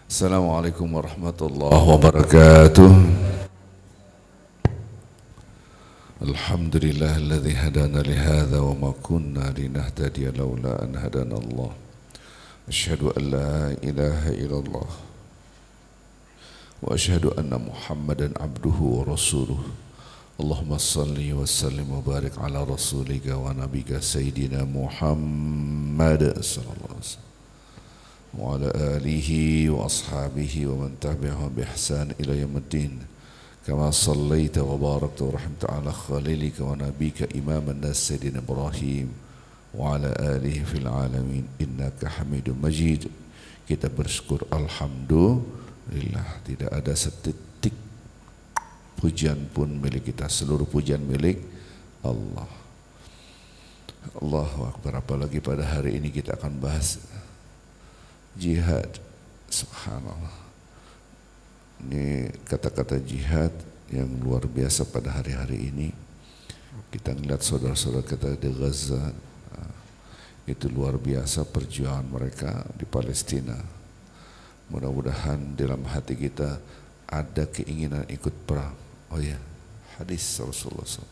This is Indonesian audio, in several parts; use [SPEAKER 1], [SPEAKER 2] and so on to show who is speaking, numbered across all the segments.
[SPEAKER 1] Assalamualaikum warahmatullahi wabarakatuh. Alhamdulillahilladzi hadana lihadza wa ma kunna linahtadiya laula an hadana Allah. Asyhadu an la ilaha illallah wa asyhadu anna Muhammadan abduhu wa rasuluh. Allahumma salli wa sallim wa barik ala rasulika wa nabika sayyidina Muhammad sallallahu alaihi wasallam wa ala alihi wa ashabihi wa man tabi'ahum bi ihsan ila yaumiddin. Kama sallaita wa barakta wa rahimta ala khalilika wa nabika imaman nas sayyidina Ibrahim wa ala alihi fil alamin innaka Hamidum Majid. Kita bersyukur alhamdulillah, tidak ada setitik pujian pun milik kita, seluruh pujian milik Allah. Allahu Akbar. Apalagi pada hari ini kita akan bahas jihad. Subhanallah, ini kata-kata jihad yang luar biasa pada hari-hari ini. Kita melihat saudara-saudara kita di Gaza, itu luar biasa perjuangan mereka di Palestina. Mudah-mudahan dalam hati kita ada keinginan ikut perang. Oh ya, hadis Rasulullah SAW.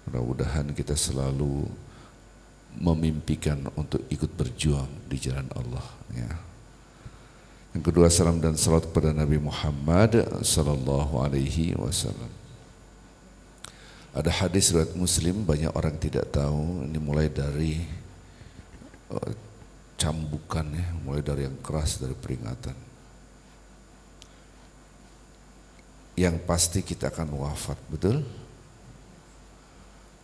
[SPEAKER 1] Mudah-mudahan kita selalu memimpikan untuk ikut berjuang di jalan Allah, ya. Yang kedua, salam dan salawat kepada Nabi Muhammad sallallahu alaihi wasallam. Ada hadis riwayat Muslim, banyak orang tidak tahu. Ini mulai dari cambukan, ya, mulai dari yang keras, dari peringatan. Yang pasti kita akan wafat, betul?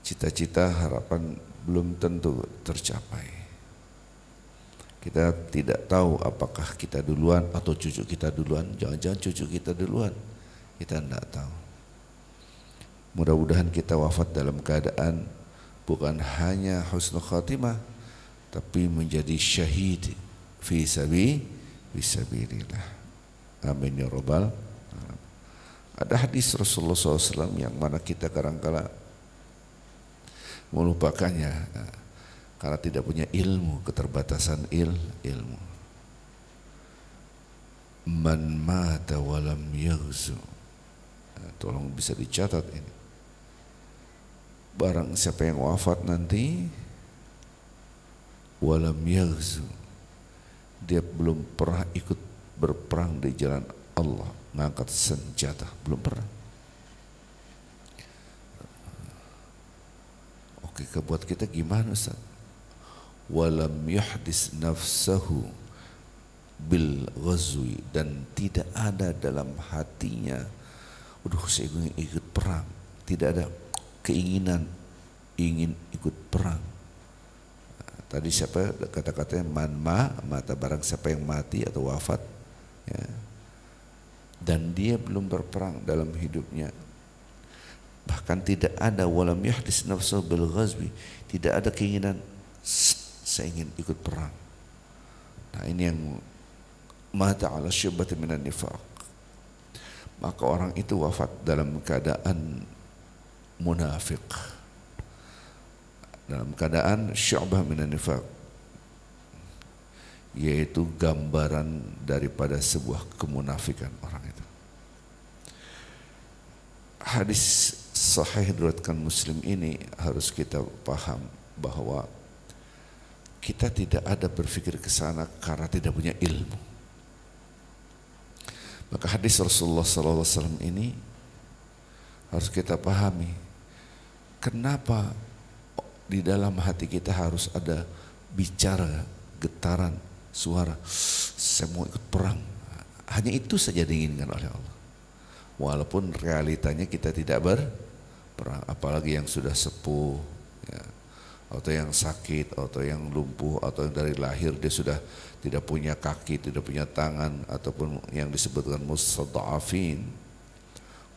[SPEAKER 1] Cita-cita, harapan belum tentu tercapai. Kita tidak tahu apakah kita duluan atau cucu kita duluan. Jangan-jangan cucu kita duluan, kita tidak tahu. Mudah-mudahan kita wafat dalam keadaan bukan hanya husnul khatimah, tapi menjadi syahid fi sabilillah. Amin ya rabbal alamin. Ada hadis Rasulullah SAW yang mana kita kadang-kala melupakannya karena tidak punya ilmu, keterbatasan ilmu. Man mata walam yaghzu. Tolong bisa dicatat ini. Barang siapa yang wafat nanti walam yaghzu, dia belum pernah ikut berperang di jalan Allah, ngangkat senjata, belum pernah. Oke, buat kita gimana Ustaz? Walam yahdis nafsahu bil ghazwi, dan tidak ada dalam hatinya, aduh saya ingin ikut perang, tidak ada keinginan ingin ikut perang. Tadi siapa kata-katanya, man mata, barang siapa yang mati atau wafat, ya, dan dia belum berperang dalam hidupnya. Bahkan tidak ada walam yahdis nafsahu bil ghazwi, tidak ada keinginan saya ingin ikut perang. Nah, ini yang mata ala syubhat minan nifaq. Maka orang itu wafat dalam keadaan munafik, dalam keadaan syubhah minan nifaq, yaitu gambaran daripada sebuah kemunafikan orang itu. Hadis sahih diriwayatkan Muslim ini harus kita paham bahwa kita tidak ada berpikir ke sana karena tidak punya ilmu. Maka hadis Rasulullah SAW ini harus kita pahami. Kenapa di dalam hati kita harus ada bicara, getaran, suara, saya mau ikut perang. Hanya itu saja diinginkan oleh Allah. Walaupun realitanya kita tidak berperang, apalagi yang sudah sepuh, ya, atau yang sakit, atau yang lumpuh, atau yang dari lahir dia sudah tidak punya kaki, tidak punya tangan, ataupun yang disebutkan mustad'afin,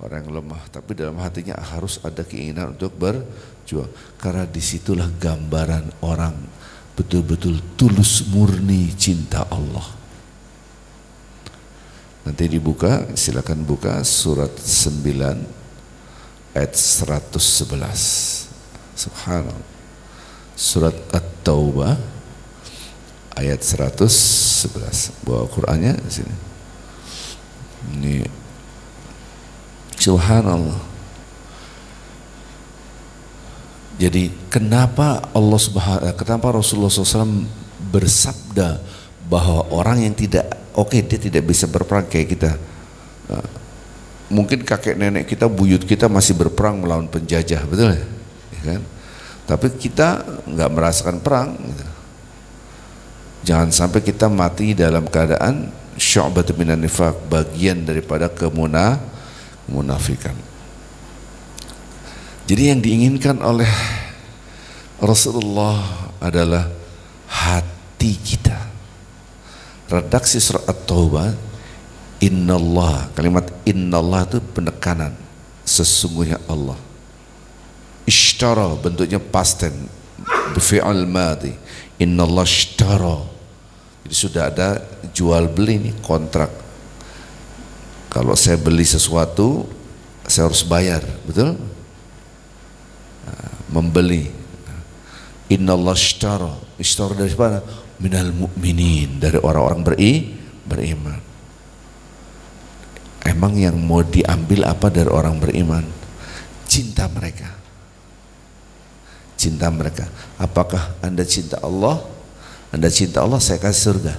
[SPEAKER 1] orang yang lemah, tapi dalam hatinya harus ada keinginan untuk berjuang. Karena disitulah gambaran orang betul-betul tulus murni cinta Allah. Nanti dibuka, silakan buka surat 9 ayat 111. Subhanallah. Surat At-Taubah ayat 111. Bawa Qur'annya di sini. Ini subhanallah. Jadi kenapa Rasulullah SAW bersabda bahwa orang yang tidak dia tidak bisa berperang kayak kita. Mungkin kakek nenek kita, buyut kita masih berperang melawan penjajah, betul ya? Ya kan? Tapi kita nggak merasakan perang. Gitu. Jangan sampai kita mati dalam keadaan syu'batun minan nifaq, bagian daripada kemunafikan. Jadi yang diinginkan oleh Rasulullah adalah hati kita. Redaksi surat At-Taubah, innallah, kalimat innallah itu penekanan, sesungguhnya Allah. Ishtara bentuknya past tense, fi'il madhi, innallah ishtara. Jadi sudah ada jual beli nih, kontrak. Kalau saya beli sesuatu, saya harus bayar, betul? Membeli. Innallah ishtara dari mana? Minal mu'minin, dari orang-orang beriman. Emang yang mau diambil apa dari orang beriman? Cinta mereka. Cinta mereka. Apakah Anda cinta Allah? Anda cinta Allah, saya kasih surga.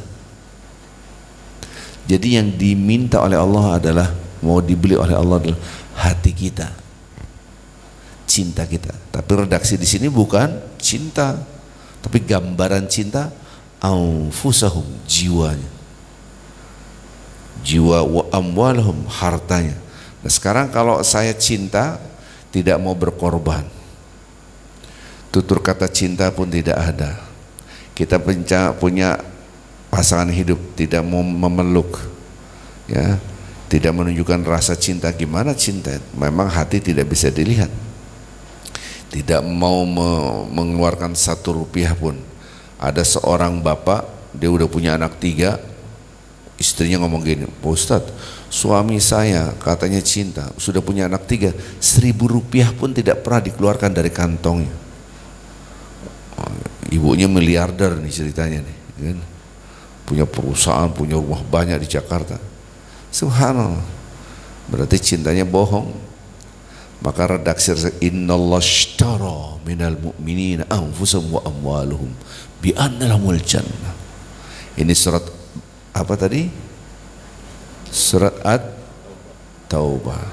[SPEAKER 1] Jadi yang diminta oleh Allah adalah, mau dibeli oleh Allah adalah hati kita, cinta kita. Tapi redaksi di sini bukan cinta, tapi gambaran cinta, anfusahum, jiwanya, jiwa, wa amwalhum, hartanya. Nah sekarang kalau saya cinta tidak mau berkorban, tutur kata cinta pun tidak ada. Kita punya pasangan hidup, tidak mau memeluk, ya, tidak menunjukkan rasa cinta. Gimana cinta? Memang hati tidak bisa dilihat. Tidak mau mengeluarkan 1 rupiah pun. Ada seorang bapak, dia udah punya anak 3, istrinya ngomong gini, Pak Ustadz, suami saya katanya cinta, sudah punya anak 3, 1.000 rupiah pun tidak pernah dikeluarkan dari kantongnya. Ibunya miliarder nih ceritanya nih, kan? Punya perusahaan, punya rumah banyak di Jakarta. Subhanallah, berarti cintanya bohong. Maka redaksi innallah ishtara minal mu'minina anfusahum wa amwaluhum bi anna lahumul jannah. Ini surat apa tadi? Surat At-Taubah.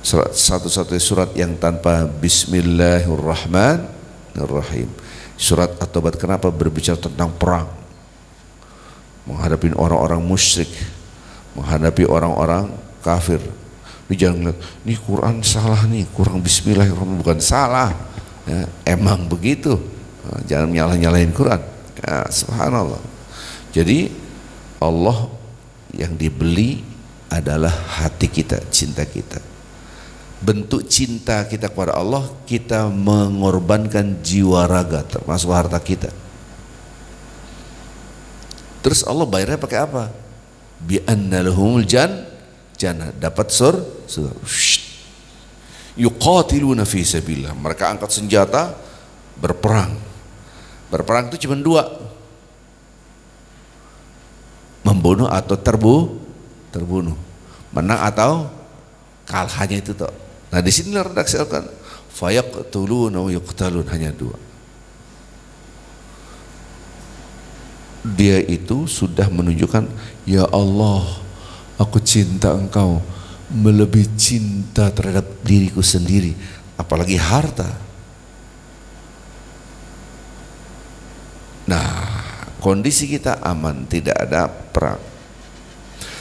[SPEAKER 1] Surat satu-satunya surat yang tanpa Bismillahirrahmanirrahim. Surat At-Taubah kenapa berbicara tentang perang? Menghadapi orang-orang musyrik, menghadapi orang-orang kafir. Ini jangan lihat, ini Quran salah nih, kurang Bismillahirrahmanirrahim. Bukan salah, ya, emang begitu. Jangan nyalah-nyalahin Quran, ya, subhanallah. Jadi Allah yang dibeli adalah hati kita, cinta kita. Bentuk cinta kita kepada Allah, kita mengorbankan jiwa raga, termasuk harta kita. Terus Allah bayarnya pakai apa? Bi anna lahumul jannah, dapat surga. Yuqatiluna fi sabilillah, mereka angkat senjata berperang. Berperang itu cuma 2, membunuh atau terbunuh, menang atau kalah, hanya itu toh. Nah di sini redaksi kan fayaqtuluna wa yuqtalun, hanya 2. Dia itu sudah menunjukkan, ya Allah, aku cinta engkau melebihi cinta terhadap diriku sendiri, apalagi harta. Nah kondisi kita aman, tidak ada perang.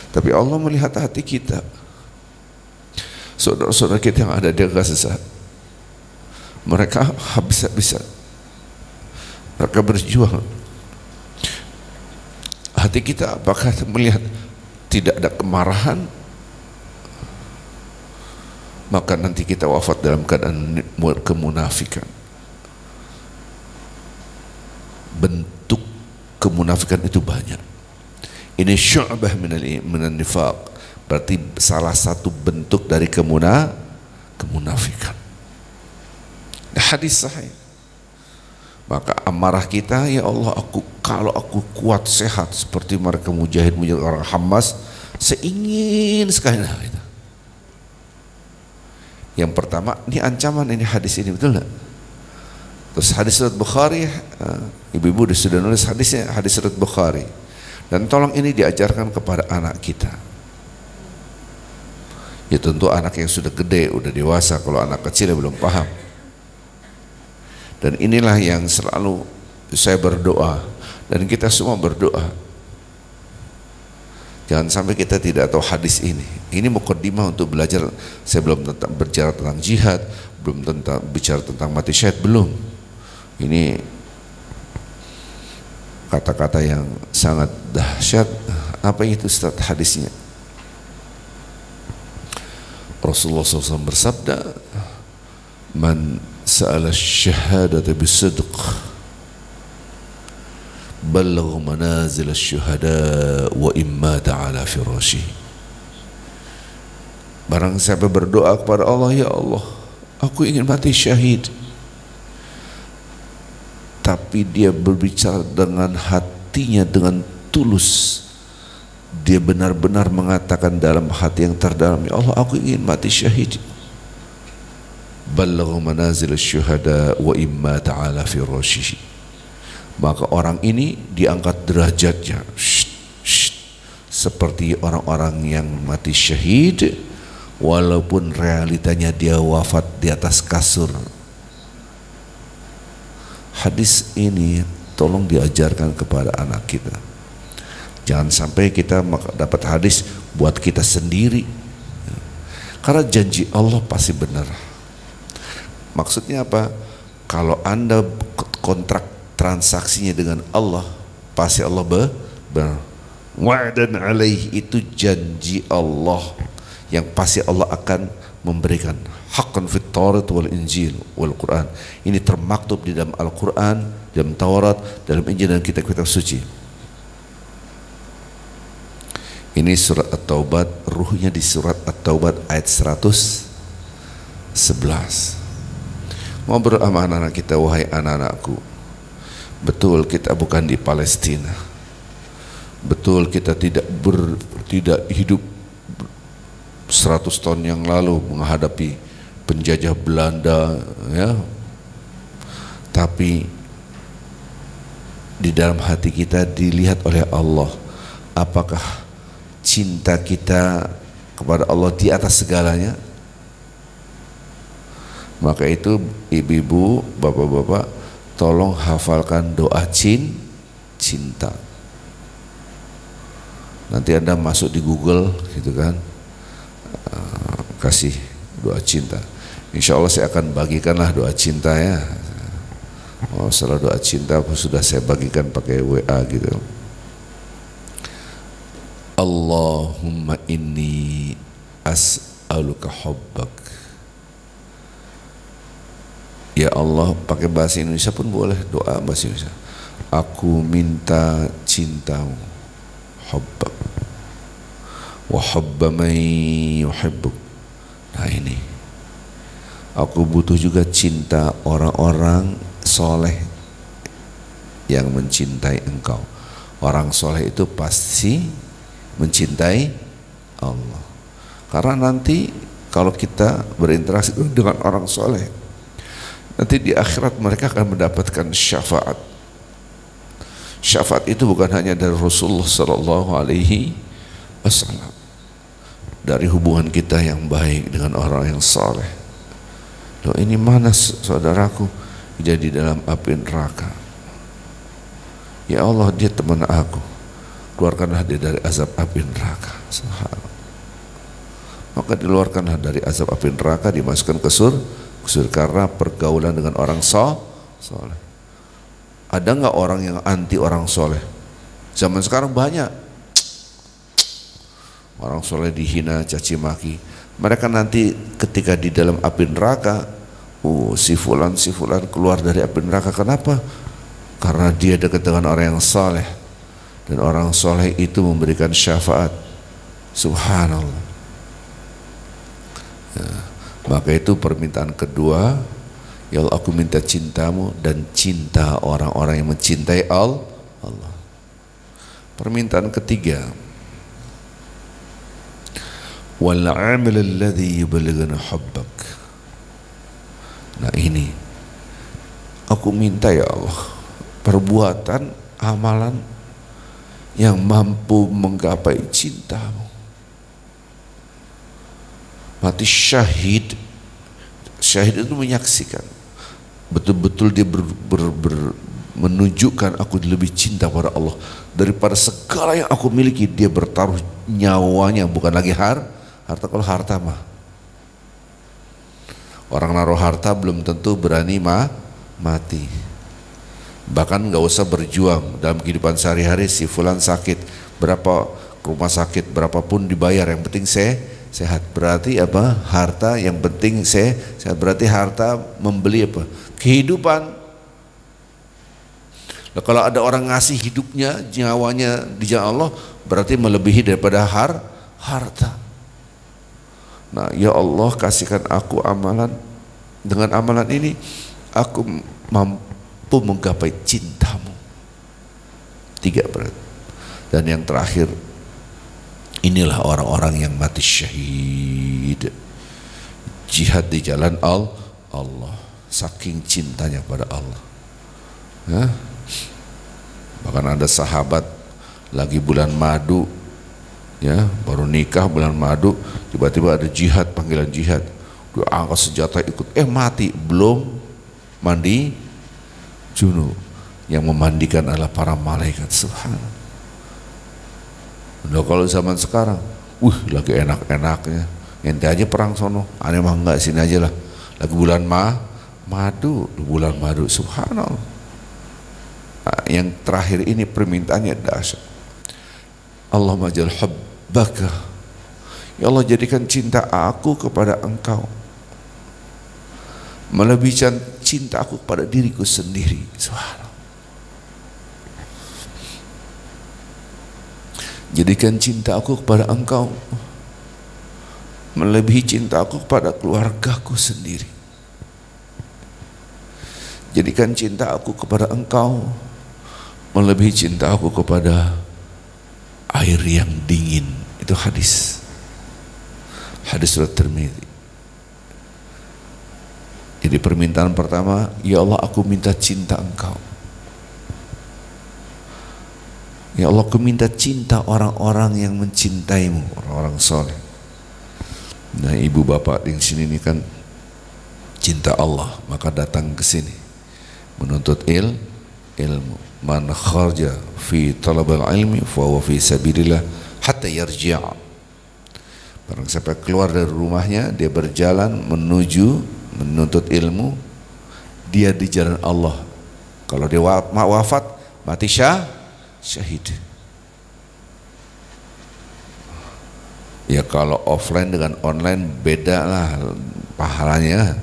[SPEAKER 1] Tapi Allah melihat hati kita. Saudara-saudara kita yang ada di Gaza, mereka habis-habisan, mereka berjuang. Hati kita apakah melihat tidak ada kemarahan? Maka nanti kita wafat dalam keadaan kemunafikan. Bentuk kemunafikan itu banyak. Ini syu'bah minan nifaq, berarti salah satu bentuk dari kemunafikan. Hadis sahih, Maka amarah kita, ya Allah, kalau aku kuat sehat seperti mereka mujahid orang Hamas, saya ingin sekali. Nah, itu. Yang pertama, ini ancaman, ini hadis ini, betul nggak? Terus hadis surat Bukhari, ibu-ibu sudah nulis hadisnya, hadis surat Bukhari. Dan tolong ini diajarkan kepada anak kita. Ya tentu anak yang sudah gede, udah dewasa. Kalau anak kecil ya belum paham. Dan inilah yang selalu saya berdoa, dan kita semua berdoa. Jangan sampai kita tidak tahu hadis ini. Ini mukaddimah untuk belajar. Saya belum berbicara tentang jihad, belum bicara tentang mati syahid, belum. Ini kata-kata yang sangat dahsyat. Apa itu Ustaz hadisnya? Rasulullah SAW bersabda, "Man sa'ala syahadata bisidq balagha manazil asy-syuhada wa imma ta'ala firashi." Barang siapa berdoa kepada Allah, ya Allah, aku ingin mati syahid, tapi dia berbicara dengan hatinya dengan tulus, dia benar-benar mengatakan dalam hati yang terdalam, ya Allah, aku ingin mati syahid, balagha manazil asy-syuhada wa imma ta'ala firashi, maka orang ini diangkat derajatnya seperti orang-orang yang mati syahid, walaupun realitanya dia wafat di atas kasur. Hadis ini tolong diajarkan kepada anak kita. Jangan sampai kita dapat hadis buat kita sendiri, karena janji Allah pasti benar. Maksudnya apa? Kalau Anda kontrak transaksinya dengan Allah, pasti Allah benar. Wa'dan alaih, itu janji Allah yang pasti Allah akan memberikan. Haqqan fit Taurat wal Injil wal Quran. Ini termaktub di dalam Al-Quran, dalam Taurat, dalam Injil dan kitab-kitab suci. Ini surat At-Taubat, ruhnya di surat At-Taubat ayat 111. Ngobrol sama anak-anak kita, wahai anak-anakku, betul kita bukan di Palestina, betul kita tidak hidup 100 tahun yang lalu menghadapi penjajah Belanda, ya. Tapi di dalam hati kita dilihat oleh Allah, apakah cinta kita kepada Allah di atas segalanya? Maka itu ibu-ibu, bapak-bapak, tolong hafalkan doa cinta. Nanti Anda masuk di Google gitu kan, kasih doa cinta. Insya Allah saya akan bagikanlah doa cinta, ya. Oh, salah doa cinta sudah saya bagikan pakai WA gitu. Allahumma inni as'aluka hubbak. Ya Allah, pakai bahasa Indonesia pun boleh, doa bahasa Indonesia. Aku minta cintamu, hubbak, wa hubba man yuhibbuk. Nah ini, aku butuh juga cinta orang-orang soleh yang mencintai engkau. Orang soleh itu pasti mencintai Allah. Karena nanti kalau kita berinteraksi dengan orang soleh, nanti di akhirat mereka akan mendapatkan syafaat. Syafaat itu bukan hanya dari Rasulullah Sallallahu Alaihi Wasallam, dari hubungan kita yang baik dengan orang yang saleh. Loh, ini mana saudaraku jadi dalam api neraka? Ya Allah, dia teman aku, keluarkanlah dia dari azab api neraka. Subhanallah. Maka dikeluarkanlah dari azab api neraka, dimasukkan ke surga karena pergaulan dengan orang soleh. Ada nggak orang yang anti orang soleh? Zaman sekarang banyak. Orang soleh dihina, caci maki. Mereka nanti ketika di dalam api neraka, si fulan keluar dari api neraka. Kenapa? Karena dia dekat dengan orang yang soleh, dan orang soleh itu memberikan syafaat. Subhanallah. Ya, maka itu permintaan kedua Ya Allah, aku minta cintamu dan cinta orang-orang yang mencintai Allah. Permintaan ketiga, wal amal alladhi yuballighuna hubbak. Nah ini aku minta ya Allah, perbuatan amalan yang mampu menggapai cintamu. Mati syahid. Syahid itu menyaksikan betul-betul dia menunjukkan aku lebih cinta pada Allah daripada segala yang aku miliki. Dia bertaruh nyawanya, bukan lagi harta. Kalau harta mah orang naruh harta belum tentu berani mati. Bahkan nggak usah berjuang dalam kehidupan sehari-hari. Si fulan sakit, berapa ke rumah sakit, berapapun dibayar, yang penting sehat. Berarti apa? Harta yang penting sehat. Berarti harta membeli apa? Kehidupan. Nah, kalau ada orang ngasih hidupnya, nyawanya di jalan Allah, berarti melebihi daripada harta. Nah, ya Allah, kasihkan aku amalan. Dengan amalan ini aku mampu menggapai cintamu. 3 berarti. Dan yang terakhir, inilah orang-orang yang mati syahid, jihad di jalan Allah, saking cintanya pada Allah. Bahkan ada sahabat lagi bulan madu, ya, baru nikah bulan madu, tiba-tiba ada jihad, panggilan jihad, dia angkat senjata ikut, mati, belum mandi junub. Yang memandikan adalah para malaikat. Subhanallah. Udah kalau zaman sekarang, lagi enak-enaknya, ente aja perang sono, aneh mah enggak, sini aja lah. Lagi bulan madu, subhanallah. Nah, yang terakhir ini permintaannya dahsyat. Allahumma jal hubbaka, ya Allah, jadikan cinta aku kepada Engkau melebihi cinta aku kepada diriku sendiri. Subhanallah. Jadikan cinta aku kepada Engkau melebihi cinta aku kepada keluargaku sendiri. Jadikan cinta aku kepada Engkau melebihi cinta aku kepada air yang dingin. Itu hadis surat Tirmidzi. Jadi permintaan pertama, ya Allah, aku minta cinta Engkau. Ya Allah, aku minta cinta orang-orang yang mencintaimu, orang-orang soleh. Nah, ibu bapak di sini ini kan cinta Allah, maka datang ke sini menuntut ilmu. Man kharja fi talabil ilmi fa huwa fi sabilillah hatta yarji'. Barang siapa keluar dari rumahnya, dia berjalan menuju menuntut ilmu, dia di jalan Allah. Kalau dia wafat, mati syahid. Ya kalau offline dengan online beda lah pahalanya.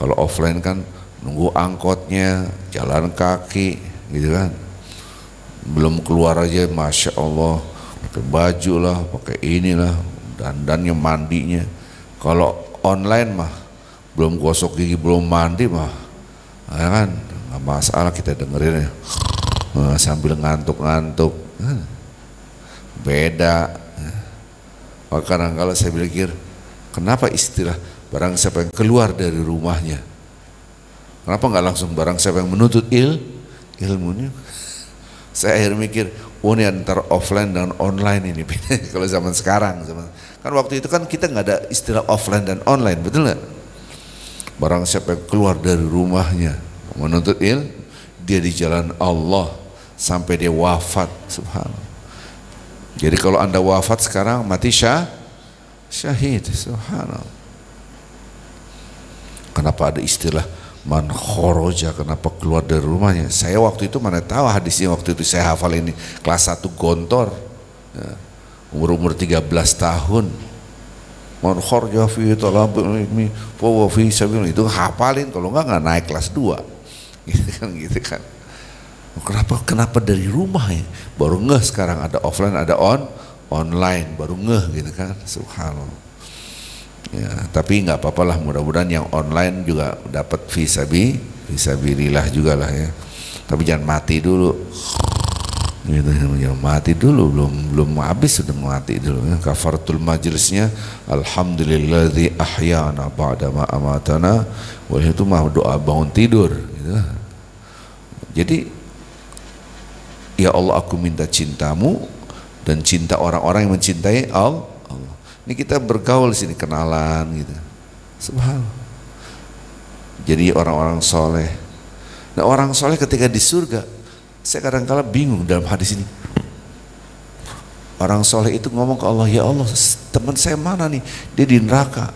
[SPEAKER 1] Kalau offline kan nunggu angkotnya, jalan kaki gitu kan, belum keluar aja masya Allah pakai baju lah, pakai inilah, dandannya, mandinya. Kalau online mah belum gosok gigi, belum mandi mah ya kan nggak masalah, kita dengerin ya sambil ngantuk-ngantuk, beda. Kadang kalau saya pikir, kenapa istilah barang siapa yang keluar dari rumahnya, kenapa nggak langsung barang siapa yang menuntut ilmunya? Saya akhirnya mikir, ini antara offline dan online ini kalau zaman sekarang, kan waktu itu kan kita nggak ada istilah offline dan online, betul nggak? Barang siapa yang keluar dari rumahnya menuntut dia di jalan Allah sampai dia wafat. Subhanallah. Jadi kalau anda wafat sekarang, mati syahid. Subhanallah. Kenapa ada istilah man khoroja, kenapa keluar dari rumahnya? Saya waktu itu mana tahu hadisnya, waktu itu saya hafal ini kelas 1 gontor ya, umur 13 tahun. Man khoroja fi talabil ilmi fa huwa fi sabilillah, itu hafalin, kalau enggak naik kelas 2 gitu kan. Kenapa dari rumah ya? Baru ngeh sekarang ada offline, ada online, baru ngeh gitu kan. Subhanallah. Ya, tapi nggak apa-apa lah, mudah-mudahan yang online juga dapat fisabilillah juga lah ya. Tapi jangan mati dulu. Gitu, jangan mati dulu, belum habis sudah mati dulu ya. Kafaratul majlisnya alhamdulilladzi ahyana ba'da ma amatana, wah itu mah doa bangun tidur gitu. Jadi ya Allah, aku minta cintamu dan cinta orang-orang yang mencintai Allah. Ini kita bergaul di sini, kenalan gitu. Subhanallah. Jadi orang-orang soleh. Nah, orang soleh ketika di surga, saya kadang-kala bingung dalam hadis ini. Orang soleh itu ngomong ke Allah, ya Allah, teman saya mana nih? Dia di neraka.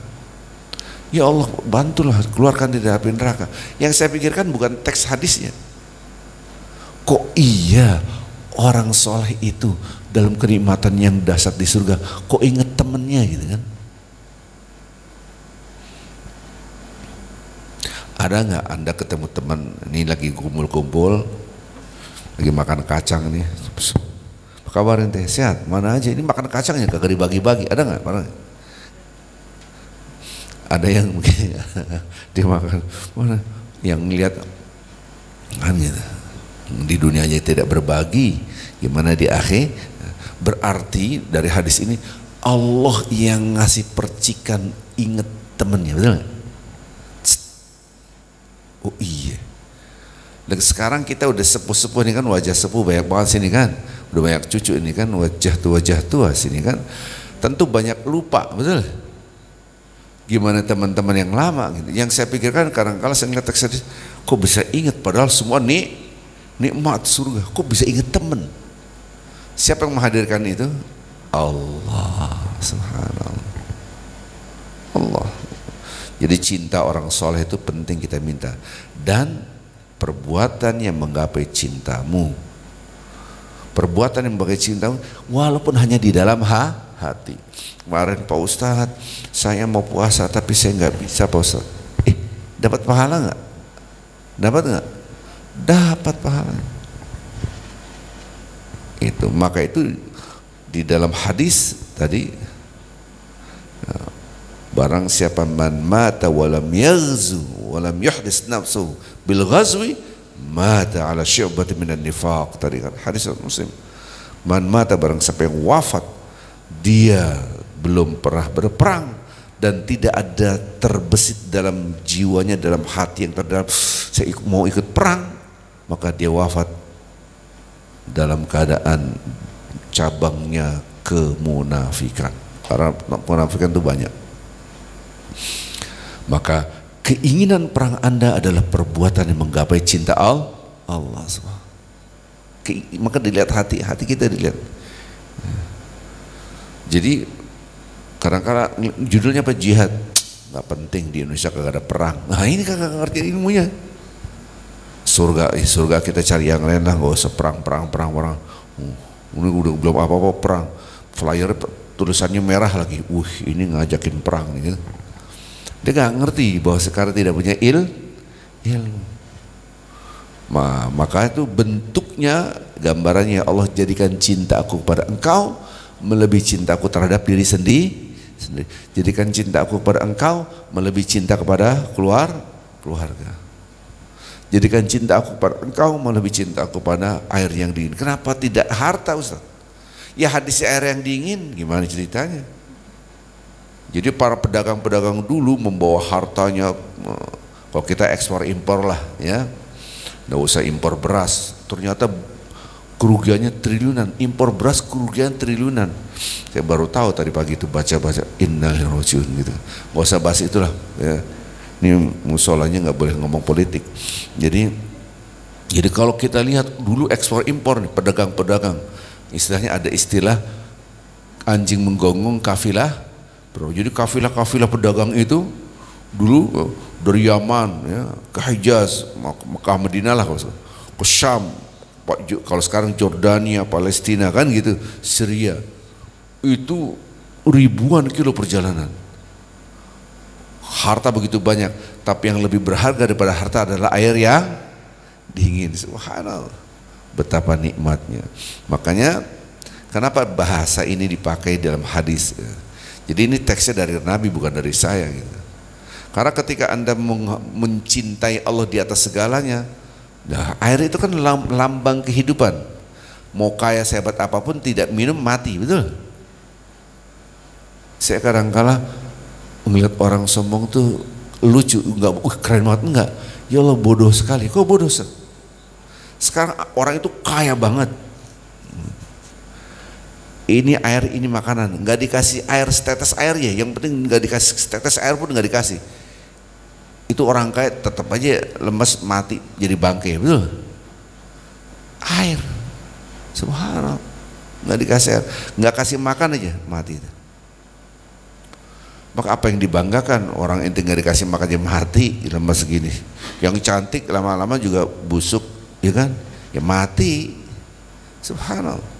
[SPEAKER 1] Ya Allah, bantulah keluarkan dia dari api neraka. Yang saya pikirkan bukan teks hadisnya. Kok iya orang soleh itu dalam kenikmatan yang dahsyat di surga, kok inget temennya gitu kan? Ada nggak Anda ketemu teman ini lagi kumpul-kumpul, lagi makan kacang nih, apa kabar ente? Sehat? Mana aja? Ini makan kacangnya kagak dibagi-bagi, ada nggak? Mana? Ada yang mungkin dia makan, mana? Yang lihat kan gitu. Di dunianya tidak berbagi, gimana di akhir? Berarti dari hadis ini Allah yang ngasih percikan inget temennya, betul nggak? Oh iya. Dan sekarang kita udah sepuh-sepuh ini kan, wajah sepuh banyak banget sini kan, udah banyak cucu ini kan, wajah tua sini kan, tentu banyak lupa, betul? Gimana teman-teman yang lama gitu? Yang saya pikirkan kadang-kala saya ngeliat teks hadis, kok bisa inget padahal semua nikmat surga, kok bisa inget temen? Siapa yang menghadirkan itu? Allah subhanallah. Allah. Jadi cinta orang soleh itu penting kita minta. Dan perbuatan yang menggapai cintamu, perbuatan yang menggapai cintamu, walaupun hanya di dalam hati. Kemarin Pak Ustadz, saya mau puasa tapi saya nggak bisa Pak Ustadz. Dapat pahala nggak? Dapat nggak? Dapat pahala. Itu maka itu di dalam hadis tadi, barang siapa man mata walam yaghzu walam yuhdis nafsuhu bil ghazwi mata ala syu'bati minan nifaq, tadi kan hadis Muslim. Man mata, barang siapa yang wafat dia belum pernah berperang dan tidak ada terbesit dalam jiwanya, dalam hati yang terdalam, saya mau ikut perang, maka dia wafat dalam keadaan cabangnya kemunafikan. Karena kemunafikan itu banyak. Maka keinginan perang Anda adalah perbuatan yang menggapai cinta Allah. Maka dilihat hati kita dilihat. Jadi kadang-kadang judulnya apa? Jihad. Nggak penting, di Indonesia kagak ada perang. Nah ini kagak ngerti ilmunya. Surga kita cari yang lain lah, gak usah perang. Ini udah belum apa-apa perang, flyer tulisannya merah lagi, ini ngajakin perang gitu. Dia gak ngerti bahwa sekarang tidak punya ilmu. Maka itu bentuknya, gambarannya Allah jadikan cinta aku kepada engkau melebihi cinta aku terhadap diri sendiri. Jadikan cinta aku kepada engkau melebihi cinta kepada keluarga. Jadikan cinta aku kepada engkau melebihi cinta aku pada air yang dingin. Kenapa tidak harta, Ustaz? Ya hadis air yang dingin, gimana ceritanya? Jadi para pedagang-pedagang dulu membawa hartanya, kalau kita ekspor impor lah ya, nggak usah impor beras, ternyata kerugiannya triliunan. Impor beras kerugian triliunan. Saya baru tahu tadi pagi itu baca-baca innalillahi wa inna ilaihi raji'un gitu. Nggak usah bahas itulah ya. Ini musolanya nggak boleh ngomong politik. Jadi kalau kita lihat dulu ekspor impor nih, pedagang-pedagang, istilahnya ada istilah anjing menggonggong kafilah, bro. Jadi kafilah pedagang itu dulu dari Yaman ya, ke Hijaz, Mekah, Madinah lah, ke Syam, kalau sekarang Jordania, Palestina kan gitu, Syria, itu ribuan kilo perjalanan. Harta begitu banyak, tapi yang lebih berharga daripada harta adalah air yang dingin. Subhanallah, betapa nikmatnya. Makanya kenapa bahasa ini dipakai dalam hadis? Jadi ini teksnya dari Nabi, bukan dari saya gitu. Karena ketika Anda mencintai Allah di atas segalanya, nah, air itu kan lambang kehidupan. Mau kaya sehebat apapun tidak minum mati, betul? Saya kadang-kala melihat orang sombong tuh lucu, enggak, keren banget, enggak. Ya Allah, bodoh sekali. Kok bodoh? Sekarang orang itu kaya banget. Ini air, ini makanan, nggak dikasih air setetes air ya, yang penting nggak dikasih setetes air pun nggak dikasih. Itu orang kaya tetap aja lemes, mati, jadi bangkai, betul? Air, subhanallah, nggak dikasih air, nggak kasih makan aja mati. Maka apa yang dibanggakan, orang ente nggak dikasih makan aja mati, lemes segini. Yang cantik lama-lama juga busuk, ya kan? Ya mati, subhanallah.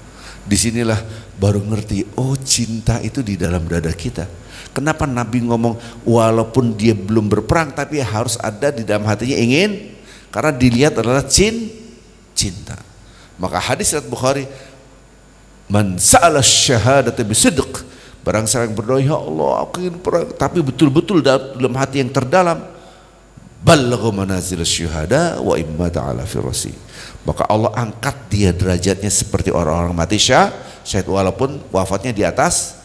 [SPEAKER 1] Disinilah baru ngerti, oh cinta itu di dalam dada kita. Kenapa Nabi ngomong walaupun dia belum berperang tapi harus ada di dalam hatinya ingin, karena dilihat adalah cinta. Maka hadis riwayat Bukhari, man sa'ala syahadata bisidq, barang siapa yang berdoa, ya Allah aku ingin perang, tapi betul-betul dalam hati yang terdalam, balagha manazil syuhada wa imma ta'ala firasi, maka Allah angkat dia derajatnya seperti orang-orang mati syahid, walaupun wafatnya di atas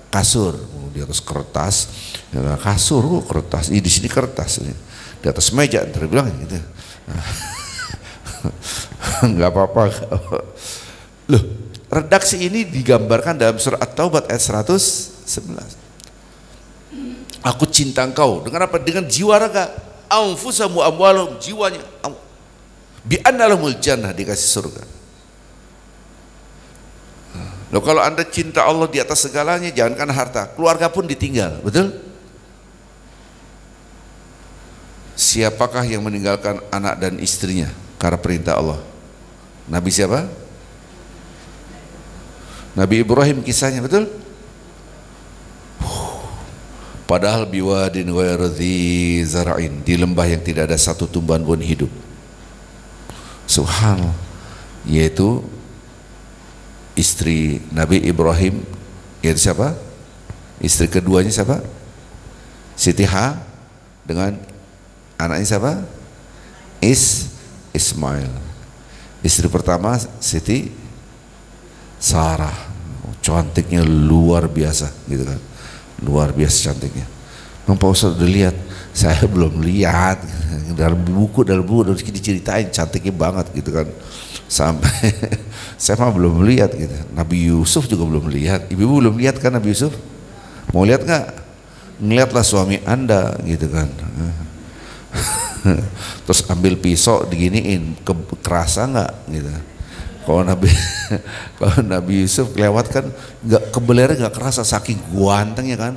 [SPEAKER 1] kasur, di atas kertas, ya, kasur, kertas, di sini kertas, di atas meja, ntar bilang gitu. Nggak apa-apa. Loh, redaksi ini digambarkan dalam surah At-Taubah ayat 111. Aku cinta engkau dengan apa? Dengan jiwa raga, anfusamu amwalum, jiwanya, bi annalahumul jannah, dikasih surga. Loh, kalau Anda cinta Allah di atas segalanya, jangankan harta, keluarga pun ditinggal, betul? Siapakah yang meninggalkan anak dan istrinya karena perintah Allah? Nabi siapa? Nabi Ibrahim kisahnya, betul? Padahal biwadin ghairi zara'in, di lembah yang tidak ada satu tumbuhan pun hidup. Subhanallah. Yaitu istri Nabi Ibrahim, yaitu siapa? Istri keduanya siapa? Siti Ha, dengan anaknya siapa? Ismail. Istri pertama Siti Sarah, cantiknya luar biasa gitu kan, luar biasa cantiknya. Pak Ustadz udah lihat? Saya belum lihat, dalam buku udah diceritain cantiknya banget gitu kan, sampai saya mah belum lihat gitu. Nabi Yusuf juga belum lihat. Ibu belum lihat kan Nabi Yusuf? Mau lihat nggak? Ngeliatlah suami Anda gitu kan. Terus ambil pisau diginiin, kerasa nggak gitu. Kalau Nabi Yusuf kelewat kan nggak, kebelernya nggak kerasa, saking gantengnya kan,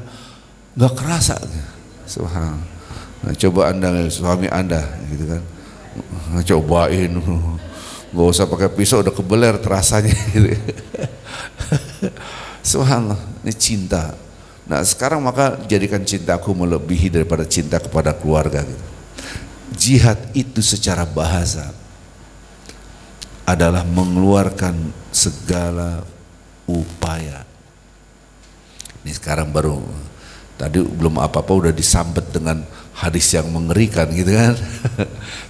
[SPEAKER 1] nggak kerasa. Subhanallah. Nah, coba Anda, suami Anda gitu kan, cobain, nggak usah pakai pisau udah kebeler terasanya gitu. Subhanallah, ini cinta. Nah sekarang maka jadikan cintaku melebihi daripada cinta kepada keluarga gitu. Jihad itu secara bahasa adalah mengeluarkan segala upaya. Ini sekarang baru, tadi belum apa-apa udah disambet dengan hadis yang mengerikan gitu kan.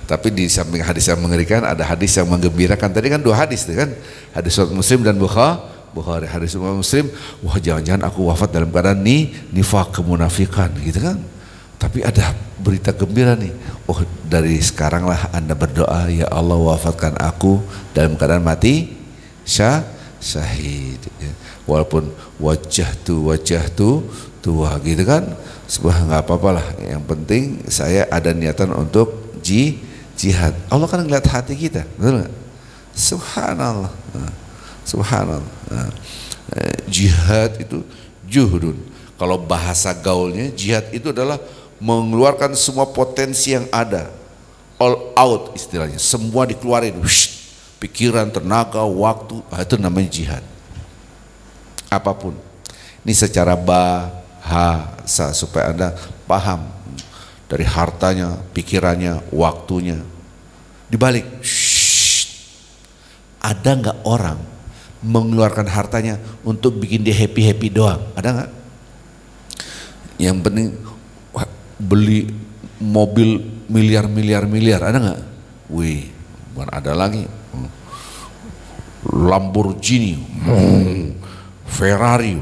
[SPEAKER 1] Tapi di samping hadis yang mengerikan ada hadis yang menggembirakan. Tadi kan dua hadis kan, hadis Muslim dan Bukhari. Hadis Muslim, wah jangan-jangan aku wafat dalam keadaan nifaq, kemunafikan gitu kan. Tapi ada berita gembira nih, oh dari sekaranglah Anda berdoa, ya Allah wafatkan aku dalam keadaan mati syahid, walaupun wajah tu tua gitu kan, sebuah nggak apa-apa lah, yang penting saya ada niatan untuk jihad. Allah kan ngeliat hati kita, betul nggak? Subhanallah, subhanallah. Jihad itu juhdun. Kalau bahasa gaulnya, jihad itu adalah mengeluarkan semua potensi yang ada, all out istilahnya, semua dikeluarin, pikiran, tenaga, waktu, itu namanya jihad. Apapun ini secara bahasa supaya Anda paham, dari hartanya, pikirannya, waktunya. Dibalik, ada nggak orang mengeluarkan hartanya untuk bikin dia happy doang? Ada nggak? Yang penting beli mobil miliar, ada nggak? Wih, bukan ada lagi. Lamborghini, Ferrari,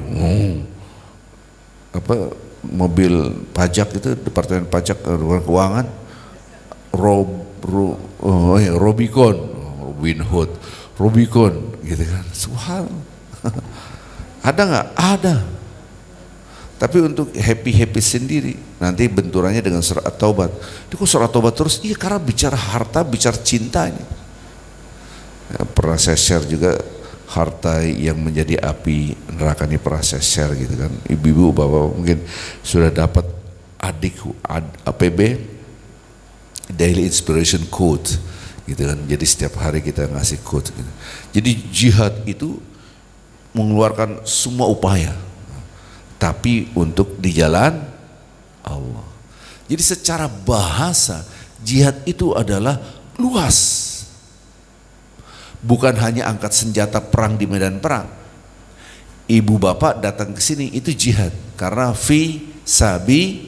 [SPEAKER 1] apa mobil pajak itu, Departemen Pajak Keuangan, Rubicon, Winhood, Rubicon, gitu kan. Subhanallah. Ada nggak? Ada. Tapi untuk happy sendiri, nanti benturannya dengan surat At-Taubah. Itu kok surat At-Taubah terus? Iya, karena bicara harta, bicara cinta ini. Ya, pernah saya share juga harta yang menjadi api neraka ini, pernah saya share gitu kan. Ibu-ibu, bapak mungkin sudah dapat APB Daily Inspiration Quote gitu kan. Jadi setiap hari kita ngasih quote gitu. Jadi jihad itu mengeluarkan semua upaya, tapi untuk di jalan Allah. Jadi secara bahasa jihad itu adalah luas. Bukan hanya angkat senjata perang di medan perang. Ibu bapak datang ke sini itu jihad karena fi sabilillah.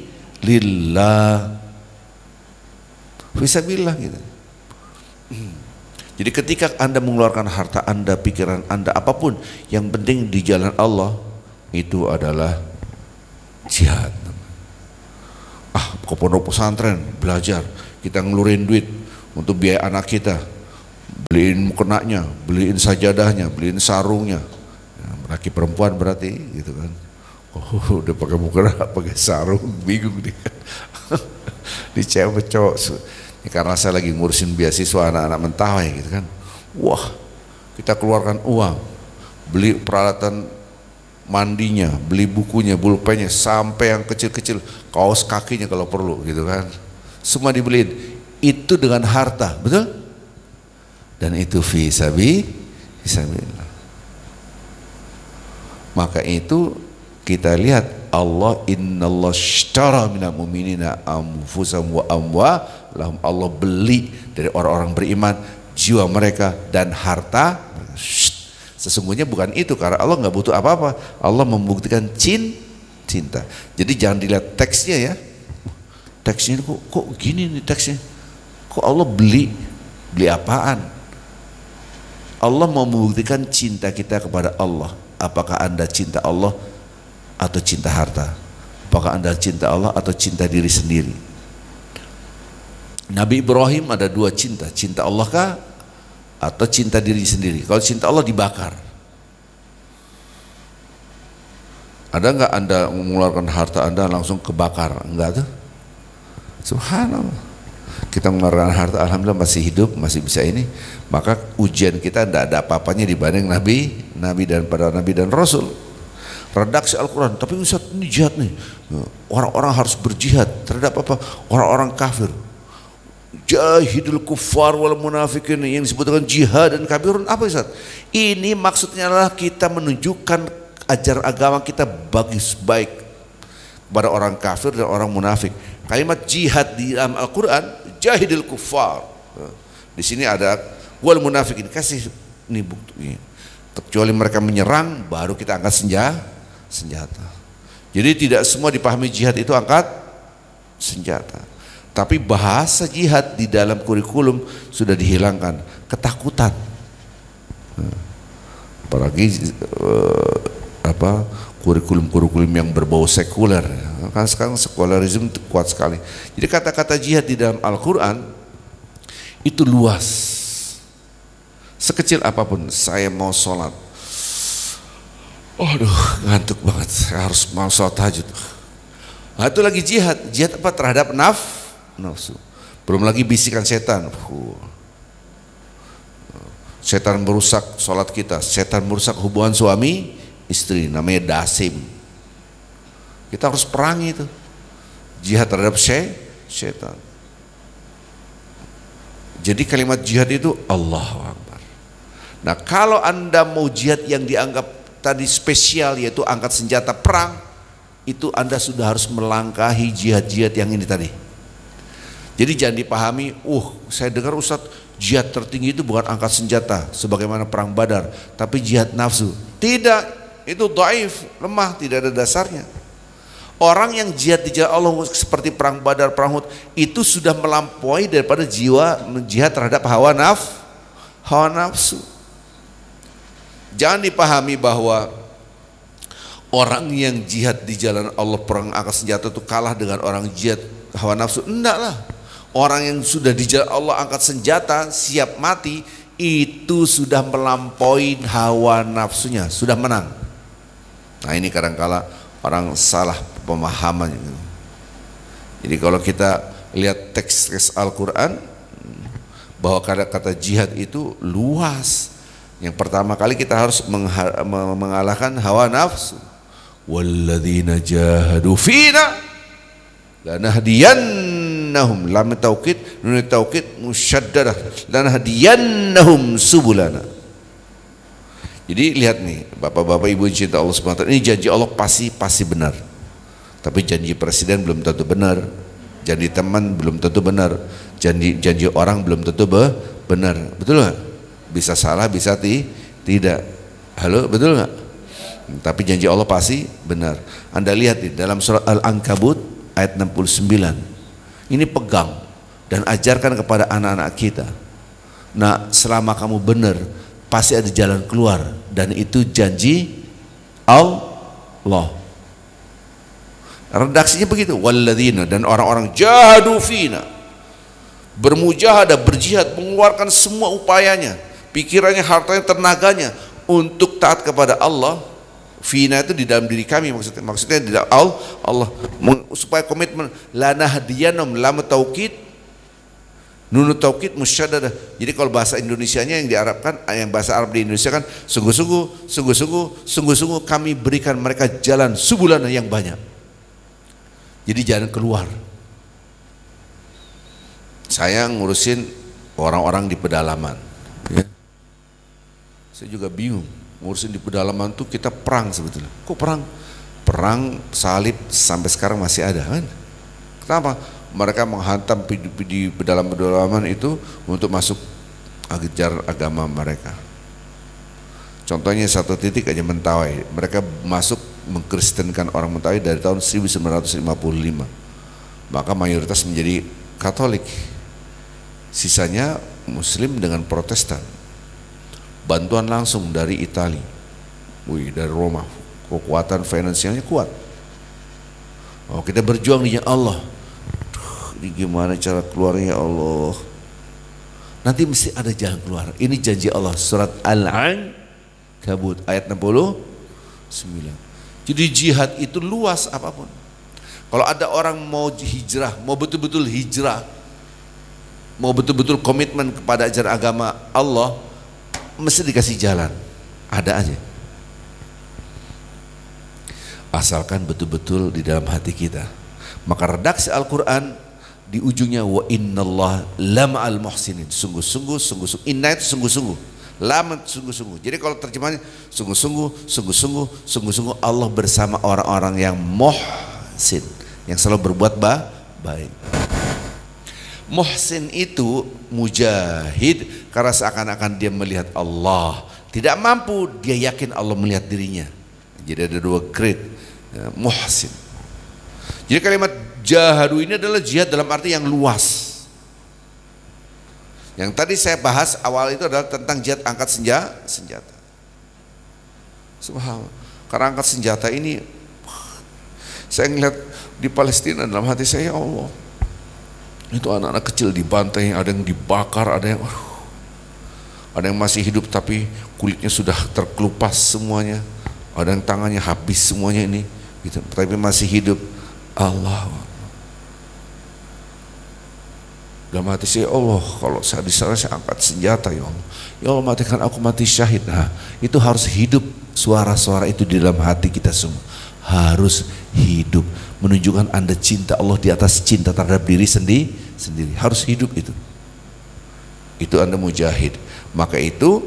[SPEAKER 1] Fi sabilillah gitu. Jadi ketika Anda mengeluarkan harta Anda, pikiran Anda, apapun, yang penting di jalan Allah, itu adalah jihad. Ke pondok pesantren belajar, kita ngeluarin duit untuk biaya anak kita, beliin mukenanya, beliin sajadahnya, beliin sarungnya. Laki perempuan berarti gitu kan. Udah pakai mukena, pakai sarung, bingung dia. Di cewek cowok. Ini karena saya lagi ngurusin beasiswa anak-anak mentawai gitu kan. Wah, kita keluarkan uang, beli peralatan mandinya, beli bukunya, pulpennya, sampai yang kecil-kecil, kaos kakinya kalau perlu gitu kan. Semua dibeliin. Itu dengan harta, betul? Dan itu fi sabilillah. Maka itu kita lihat Allah, innallaha ashtara minal mu'minina anfusahum wa amwalahum. Allah beli dari orang-orang beriman jiwa mereka dan harta. Sesungguhnya bukan itu, karena Allah nggak butuh apa-apa. Allah membuktikan cinta. Jadi jangan dilihat teksnya ya. Teksnya kok gini nih teksnya. Kok Allah beli apaan? Allah mau membuktikan cinta kita kepada Allah. Apakah Anda cinta Allah atau cinta harta? Apakah Anda cinta Allah atau cinta diri sendiri? Nabi Ibrahim ada dua cinta. Cinta Allah kah atau cinta diri sendiri? Kalau cinta Allah dibakar. Ada nggak Anda mengeluarkan harta Anda langsung kebakar? Enggak tuh. Subhanallah. Kita mengeluarkan harta, alhamdulillah masih hidup, masih bisa ini. Maka ujian kita tidak ada apa-apanya dibanding nabi dan para nabi dan rasul. Redaksi Al-Quran, tapi Ustaz ini jihad nih. Orang-orang harus berjihad terhadap apa? Orang-orang kafir. Jahidul kuffar wal munafikin, yang disebutkan jihad dan kafirun, apa Ustaz? Ini maksudnya adalah kita menunjukkan ajaran agama kita baik kepada orang kafir dan orang munafik. Kalimat jihad di dalam Al-Quran, jahidul kuffar. Di sini ada wal munafikin, kasih ini bukti. Kecuali mereka menyerang, baru kita angkat senjata. Jadi tidak semua dipahami jihad itu angkat senjata. Tapi bahasa jihad di dalam kurikulum sudah dihilangkan. Ketakutan. Apalagi kurikulum yang berbau sekuler. Kan sekarang sekularisme itu kuat sekali. Jadi kata-kata jihad di dalam Al-Quran itu luas. Sekecil apapun, saya mau sholat, aduh ngantuk banget, saya harus mau sholat tahajud. Nah itu lagi jihad apa terhadap nafsu. Belum lagi bisikan setan. Setan merusak sholat kita, setan merusak hubungan suami istri, namanya dasim. Kita harus perangi itu, jihad terhadap setan. Jadi kalimat jihad itu Allahu Akbar. Nah kalau Anda mau jihad yang dianggap tadi spesial, yaitu angkat senjata perang, itu Anda sudah harus melangkahi jihad-jihad yang ini tadi. Jadi jangan dipahami, saya dengar Ustadz jihad tertinggi itu bukan angkat senjata sebagaimana perang Badar, tapi jihad nafsu. Tidak, itu dhaif, lemah, tidak ada dasarnya. Orang yang jihad di jalan Allah seperti perang Badar, perang Uhud itu sudah melampaui daripada jiwa jihad terhadap hawa nafsu. Jangan dipahami bahwa orang yang jihad di jalan Allah perang angkat senjata itu kalah dengan orang jihad hawa nafsu. Enggak lah. Orang yang sudah di jalan Allah angkat senjata siap mati itu sudah melampaui hawa nafsunya, sudah menang. Nah ini kadang-kala orang salah pemahaman. Jadi kalau kita lihat teks Al-Quran bahwa kata-kata jihad itu luas. Yang pertama kali kita harus mengalahkan hawa nafsu. Walladzina jahadu fina lanahdiyannahum, lam taukid, nun taukid musyaddadah, lanahdiyannahum subulana. Jadi lihat nih bapak-bapak ibu cinta Allah SWT, ini janji Allah pasti benar. Tapi janji presiden belum tentu benar, janji teman belum tentu benar, janji orang belum tentu benar. Betul nggak? Bisa salah, bisa tidak. Halo, betul nggak? Tapi janji Allah pasti benar. Anda lihat di dalam surat Al-Ankabut ayat 69. Ini pegang dan ajarkan kepada anak-anak kita. Nah, selama kamu benar, pasti ada jalan keluar, dan itu janji Allah. Redaksinya begitu, walladzina, dan orang-orang jahadu fina, bermujahadah, berjihad, mengeluarkan semua upayanya, pikirannya, hartanya, tenaganya untuk taat kepada Allah. Fina itu di dalam diri kami, maksudnya di dalam Allah, supaya komitmen. Lanahdiyannahum, lam taukid, nun taukid musyaddadah. Jadi kalau bahasa Indonesianya yang diarabkan, yang bahasa Arab di Indonesia kan sungguh-sungguh kami berikan mereka jalan subulana yang banyak. Jadi jalan keluar. Saya ngurusin orang-orang di pedalaman, ya. Saya juga bingung ngurusin di pedalaman tuh, kita perang sebetulnya. Kok perang? Perang salib sampai sekarang masih ada kan? Kenapa? Mereka menghantam di pedalaman itu untuk masuk ajar agama mereka. Contohnya satu titik aja, Mentawai. Mereka masuk mengkristenkan orang Mentawai dari tahun 1955. Maka mayoritas menjadi Katolik. Sisanya Muslim dengan Protestan. Bantuan langsung dari Italia, dari Roma, kekuatan finansialnya kuat. Oh, kita berjuang di Allah. Ini gimana cara keluarnya ya Allah? Nanti mesti ada jalan keluar. Ini janji Allah, surat Al-Ankabut ayat 69. Jadi jihad itu luas apapun. Kalau ada orang mau hijrah, mau betul-betul hijrah, mau betul-betul komitmen kepada ajaran agama Allah, mesti dikasih jalan, ada aja. Asalkan betul-betul di dalam hati kita. Maka redaksi Al-Quran di ujungnya wa innallaha lama'al muhsinin. Sungguh-sungguh. Inna itu sungguh-sungguh, lam itu sungguh-sungguh. Jadi kalau terjemahannya sungguh-sungguh Allah bersama orang-orang yang muhsin, yang selalu berbuat baik. Muhsin itu mujahid karena seakan-akan dia melihat Allah. Tidak mampu, dia yakin Allah melihat dirinya. Jadi ada dua grade, muhsin. Jadi kalimat jahadu ini adalah jihad dalam arti yang luas. Yang tadi saya bahas awal itu adalah tentang jihad angkat senjata. Subhanallah. Karena angkat senjata ini, saya ngelihat di Palestina dalam hati saya, ya Allah, itu anak-anak kecil dibantai, ada yang dibakar, ada yang masih hidup tapi kulitnya sudah terkelupas semuanya, ada yang tangannya habis semuanya ini, gitu, tapi masih hidup. Allah, dalam hati saya, Allah, kalau saya di sana saya angkat senjata, ya Allah matikan aku mati syahid. Nah, itu harus hidup, suara-suara itu di dalam hati kita semua harus hidup, menunjukkan Anda cinta Allah di atas cinta terhadap diri sendiri, harus hidup itu Anda mujahid. Maka itu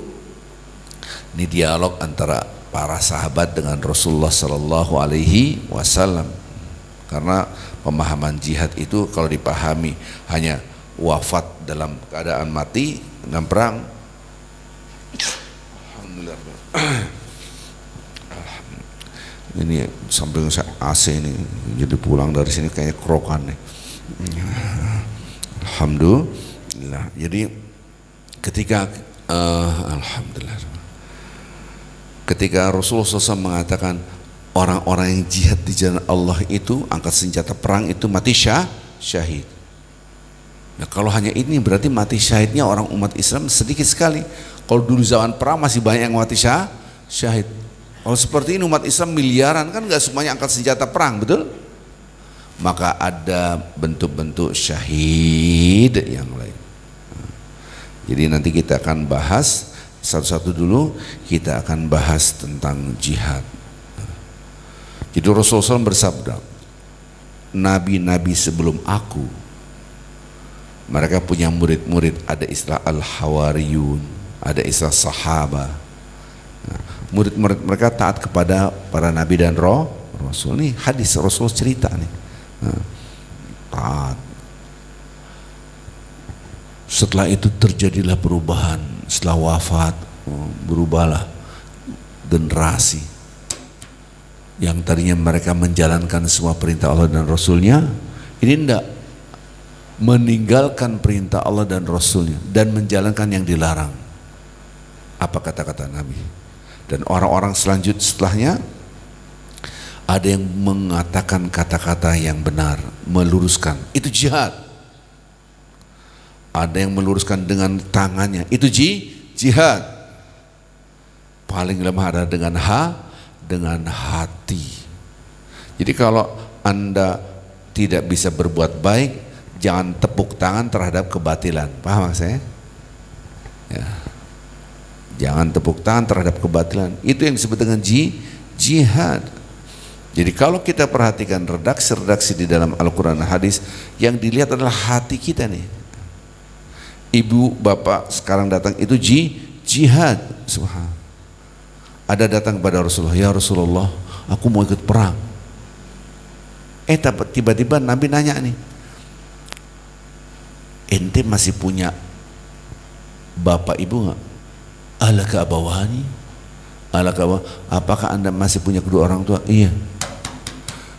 [SPEAKER 1] ini dialog antara para sahabat dengan Rasulullah Sallallahu Alaihi Wasallam. Karena pemahaman jihad itu kalau dipahami hanya wafat dalam keadaan mati, dan perang. Alhamdulillah. Ini samping AC ini, jadi pulang dari sini kayak kerokan nih. Alhamdulillah. Jadi ketika alhamdulillah, ketika Rasulullah SAW mengatakan orang-orang yang jihad di jalan Allah itu angkat senjata perang itu mati syahid. Nah kalau hanya ini berarti mati syahidnya orang umat Islam sedikit sekali. Kalau dulu zaman perang masih banyak yang mati syahid. Kalau seperti ini umat Islam miliaran, kan nggak semuanya angkat senjata perang, betul? Maka ada bentuk-bentuk syahid yang lain. Jadi nanti kita akan bahas satu-satu dulu. Kita akan bahas tentang jihad. Jadi Rasulullah SAW bersabda, nabi-nabi sebelum aku, mereka punya murid-murid, ada istilah al-hawariyun, ada istilah sahabat. Murid-murid mereka taat kepada para nabi dan rasul. Ini hadis Rasul cerita nih. Taat. Setelah itu terjadilah perubahan. Setelah wafat berubahlah generasi yang tadinya mereka menjalankan semua perintah Allah dan Rasulnya, ini tidak meninggalkan perintah Allah dan Rasulnya dan menjalankan yang dilarang. Apa kata-kata Nabi? Dan orang-orang setelahnya ada yang mengatakan kata-kata yang benar, meluruskan, itu jihad. Ada yang meluruskan dengan tangannya, itu jihad. Paling lemah ada dengan hati. Jadi kalau Anda tidak bisa berbuat baik, jangan tepuk tangan terhadap kebatilan. Paham maksudnya? Ya. Jangan tepuk tangan terhadap kebatilan. Itu yang disebut dengan jihad. Jadi kalau kita perhatikan redaksi-redaksi di dalam Al-Quran dan hadis, yang dilihat adalah hati kita nih. Ibu, bapak sekarang datang, itu jihad. Subhanallah. Ada datang kepada Rasulullah, ya Rasulullah, aku mau ikut perang. Tiba-tiba Nabi nanya nih, ente masih punya bapak ibu nggak? Alaka abawani, apakah anda masih punya kedua orang tua? Iya.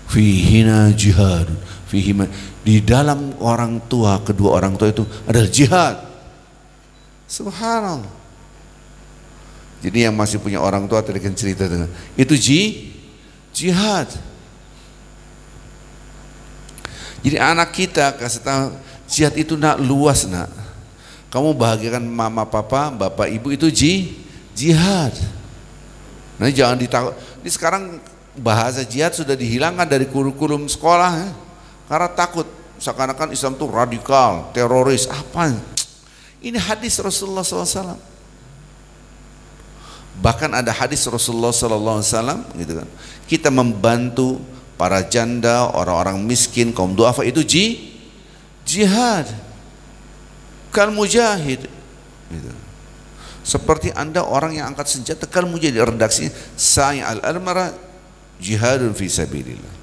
[SPEAKER 1] Fihina jihad, fihima, di dalam orang tua, kedua orang tua itu adalah jihad. Subhanallah. Jadi yang masih punya orang tua tadi kan cerita dengan itu jihad. Jadi anak kita kasih tahu jihad itu nak luas nak. Kamu bahagiakan mama, papa, bapak, ibu, itu jihad. Nah jangan ditakut. Ini sekarang bahasa jihad sudah dihilangkan dari kurikulum sekolah ya. Karena takut seakan-akan Islam itu radikal, teroris, apa? Ini hadis Rasulullah SAW. Bahkan ada hadis Rasulullah SAW gitu kan. Kita membantu para janda, orang-orang miskin, kaum duafa, itu jihad. Kal mujahid gitu. Seperti anda orang yang angkat senjata, kal mujahid, redaksinya sa'i al-almara jihadun fi sabilillah.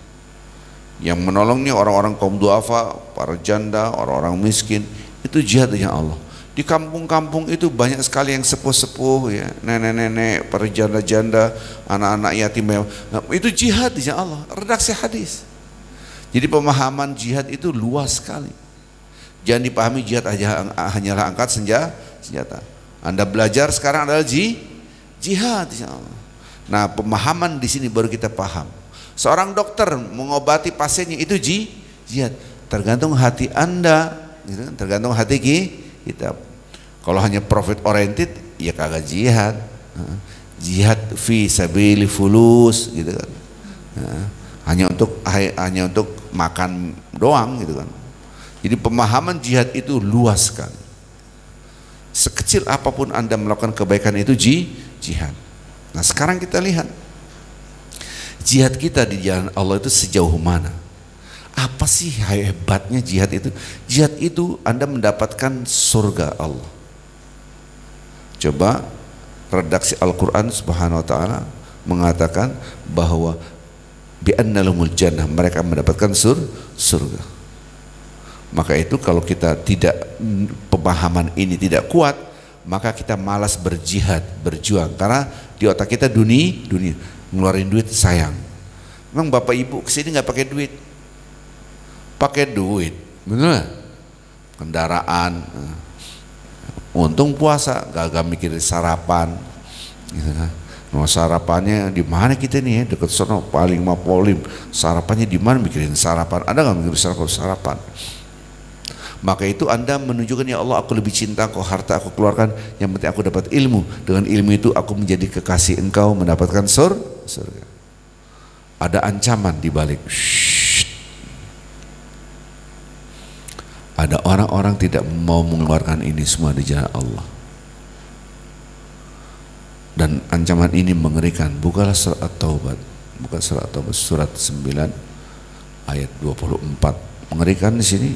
[SPEAKER 1] Yang menolongnya orang-orang kaum duafa, para janda, orang-orang miskin, itu jihad dengan Allah. Di kampung-kampung itu banyak sekali yang sepuh-sepuh ya, nenek-nenek, para janda-janda, anak-anak yatim, itu jihad dengan Allah. Redaksi hadis. Jadi pemahaman jihad itu luas sekali. Jangan dipahami jihad hanyalah angkat senjata. Anda belajar sekarang adalah jihad. Nah, pemahaman di sini baru kita paham. Seorang dokter mengobati pasiennya itu jihad. Tergantung hati Anda, gitu kan? Tergantung hati kita. Kalau hanya profit oriented, ya kagak jihad. Jihad fi sabili fulus, gitu kan. Hanya untuk makan doang, gitu kan. Jadi pemahaman jihad itu luas sekali. Sekecil apapun Anda melakukan kebaikan itu jihad. Nah sekarang kita lihat jihad kita di jalan Allah itu sejauh mana. Apa sih hebatnya jihad itu? Jihad itu Anda mendapatkan surga Allah. Coba redaksi Al-Quran Subhanahu wa ta'ala mengatakan bahwa bi'annalumul jannah, mereka mendapatkan surga. Maka itu kalau kita tidak, pemahaman ini tidak kuat, maka kita malas berjihad, berjuang, karena di otak kita dunia, ngeluarin duit sayang. Memang bapak ibu kesini nggak pakai duit, bener? Kendaraan, untung puasa, gak mikirin sarapan, gitu kan? Mau sarapannya di mana kita nih ya, deket sono paling mapolim, sarapannya di mana, mikirin sarapan, ada nggak mikirin sarapan? Maka itu Anda menunjukkan, ya Allah, aku lebih cinta kau, harta aku keluarkan, yang penting aku dapat ilmu. Dengan ilmu itu aku menjadi kekasih engkau, mendapatkan surga. Ada ancaman di balik. Ada orang-orang tidak mau mengeluarkan ini semua di jalan Allah. Dan ancaman ini mengerikan. Bukalah surat At-Taubah, bukan surat At-Taubah, surat 9 ayat 24. Mengerikan di sini.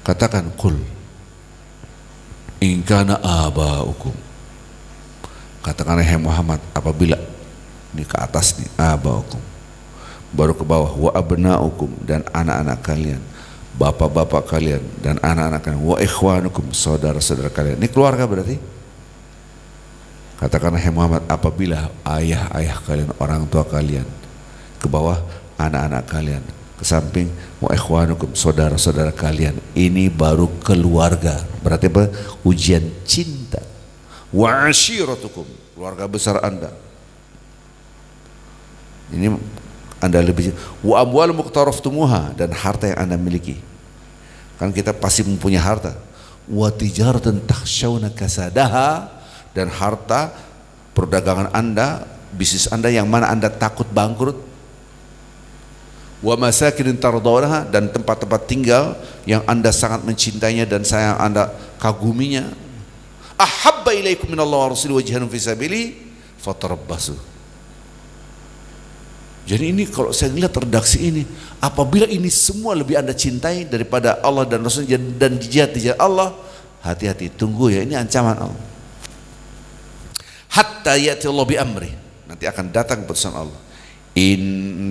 [SPEAKER 1] Katakan, qul in kana aba'ukum, katakan hai Muhammad, apabila ini ke atas nih, aba'ukum, baru ke bawah, wa abna'ukum, dan anak-anak kalian, bapak-bapak kalian dan anak-anak kalian, wa ikhwanukum, saudara-saudara kalian. Ini keluarga berarti. Katakan hai Muhammad, apabila ayah-ayah kalian, orang tua kalian, ke bawah anak-anak kalian, ke samping wa ikhwanukum, saudara-saudara kalian. Ini baru keluarga. Berarti apa? Ujian cinta. Wa ashiratukum, keluarga besar Anda. Ini Anda lebih. Wa amwal muqtaraftumuha, dan harta yang Anda miliki. Kan kita pasti mempunyai harta. Wa tijaratan takhshawna kasadaha, dan harta perdagangan Anda, bisnis Anda yang mana Anda takut bangkrut. Wa masakin tardawnaha, dan tempat-tempat tinggal yang Anda sangat mencintainya dan sayang Anda kaguminya. Ahabba ilaikum minallah wa rasulihi wa jihadun fi sabili fatarabbasu. Jadi ini kalau saya lihat redaksi ini, apabila ini semua lebih Anda cintai daripada Allah dan Rasul dan jihad di jalan Allah, hati-hati, tunggu ya, ini ancaman Allah. Hatta ya'ti Allah bi amri, nanti akan datang keputusan Allah.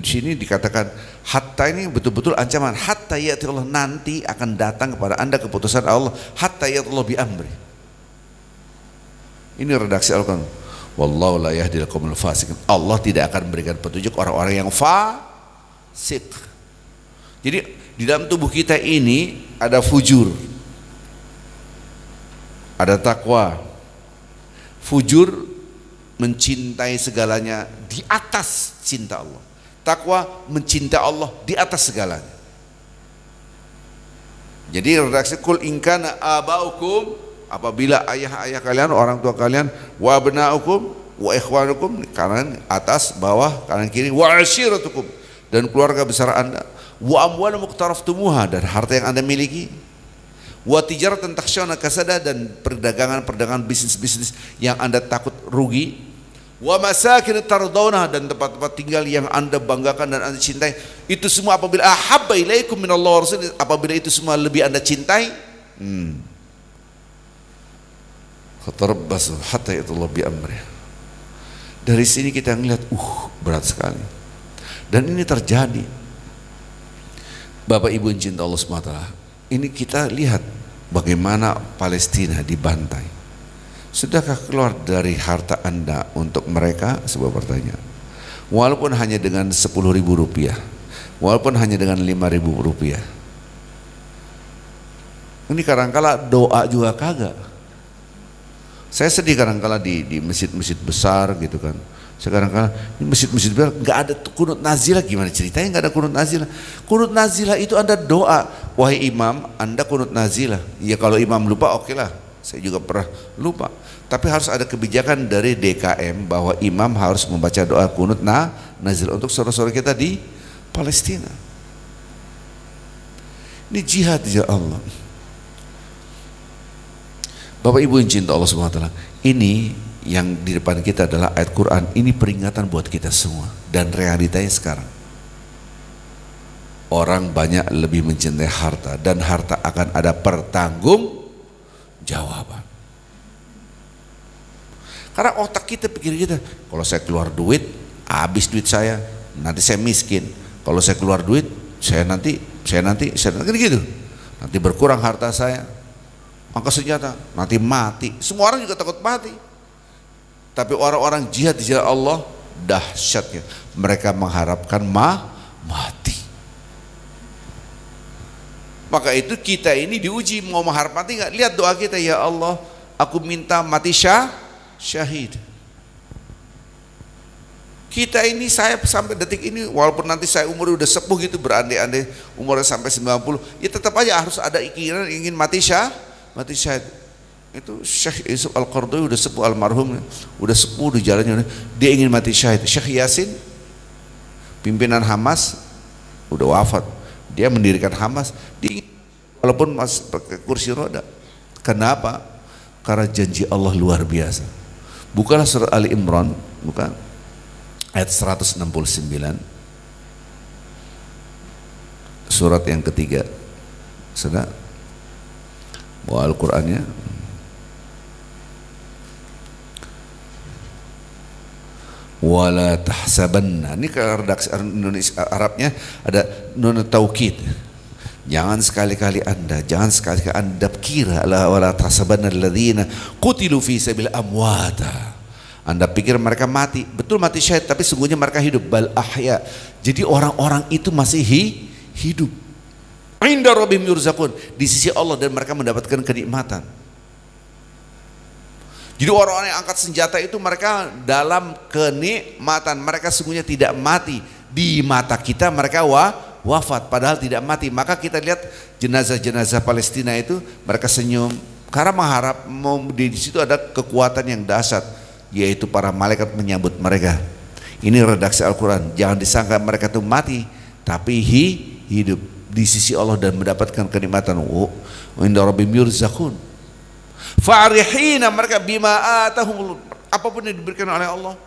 [SPEAKER 1] Sini dikatakan hatta ini betul-betul ancaman. Hatta ya'ti Allah, nanti akan datang kepada Anda keputusan Allah. Hatta ya'ti Allah bi amri. Ini redaksi Al-Quran. Wallahu la yahdil qaumul fasiqin. Allah tidak akan memberikan petunjuk orang-orang yang fasik. Jadi di dalam tubuh kita ini ada fujur, ada takwa. Fujur mencintai segalanya di atas cinta Allah. Takwa mencintai Allah di atas segalanya. Jadi redaksi kul in kana abaukum, apabila ayah-ayah kalian, orang tua kalian, wa abnaukum wa ikhwanukum, kanan atas, bawah, kanan kiri, wa ashiratukum, dan keluarga besar Anda, wa amwal muqtaraftumuha, dan harta yang Anda miliki, wa tijaratan takhshawna kasada, dan perdagangan bisnis yang Anda takut rugi, wa masakin tardawna, dan tempat-tempat tinggal yang Anda banggakan dan Anda cintai. Itu semua apabila ahabba ilaikum minallah wa rasulihi, apabila itu semua lebih Anda cintai, fatarabbasu hatta ya'tullah bi amri. Dari sini kita ngelihat berat sekali. Dan ini terjadi. Bapak Ibu yang cinta Allah SWT, ini kita lihat bagaimana Palestina dibantai. Sudahkah keluar dari harta Anda untuk mereka? Sebuah pertanyaan. Walaupun hanya dengan 10.000 rupiah, walaupun hanya dengan 5.000 rupiah. Ini kadang-kala doa juga kagak. Saya sedih kadang-kala di masjid-masjid besar gitu kan. Sekarang kan ini masjid-masjid besar nggak ada kunut nazilah. Gimana ceritanya nggak ada kunut nazilah? Kunut nazilah itu Anda doa, wahai imam, Anda kunut nazilah. Ya kalau imam lupa, oke lah. Saya juga pernah lupa. Tapi harus ada kebijakan dari DKM bahwa imam harus membaca doa kunut nazil untuk saudara-saudara kita di Palestina. Ini jihad ya Allah. Bapak Ibu yang cinta Allah SWT, ini yang di depan kita adalah ayat Quran. Ini peringatan buat kita semua. Dan realitanya sekarang, orang banyak lebih mencintai harta, dan harta akan ada pertanggung jawaban. Karena otak kita, pikir kita, kalau saya keluar duit, habis duit saya, nanti saya miskin. Kalau saya keluar duit, saya nanti gitu. Nanti berkurang harta saya. angkat senjata, nanti mati. Semua orang juga takut mati. Tapi orang-orang jihad di jalan Allah, dahsyatnya mereka mengharapkan mati. Maka itu kita ini diuji mau mengharap mati nggak? Lihat doa kita, ya Allah, aku minta mati syahid. Kita ini, saya sampai detik ini, walaupun nanti saya umur udah sepuh gitu, berandai-andai umurnya sampai 90, ya tetap aja harus ada keinginan ingin mati syahid. Itu Syekh Yusuf Al-Qaradawi udah sepuh almarhum, udah sepuh di jalannya, dia ingin mati syahid. Syekh Yasin, pimpinan Hamas, udah wafat, dia mendirikan Hamas, dia walaupun masih pakai kursi roda. Kenapa? Karena janji Allah luar biasa. Bukanlah surat Ali Imran, bukan, ayat 169, surat yang ketiga. Sudah bawa Al-Qur'annya. Wala tahsabanna, ini kalau redaksi Indonesia Arabnya ada nun taukid. Jangan sekali-kali Anda kira wala tahsabanna alladzina qutilu fi sabil amwata. Anda pikir mereka mati, betul mati syahid, tapi sungguhnya mereka hidup, bal ahya. Jadi orang-orang itu masih hidup. Inda rabbihim yurzaqun, di sisi Allah, dan mereka mendapatkan kenikmatan. Jadi orang-orang yang angkat senjata itu mereka dalam kenikmatan, mereka sungguhnya tidak mati. Di mata kita mereka wafat, padahal tidak mati. Maka kita lihat jenazah-jenazah Palestina itu, mereka senyum karena mengharap di situ ada kekuatan yang dahsyat, yaitu para malaikat menyambut mereka. Ini redaksi Al-Quran. Jangan disangka mereka itu mati, tapi hidup di sisi Allah dan mendapatkan kenikmatan. Inda rabbihim yurzaqun. Farihina, mereka bima atahum, apapun yang diberikan oleh Allah.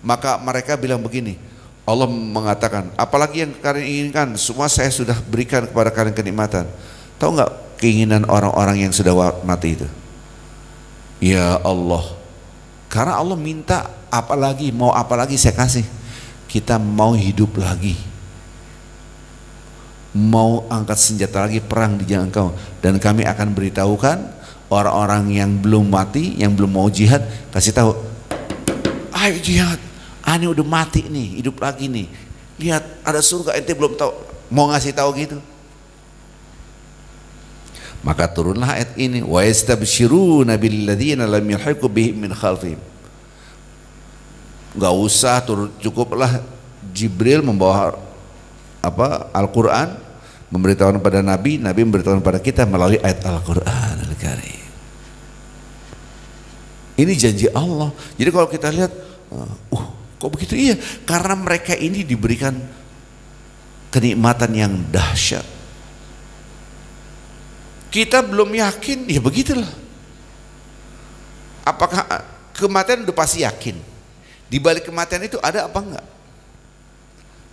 [SPEAKER 1] Maka mereka bilang begini, Allah mengatakan, apalagi yang kalian inginkan, semua saya sudah berikan kepada kalian kenikmatan. Tahu nggak keinginan orang-orang yang sudah mati itu? Ya Allah, karena Allah minta apalagi, mau apalagi saya kasih. Kita mau hidup lagi, mau angkat senjata lagi, perang di jalan Engkau, dan kami akan beritahukan orang-orang yang belum mati, yang belum mau jihad, kasih tahu, ayo jihad, ane udah mati nih, hidup lagi nih, lihat ada surga, ente belum tahu, mau ngasih tahu gitu. Maka turunlah ayat ini, wa yastabshiruna billadzina lam yalhiqu bihim min khalfihim. Enggak usah turun, cukuplah Jibril membawa Al-Quran, memberitahukan kepada Nabi, Nabi memberitahukan kepada kita melalui ayat Al-Quran Al-Karim. Ini janji Allah. Jadi kalau kita lihat, kok begitu? Iya, karena mereka ini diberikan kenikmatan yang dahsyat. Kita belum yakin, ya begitulah. Apakah kematian udah pasti yakin? Di balik kematian itu ada apa enggak?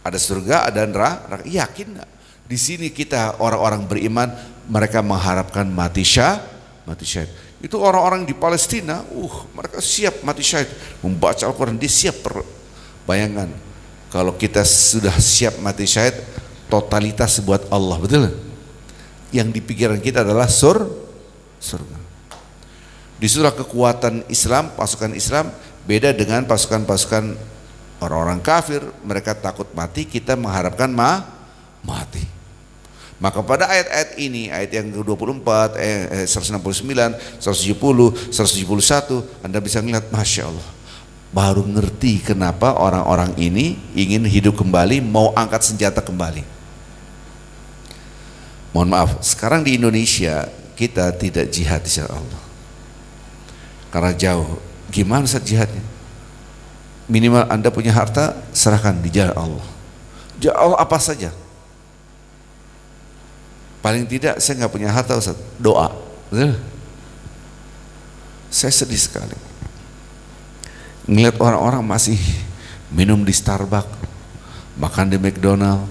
[SPEAKER 1] Ada surga, ada neraka, yakin enggak? Di sini kita orang-orang beriman, mereka mengharapkan mati syahid. Itu orang-orang di Palestina, mereka siap mati syahid, membaca Al-Quran, dia siap. Bayangkan kalau kita sudah siap mati syahid, totalitas buat Allah, betul? Yang di pikiran kita adalah surga. Di surah kekuatan Islam, pasukan Islam beda dengan pasukan-pasukan orang-orang kafir. Mereka takut mati, kita mengharapkan mati. Maka pada ayat-ayat ini, ayat yang ke-24, 169, 170, 171, Anda bisa melihat, Masya Allah, baru ngerti kenapa orang-orang ini ingin hidup kembali, mau angkat senjata kembali. Mohon maaf, sekarang di Indonesia kita tidak jihad di jalan Allah karena jauh. Gimana saat jihadnya? Minimal Anda punya harta, serahkan di jalan Allah. Jalan Allah apa saja. Paling tidak saya nggak punya harta, Ustaz, doa. Betul? Saya sedih sekali ngelihat orang-orang masih minum di Starbucks, makan di McDonald,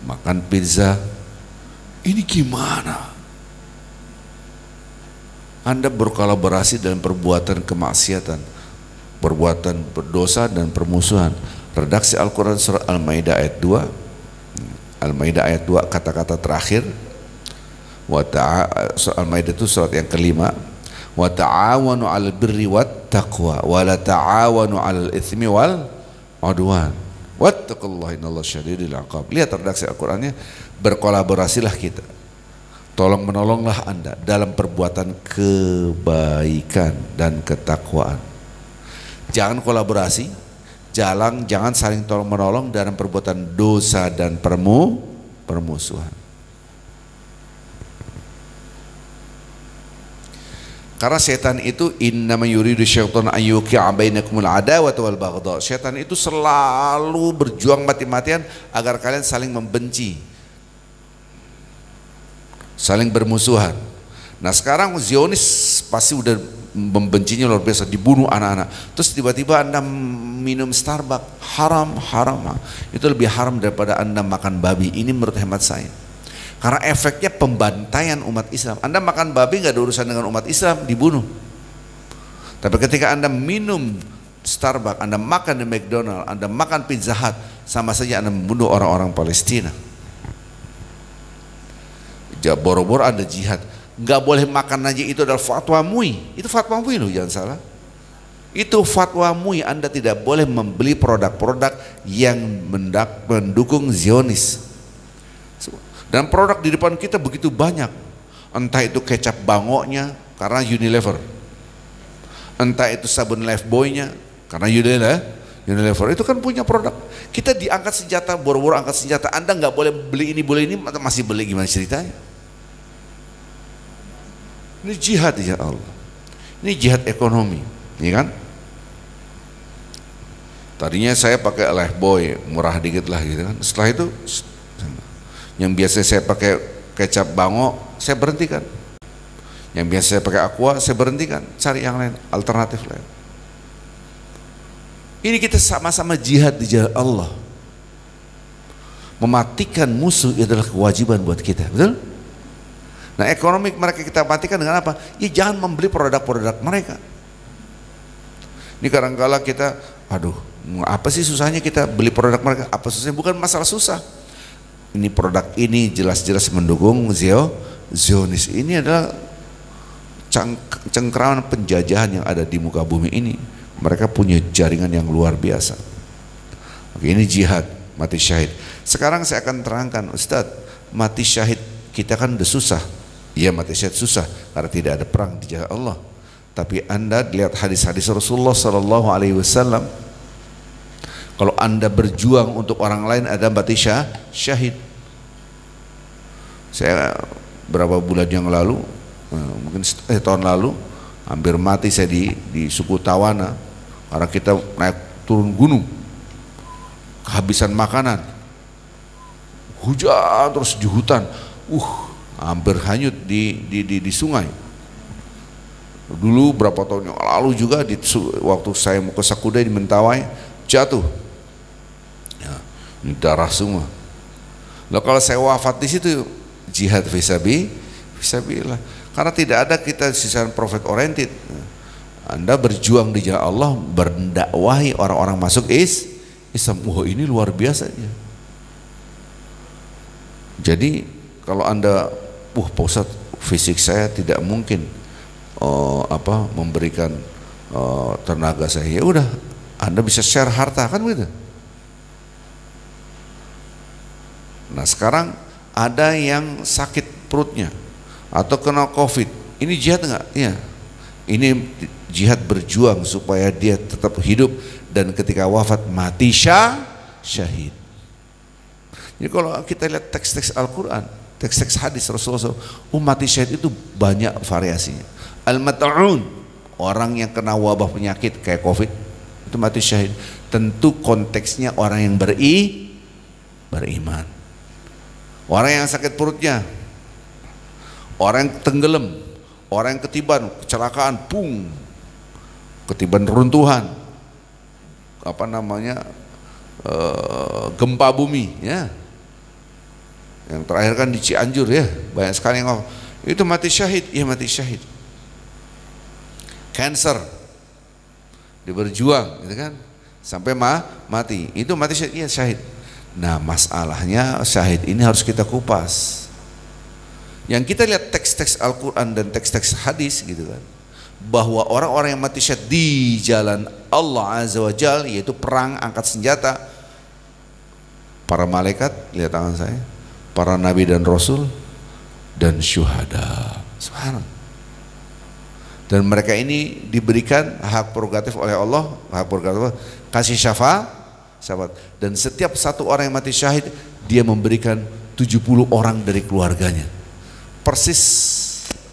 [SPEAKER 1] makan pizza. Ini gimana? Anda berkolaborasi dalam perbuatan kemaksiatan, perbuatan berdosa dan permusuhan. Redaksi Al-Quran surah Al-Maidah ayat 2, Al-Maidah ayat 2, kata-kata terakhir, Surat Al-Maidah itu surat yang kelima. Wa ta'awanu 'alal birri wat taqwa wa la ta'awanu 'alal itsmi wal 'udwan. Wattaqullaha innallaha syadidul 'iqab. Lihat redaksi Al-Qur'annya, berkolaborasilah kita. Tolong menolonglah Anda dalam perbuatan kebaikan dan ketakwaan. Jangan kolaborasi, jangan saling tolong menolong dalam perbuatan dosa dan permusuhan. Karena setan itu innama yuridu syaitanu an yuqi'a bainakumul adawata wal baghdha. Setan itu selalu berjuang mati-matian agar kalian saling membenci, saling bermusuhan. Nah sekarang Zionis pasti udah membencinya luar biasa, dibunuh anak-anak. Terus tiba-tiba Anda minum Starbucks, haram. Itu lebih haram daripada Anda makan babi. Ini menurut hemat saya. Karena efeknya pembantaian umat Islam. Anda makan babi nggak ada urusan dengan umat Islam, dibunuh. Tapi ketika Anda minum Starbucks, Anda makan di McDonald, Anda makan Pizza Hut, sama saja Anda membunuh orang-orang Palestina. Boro-boro Anda jihad. Nggak boleh makan aja, itu adalah fatwa MUI. Itu fatwa MUI loh, jangan salah. Itu fatwa MUI. Anda tidak boleh membeli produk-produk yang mendukung Zionis. Dan produk di depan kita begitu banyak. Entah itu kecap bangoknya karena Unilever, entah itu sabun Lifebuoy-nya karena Unilever. Itu kan punya produk. Kita diangkat senjata, boro-boro angkat senjata. Anda nggak boleh boleh ini, masih beli, gimana ceritanya? Ini jihad ya Allah. Ini jihad ekonomi, ya kan? Tadinya saya pakai Lifebuoy, murah dikit lah gitu kan. Setelah itu yang biasa saya pakai kecap bango, saya berhentikan. Yang biasa saya pakai Aqua, saya berhentikan. Cari yang lain, alternatif lain. Ini kita sama-sama jihad di jalan Allah. Mematikan musuh adalah kewajiban buat kita, betul? Nah ekonomi mereka kita matikan dengan apa? Ya jangan membeli produk-produk mereka. Ini kadang-kala kita, aduh, apa sih susahnya kita beli produk mereka? Apa susahnya? Bukan masalah susah. Ini produk ini jelas-jelas mendukung Zionis. Ini adalah cengkraman penjajahan yang ada di muka bumi ini. Mereka punya jaringan yang luar biasa. Oke, ini jihad, mati syahid. Sekarang saya akan terangkan, Ustadz, mati syahid kita kan udah susah. Iya, mati syahid susah karena tidak ada perang di jalan Allah. Tapi Anda lihat hadis-hadis Rasulullah SAW. Kalau Anda berjuang untuk orang lain, ada mati syahid. Saya berapa bulan yang lalu, mungkin tahun lalu, hampir mati saya di suku Tawana karena kita naik turun gunung, kehabisan makanan, hujan terus di hutan, hampir hanyut di sungai. Dulu berapa tahun yang lalu juga waktu saya mau ke Sakuda di Mentawai, jatuh. Ini darah semua. Loh kalau saya wafat di situ, jihad fisabilillah. Karena tidak ada kita sisaan profit oriented. Anda berjuang di jalan Allah, berdakwahi orang-orang masuk Islam. Wah ini luar biasa ya. Jadi kalau Anda, Pak Ustadz, fisik saya tidak mungkin memberikan tenaga saya. Ya udah, Anda bisa share harta kan begitu. Nah sekarang ada yang sakit perutnya atau kena COVID, ini jihad enggak? Iya. Ini jihad berjuang supaya dia tetap hidup dan ketika wafat mati syahid. Jadi kalau kita lihat teks-teks Al-Quran, teks-teks hadis Rasulullah SAW, mati syahid itu banyak variasinya. Al-mat'un, orang yang kena wabah penyakit kayak COVID, itu mati syahid. Tentu konteksnya orang yang beriman. Orang yang sakit perutnya, orang yang tenggelam, orang yang ketiban, kecelakaan, ketiban runtuhan, gempa bumi, ya. Yang terakhir kan di Cianjur ya, banyak sekali yang itu mati syahid, ya mati syahid. Cancer, dia berjuang, gitu kan, sampai mati, itu mati syahid, ya syahid. Nah masalahnya syahid ini harus kita kupas. Yang kita lihat teks-teks Al-Quran dan teks-teks hadis gitu kan, bahwa orang-orang yang mati syahid di jalan Allah Azza wa Jalla, yaitu perang angkat senjata, para malaikat, lihat tangan saya, para nabi dan rasul, dan syuhada. Subhanallah. Dan mereka ini diberikan hak prerogatif oleh Allah, hak prerogatif kasih syafaat. Dan setiap satu orang yang mati syahid, dia memberikan 70 orang dari keluarganya. Persis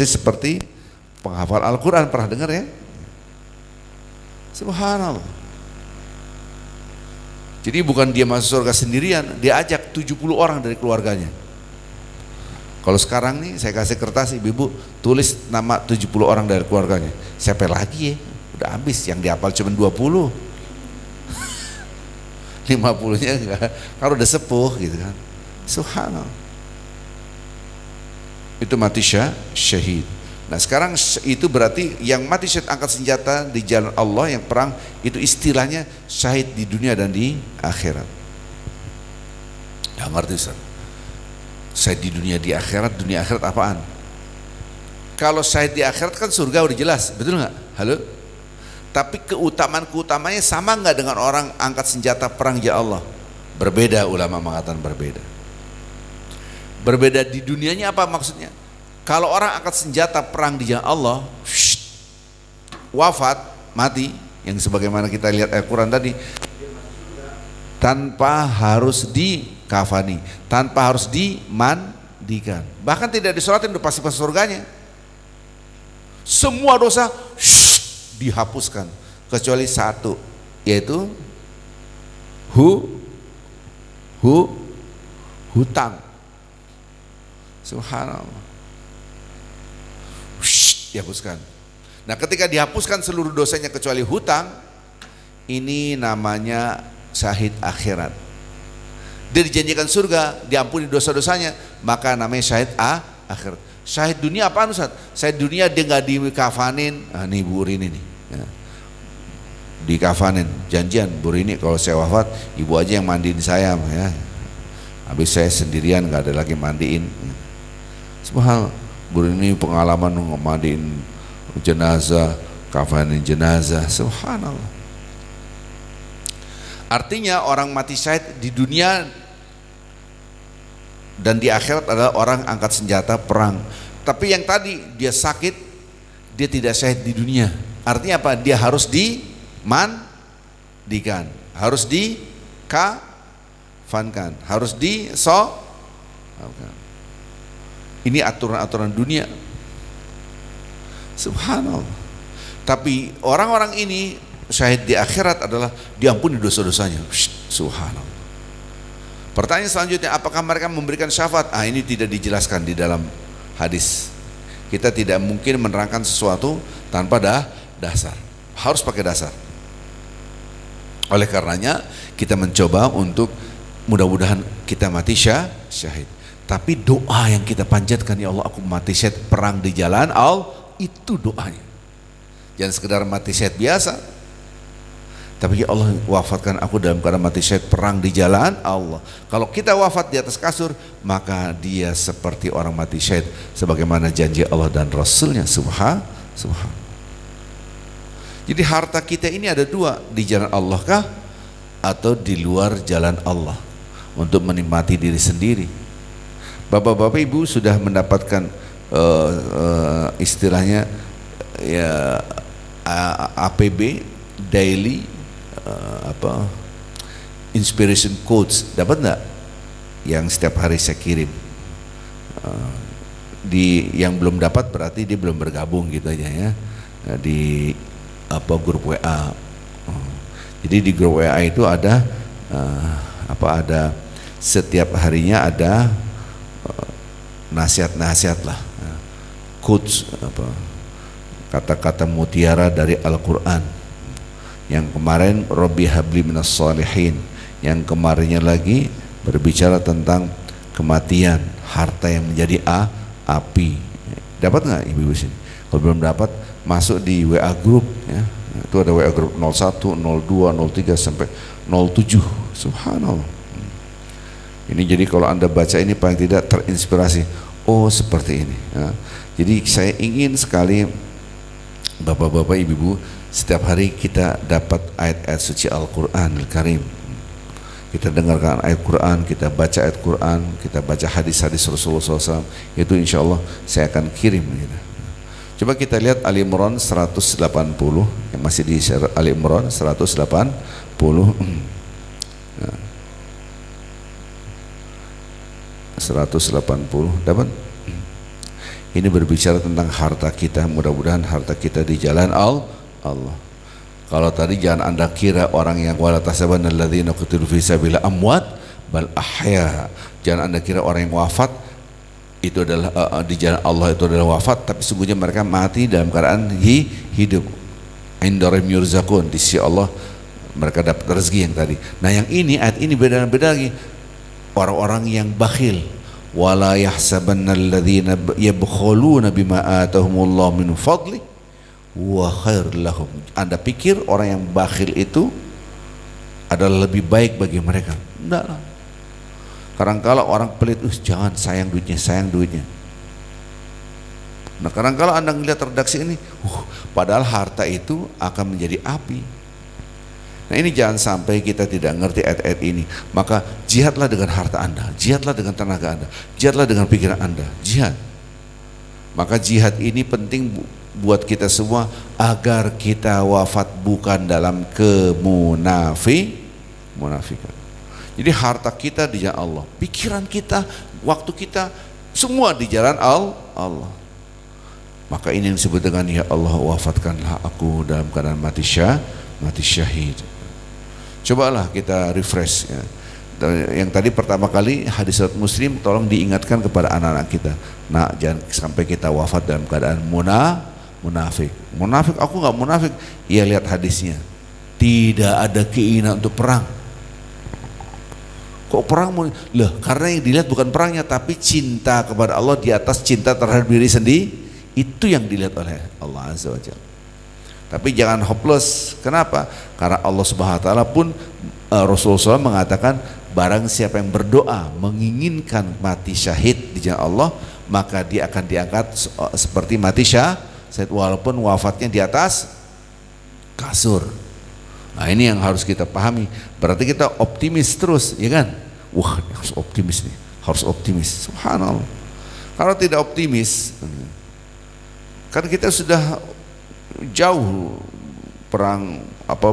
[SPEAKER 1] seperti penghafal Al-Quran, pernah dengar ya? Subhanallah. Jadi bukan dia masuk surga sendirian, dia ajak 70 orang dari keluarganya. Kalau sekarang nih saya kasih kertas, ibu-ibu tulis nama 70 orang dari keluarganya. Siapa lagi ya? Udah habis, yang dihafal cuma 20. 50-nya enggak, kalau udah sepuh gitu kan. Subhanallah. Itu mati syahid. Nah sekarang itu berarti yang mati syahid angkat senjata di jalan Allah, yang perang, itu istilahnya syahid di dunia dan di akhirat. Nggak ngerti Ustaz? Syahid di dunia dunia akhirat apaan? Kalau syahid di akhirat kan surga udah jelas, betul nggak? Halo? Tapi keutamaan-keutamanya sama nggak dengan orang angkat senjata perang jalan Allah? Berbeda, ulama mengatakan berbeda. Berbeda di dunianya apa maksudnya? Kalau orang angkat senjata perang di jalan Allah, wafat, mati, yang sebagaimana kita lihat Al-Quran tadi, tanpa harus dikafani, tanpa harus dimandikan, bahkan tidak disolatin, udah pasti masuk surganya. Semua dosa dihapuskan kecuali satu, yaitu hutang. Subhanallah. Dihapuskan. Nah ketika dihapuskan seluruh dosanya kecuali hutang, ini namanya syahid akhirat. Dia dijanjikan surga, diampuni dosa-dosanya, maka namanya syahid akhirat. Syahid dunia apaan Ustaz? Syahid dunia dia nggak dikafanin. Nih Bu Rini nih ya. Dikafanin, janjian Bu Rini kalau saya wafat ibu aja yang mandiin saya ya. Habis saya sendirian nggak ada lagi mandiin. Subhanallah, Bu Rini pengalaman mandiin jenazah, kafanin jenazah. Subhanallah. Artinya orang mati syahid di dunia dan di akhirat adalah orang angkat senjata perang. Tapi yang tadi dia sakit, dia tidak syahid di dunia. Artinya apa? Dia harus dimandikan, harus dikafankan, harus ini aturan-aturan dunia. Subhanallah. Tapi orang-orang ini syahid di akhirat adalah diampuni dosa-dosanya. Subhanallah. Pertanyaan selanjutnya, apakah mereka memberikan syafaat? Ini tidak dijelaskan di dalam hadis. Kita tidak mungkin menerangkan sesuatu tanpa dasar. Harus pakai dasar. Oleh karenanya kita mencoba untuk mudah-mudahan kita mati syahid. Tapi doa yang kita panjatkan, ya Allah aku mati syahid perang di jalan Allah, itu doanya. Jangan sekedar mati syahid biasa, tapi ya Allah wafatkan aku dalam keadaan mati syahid perang di jalan Allah. Kalau kita wafat di atas kasur, maka dia seperti orang mati syahid sebagaimana janji Allah dan Rasulnya. Subhanallah. Jadi harta kita ini ada dua, di jalan Allah kah atau di luar jalan Allah, untuk menikmati diri sendiri. Bapak-bapak ibu sudah mendapatkan istilahnya ya APB daily inspiration quotes, dapat enggak? Yang setiap hari saya kirim. Yang belum dapat berarti dia belum bergabung gitu aja ya. Di grup WA. Jadi di grup WA itu ada ada setiap harinya ada nasihat-nasihat lah, quotes, kata-kata mutiara dari Al-Quran. Yang kemarin Rabbi habli minas salihin, yang kemarinnya lagi berbicara tentang kematian, harta yang menjadi api. Dapat nggak ibu-ibu sini? Kalau belum dapat, masuk di WA group ya. Itu ada WA group 01, 02, 03 sampai 07. Subhanallah. Ini jadi kalau Anda baca ini paling tidak terinspirasi. Oh seperti ini ya. Jadi saya ingin sekali bapak-bapak ibu-ibu setiap hari kita dapat ayat-ayat suci Al-Quran Al-Karim, kita dengarkan ayat Quran, kita baca ayat Quran, kita baca hadis-hadis Rasulullah SAW, itu insya Allah saya akan kirim gitu. Coba kita lihat Ali Imran 180, yang masih di Ali Imran 180. Nah, 180 dapat. Ini berbicara tentang harta kita, mudah-mudahan harta kita di jalan Allah. Kalau tadi jangan Anda kira orang yang wala tahsabanna alladzina qutilu fi sabilillah amwat bal ahya. Jangan Anda kira orang yang wafat itu adalah di jalan Allah itu adalah wafat, tapi sungguhnya mereka mati dalam keadaan hidup. Inda rabbihim yurzaqun, di sisi Allah mereka dapat rezeki yang tadi. Nah, yang ini ayat ini beda lagi. Orang-orang yang bakhil, wala yahsabanna alladzina yabkhuluna bima atahumullah min fadli wa khair lahum. Anda pikir orang yang bakhil itu adalah lebih baik bagi mereka? Enggak lah. Kadang-kala orang pelit, jangan sayang duitnya. Nah, kadang-kala Anda melihat redaksi ini, padahal harta itu akan menjadi api. Nah, ini jangan sampai kita tidak ngerti ayat-ayat ini. Maka jihadlah dengan harta Anda, jihadlah dengan tenaga Anda, jihadlah dengan pikiran Anda, jihad. Maka jihad ini penting buat kita semua agar kita wafat bukan dalam kemunafikan. Jadi harta kita di jalan Allah, pikiran kita, waktu kita, semua di jalan Allah. Maka ini yang disebut dengan ya Allah wafatkanlah aku dalam keadaan mati syahid. Cobalah kita refresh ya. Yang tadi pertama kali hadis riwayat Muslim, tolong diingatkan kepada anak-anak kita. Nah, jangan sampai kita wafat dalam keadaan munafik. Aku nggak munafik. Ya, lihat hadisnya. Tidak ada keinginan untuk perang. Kok perang? Loh, karena yang dilihat bukan perangnya, tapi cinta kepada Allah di atas cinta terhadap diri sendiri. Itu yang dilihat oleh Allah Azza wa Jalla. Tapi jangan hopeless. Kenapa? Karena Allah Subhanahu wa taala pun Rasulullah SAW mengatakan, barang siapa yang berdoa menginginkan mati syahid di jalan Allah, maka dia akan diangkat seperti mati syahid walaupun wafatnya di atas kasur. Nah, ini yang harus kita pahami. Berarti kita optimis terus, ya kan? Wah, harus optimis nih, harus optimis. Subhanallah. Kalau tidak optimis, kan kita sudah jauh perang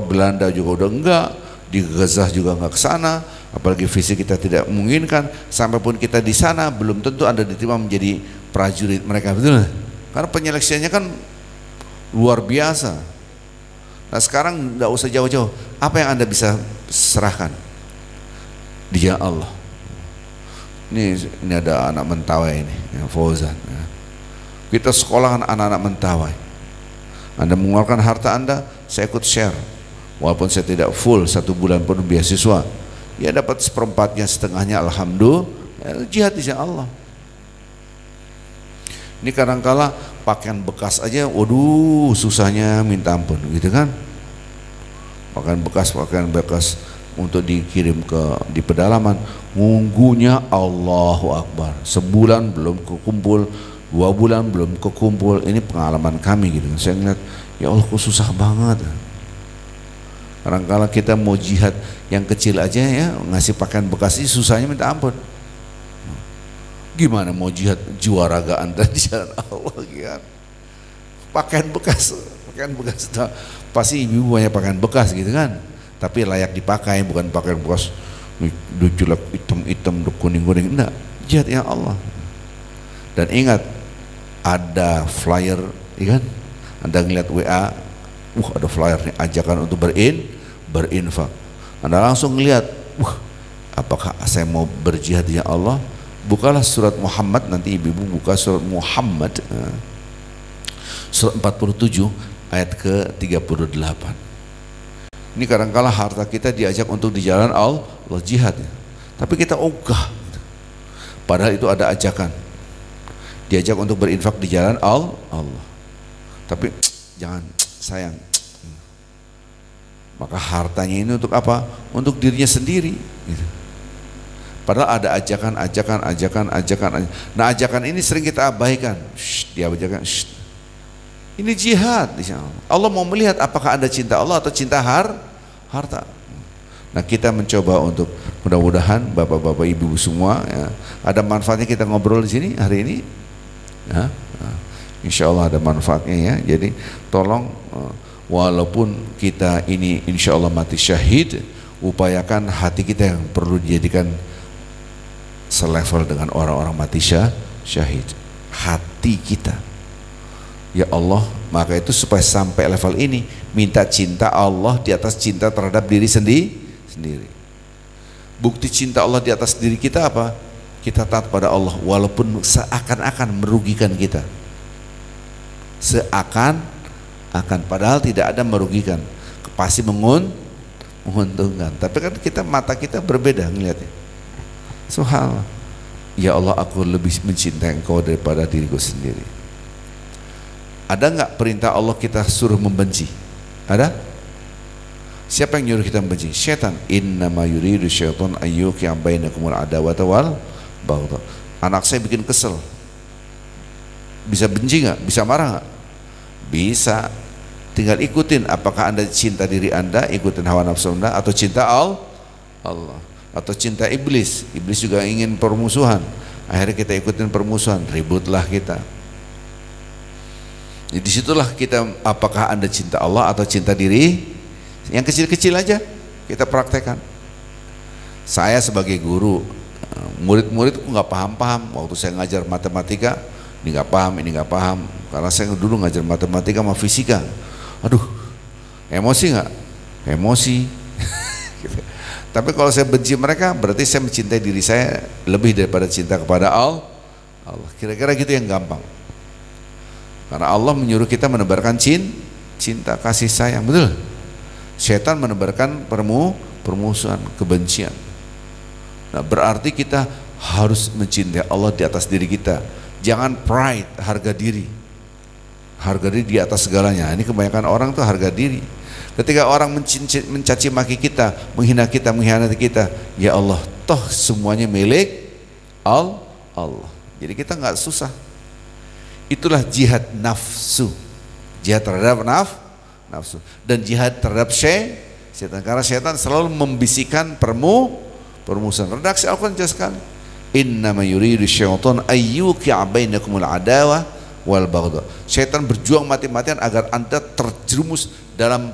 [SPEAKER 1] Belanda juga udah enggak, di Gaza juga enggak ke sana, apalagi fisik kita tidak memungkinkan. Sampai pun kita di sana belum tentu Anda diterima menjadi prajurit mereka, betul? Karena penyeleksiannya kan luar biasa. Nah, sekarang enggak usah jauh-jauh. Apa yang Anda bisa serahkan di jalan Allah? Ini ada anak Mentawai ini, yang Fauzan. Kita sekolahkan anak-anak Mentawai. Anda mengeluarkan harta Anda, saya ikut share. Walaupun saya tidak full 1 bulan pun beasiswa, ya dapat seperempatnya, setengahnya, alhamdulillah. Jihad di jalan Allah. Ini kadang-kala pakaian bekas aja, waduh susahnya minta ampun, gitu kan? Pakaian bekas untuk dikirim di pedalaman, nunggunya Allahu Akbar. Sebulan belum kekumpul, 2 bulan belum kekumpul. Ini pengalaman kami gitu. Saya ngeliat, ya Allah kok susah banget. Kadang-kala kita mau jihad yang kecil aja ya, ngasih pakaian bekas ini susahnya minta ampun. Gimana mau jihad juaragaan dan di jalan Allah gitu. Pakaian bekas pasti ibu banyak pakaian bekas gitu kan, tapi layak dipakai, bukan pakaian bekas jelek hitam kuning enggak. Jihad ya Allah. Dan ingat, ada flyer, ya kan? Anda ngeliat WA, ada flyer nih, ajakan untuk berinfak. Anda langsung ngeliat, apakah saya mau berjihad ya Allah? Bukalah surat Muhammad, nanti ibu-ibu buka surat Muhammad, surat 47 ayat ke-38. Ini kadang-kala harta kita diajak untuk di jalan Allah jihad ya. Tapi kita ogah. Padahal itu ada ajakan. Diajak untuk berinfak di jalan Allah. Tapi jangan, sayang. Maka hartanya ini untuk apa? Untuk dirinya sendiri gitu. Padahal ada ajakan. Nah, ajakan ini sering kita abaikan. Dia ajakan. Ini jihad. Allah mau melihat apakah Anda cinta Allah atau cinta harta. Nah, kita mencoba untuk mudah-mudahan bapak-bapak ibu semua ya, ada manfaatnya kita ngobrol di sini hari ini. Ya, insya Allah ada manfaatnya ya. Jadi tolong walaupun kita ini insya Allah mati syahid, upayakan hati kita yang perlu dijadikan selevel dengan orang-orang mati syahid. Hati kita. Ya Allah, maka itu supaya sampai level ini minta cinta Allah di atas cinta terhadap diri sendiri. Bukti cinta Allah di atas diri kita apa? Kita taat pada Allah walaupun seakan-akan merugikan kita. Seakan-akan, padahal tidak ada merugikan, pasti menguntungkan. Tapi kan mata kita berbeda ngelihatnya. Subhanallah. Ya Allah, aku lebih mencintai Engkau daripada diriku sendiri. Ada nggak perintah Allah kita suruh membenci? Ada? Siapa yang nyuruh kita membenci? Syaitan. Innama yuridu syaitan ayyuqi'a bainakumul adawata wal baghdha. Anak saya bikin kesel. Bisa benci nggak? Bisa marah nggak? Bisa. Tinggal ikutin. Apakah Anda cinta diri Anda, ikutin hawa nafsu Anda, atau cinta Allah, atau cinta iblis? Iblis juga ingin permusuhan. Akhirnya kita ikutin permusuhan, ributlah kita. Jadi disitulah kita, apakah Anda cinta Allah atau cinta diri? Yang kecil-kecil aja kita praktekkan. Saya sebagai guru, murid-muridku nggak paham-paham. Waktu saya ngajar matematika, ini nggak paham. Karena saya dulu ngajar matematika sama fisika. Aduh, emosi nggak? Emosi. Gitu. Tapi kalau saya benci mereka, berarti saya mencintai diri saya lebih daripada cinta kepada Allah. Kira-kira gitu yang gampang. Karena Allah menyuruh kita menebarkan cinta, kasih sayang, betul? Setan menebarkan permusuhan, kebencian. Nah, berarti kita harus mencintai Allah di atas diri kita. Jangan pride, harga diri. Harga diri di atas segalanya. Ini kebanyakan orang tuh harga diri. Ketika orang mencaci maki kita, menghina kita, mengkhianati kita, ya Allah, toh semuanya milik Allah. Jadi kita nggak susah. Itulah jihad nafsu. Jihad terhadap nafsu dan jihad terhadap setan, karena setan selalu membisikkan permusuhan. Redaksi Al-Quran jelas sekali. Innama yuridu syaitan ayyuqi'a bainakumul adawa wal baghdha. Setan berjuang mati-matian agar Anda terjerumus dalam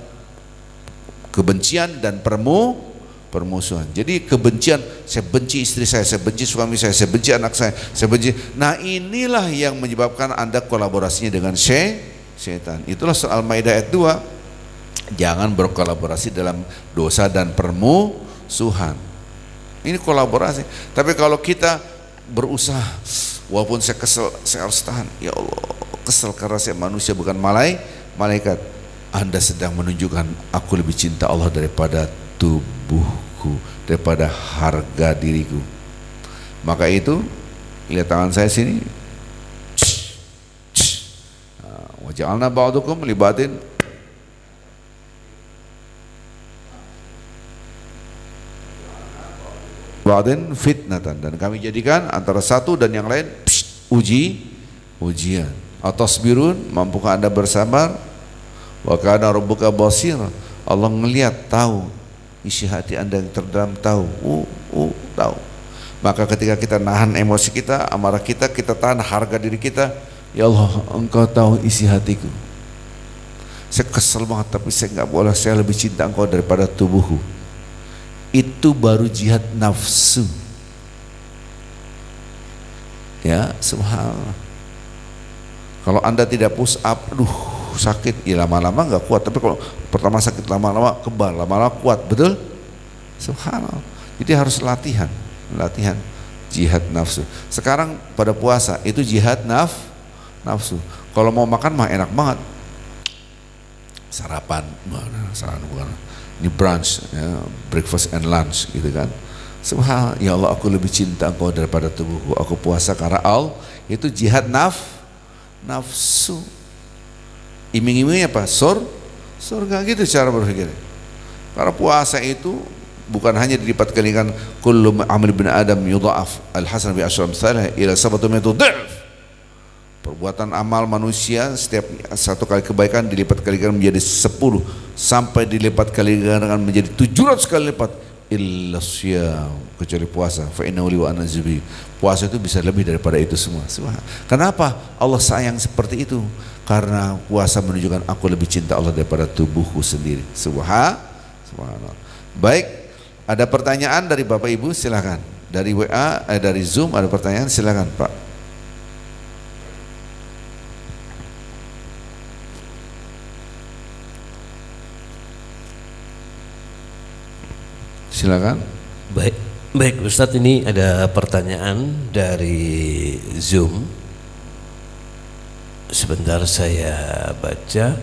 [SPEAKER 1] kebencian dan permusuhan. Jadi kebencian, saya benci istri saya benci suami saya benci anak saya benci. Nah, inilah yang menyebabkan Anda kolaborasinya dengan setan. Itulah soal Al-Maidah ayat 2. Jangan berkolaborasi dalam dosa dan permusuhan. Ini kolaborasi. Tapi kalau kita berusaha, walaupun saya kesel, saya harus tahan. Ya Allah, kesel karena saya manusia bukan malaikat. Anda sedang menunjukkan aku lebih cinta Allah daripada tubuhku, daripada harga diriku. Maka itu, lihat tangan saya sini. Waja'alna ba'dukum li ba'din fitnatan, dan kami jadikan antara satu dan yang lain ujian. Atasbirun, mampukah Anda bersabar? Wa kana rabbuka basir. Allah ngelihat, tahu isi hati Anda yang terdalam, tahu. Tahu. Maka ketika kita nahan emosi kita, amarah kita tahan harga diri kita. Ya Allah, Engkau tahu isi hatiku. Saya kesel banget, tapi saya nggak boleh. Saya lebih cinta Engkau daripada tubuhku. Itu baru jihad nafsu. Ya, subhanallah. Kalau Anda tidak push up, sakit, ya lama-lama nggak kuat. Tapi kalau pertama sakit, lama-lama kebal, lama-lama kuat, betul? Subhanallah. Jadi harus latihan jihad nafsu. Sekarang pada puasa itu jihad nafsu. Kalau mau makan mah enak banget. Sarapan, bukan. Ini brunch, ya, breakfast and lunch, gitu kan. Subhanallah, ya Allah, aku lebih cinta Engkau daripada tubuhku. Aku puasa karena Allah. Itu jihad nafsu. Iming-imingnya apa? Surga, gitu cara berpikir. Karena puasa itu bukan hanya dilipat kalikan kullu amal bin adam yudha'af al-hasan bi asyri amsalih ila 700 dha'f. Perbuatan amal manusia setiap satu kali kebaikan dilipat kalikan menjadi 10 sampai dilipat kalikan menjadi 700 kali lipat illa siyam, kecuali puasa. Fa innahu li wa ana zubi. Puasa itu bisa lebih daripada itu semua. Kenapa Allah sayang seperti itu? Karena puasa menunjukkan aku lebih cinta Allah daripada tubuhku sendiri. Subhanallah. Baik, ada pertanyaan dari Bapak Ibu, silakan. Dari WA, dari Zoom ada pertanyaan, silakan Pak. Silakan.
[SPEAKER 2] Baik Ustadz, ini ada pertanyaan dari Zoom. Sebentar saya baca.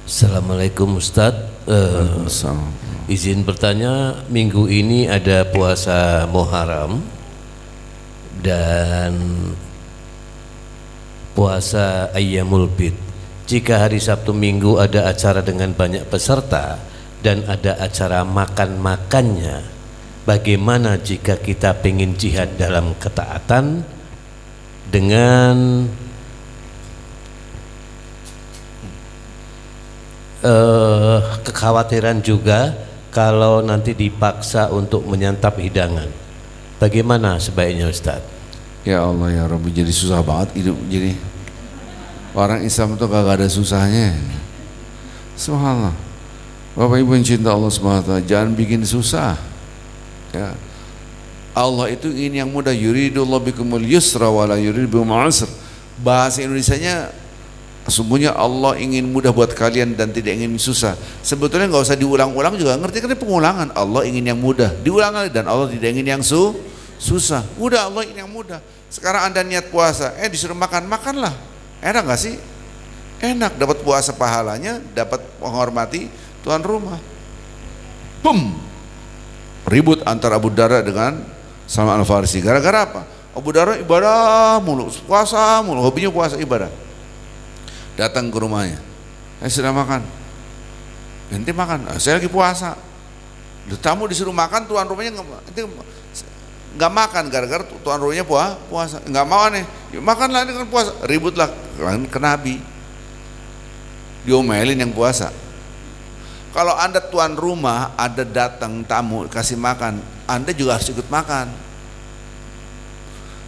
[SPEAKER 2] Assalamualaikum Ustadz. Izin bertanya, minggu ini ada puasa Muharram dan puasa Ayyamul Bid. Jika hari Sabtu Minggu ada acara dengan banyak peserta dan ada acara makan-makannya, bagaimana jika kita pengen jihad dalam ketaatan dengan kekhawatiran juga kalau nanti dipaksa untuk menyantap hidangan, bagaimana sebaiknya Ustaz?
[SPEAKER 1] Ya Allah ya Rabbi, jadi susah banget hidup. Jadi orang Islam itu gak ada susahnya. Subhanallah. Bapak Ibu yang cinta Allah SWT, jangan bikin susah. Ya. Allah itu ingin yang mudah. Yuridullahu bikumul yusra wa la yuridu bikumul usra. Bahasa Indonesianya, sesungguhnya Allah ingin mudah buat kalian dan tidak ingin susah. Sebetulnya nggak usah diulang-ulang juga, ngerti kan pengulangan. Allah ingin yang mudah, diulang lagi, dan Allah tidak ingin yang susah. Udah, Allah ingin yang mudah. Sekarang Anda niat puasa, disuruh makan, makanlah. Enak nggak sih? Enak, dapat puasa pahalanya, dapat menghormati tuan rumah. Ribut antara Abu Darda dengan Salman Al-Farisi. Gara-gara apa? Abu Darda ibadah mulu, puasa mulu, hobinya puasa ibadah. Datang ke rumahnya, sudah makan, nanti makan. Saya lagi puasa. Tamu disuruh makan, tuan rumahnya nggak makan, gara-gara tuan rumahnya puasa. Nggak mau aneh, ya, makanlah ini kan puasa. Ributlah ke Nabi, diomelin yang puasa. Kalau Anda tuan rumah, ada datang tamu kasih makan, Anda juga harus ikut makan.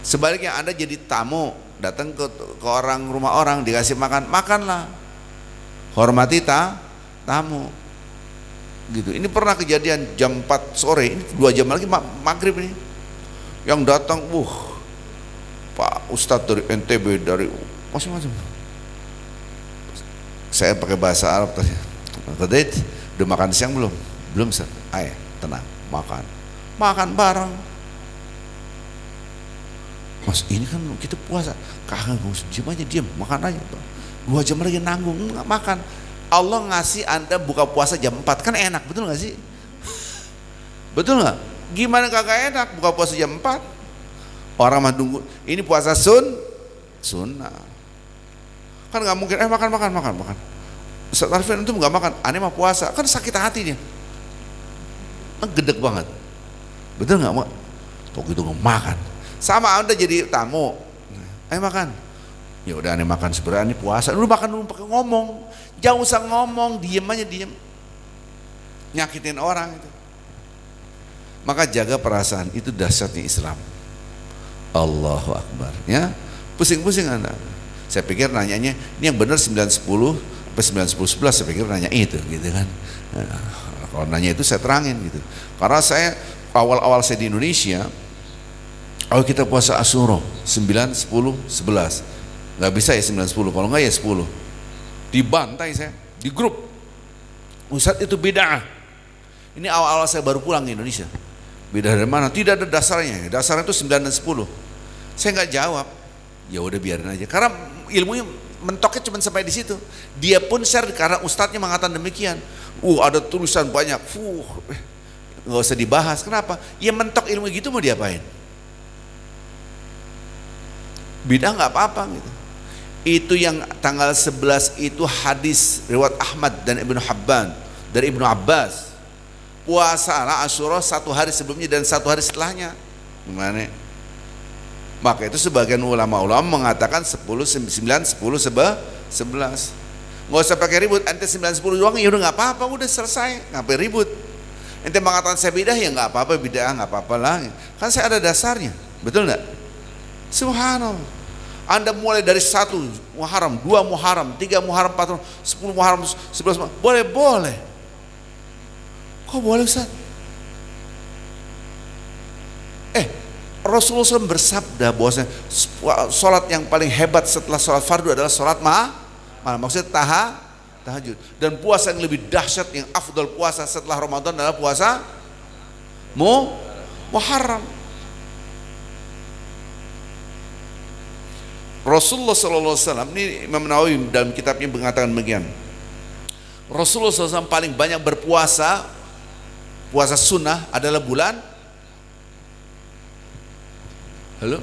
[SPEAKER 1] Sebaliknya Anda jadi tamu, datang ke orang, rumah orang, dikasih makan, makanlah. Hormati tamu. Gitu. Ini pernah kejadian jam 4 sore, ini 2 jam lagi maghrib ini. Yang datang, Pak Ustadz dari NTB, dari macam-macam. Saya pakai bahasa Arab tadi. Udah makan siang belum? Belum Ustaz. Ayo, tenang, makan bareng. Mas, ini kan kita puasa. Kagak, nggak usah diam aja, diam, makan aja. 2 jam lagi nanggung, nggak makan. Allah ngasih Anda buka puasa jam 4, kan enak, betul nggak sih? Betul nggak? Gimana kagak enak buka puasa jam 4? Orang mah tunggu, ini puasa sunnah. Kan nggak mungkin, makan. Ustaz Arifin itu nggak makan, aneh mah puasa, kan sakit hati dia, ngedek banget, betul nggak mak? Tok itu nggak makan, sama Anda jadi tamu, ayo makan, ya udah aneh makan sebenarnya, aneh puasa, lu makan dulu pakai ngomong, jangan usah ngomong, diem aja, nyakitin orang itu. Maka jaga perasaan, itu dahsyatnya Islam. Allahu Akbar, ya, pusing-pusing Anda. Saya pikir nanyanya, ini yang benar 9-10 sampai 9-10-11, saya pikir nanya itu gitu kan. Nah, kalau nanya itu saya terangin gitu. Karena saya awal-awal saya di Indonesia, kalau kita puasa Asyura 9-10-11, nggak bisa ya 9-10, kalau nggak ya 10. Dibantai saya di grup. Ustadz itu bid'ah. Ini awal-awal saya baru pulang ke Indonesia. Bid'ah dari mana? Tidak ada dasarnya. Dasarnya itu 9 dan 10. Saya nggak jawab. Ya udah biarin aja. Karena ilmunya mentoknya cuma sampai di situ. Dia pun share karena ustadznya mengatakan demikian. Ada tulisan banyak. Nggak usah dibahas. Kenapa? Ya mentok ilmu gitu mau diapain? Bid'ah nggak apa-apa gitu. Itu yang tanggal 11 itu hadis riwayat Ahmad dan Ibnu Habban dari Ibnu Abbas. puasa Asyura 1 hari sebelumnya dan 1 hari setelahnya. Gimana? Maka itu sebagian ulama-ulama mengatakan 10, 9, 10, 11. Nggak usah pakai ribut, ente 9, 10 doang ya udah nggak apa-apa, udah selesai, ngapain ribut. Ente mengatakan saya bidah ya nggak apa-apa, bidah nggak apa-apa lah, kan saya ada dasarnya, betul nggak? Subhanallah. Anda mulai dari 1 Muharram, 2 Muharram, 3 Muharram, 4 Muharram, 10 Muharram, 11 Muharram, boleh. Kok boleh Ustaz? Rasulullah SAW bersabda bahwasanya sholat yang paling hebat setelah sholat fardu adalah sholat malam, maksudnya tahajud. Dan puasa yang lebih dahsyat, yang afdal puasa setelah Ramadan adalah puasa Muharram. Rasulullah SAW, ini Imam Nawawi dalam kitabnya mengatakan begini, Rasulullah SAW paling banyak berpuasa, puasa sunnah adalah bulan, halo?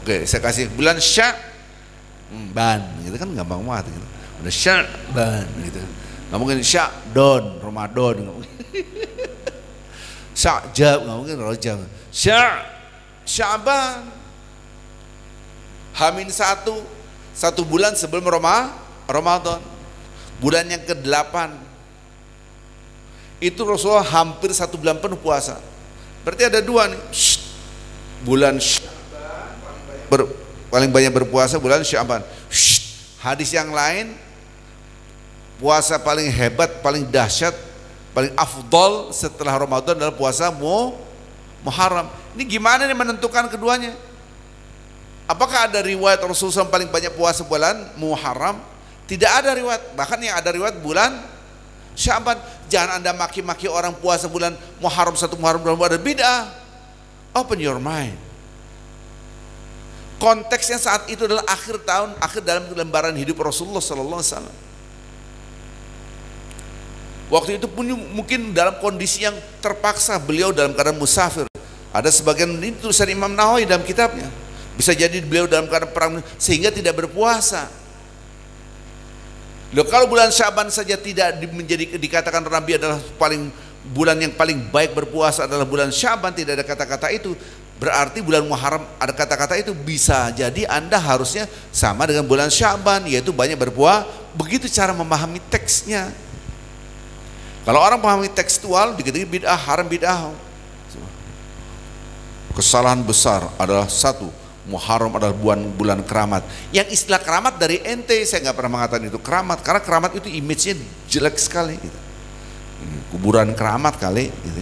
[SPEAKER 1] Oke, saya kasih bulan Sya'ban, gitu kan gampang banget gitu. Udah Sya'ban gitu. Nggak mungkin Sya'don, Ramadan, nggak mungkin. Sya'jab, nggak mungkin Rajab. Sya'ban, Hamin 1 bulan sebelum Ramadan, bulan yang ke-8 itu Rasulullah hampir 1 bulan penuh puasa. Berarti ada 2 nih. Bulan Sya'ban paling banyak berpuasa bulan Sya'ban. Hadis yang lain, puasa paling hebat, paling dahsyat, paling afdol setelah Ramadan adalah puasa Muharram. Ini gimana nih menentukan keduanya? Apakah ada riwayat Rasulullah SAW paling banyak puasa bulan Muharram? Tidak ada riwayat. Bahkan yang ada riwayat bulan Sya'ban. Jangan Anda maki-maki orang puasa bulan Muharram, 1 Muharram ada bid'ah. Open your mind. Konteksnya saat itu adalah akhir tahun, akhir dalam lembaran hidup Rasulullah SAW. Waktu itu pun mungkin dalam kondisi yang terpaksa, beliau dalam keadaan musafir. Ada sebagian ini tulisan Imam Nawawi dalam kitabnya. Bisa jadi beliau dalam keadaan perang sehingga tidak berpuasa. Loh, kalau bulan Sya'ban saja tidak dikatakan Nabi adalah bulan yang paling baik berpuasa adalah bulan Sya'ban, tidak ada kata-kata itu. Berarti bulan Muharram ada kata-kata itu, bisa jadi Anda harusnya sama dengan bulan Sya'ban, yaitu banyak berpuasa. Begitu cara memahami teksnya. Kalau orang memahami tekstual, dikit-dikit bid'ah, haram bid'ah. Kesalahan besar adalah 1, Muharram adalah bulan keramat. Yang istilah keramat dari ente, saya nggak pernah mengatakan itu keramat, karena keramat itu image-nya jelek sekali gitu. Kuburan keramat kali gitu.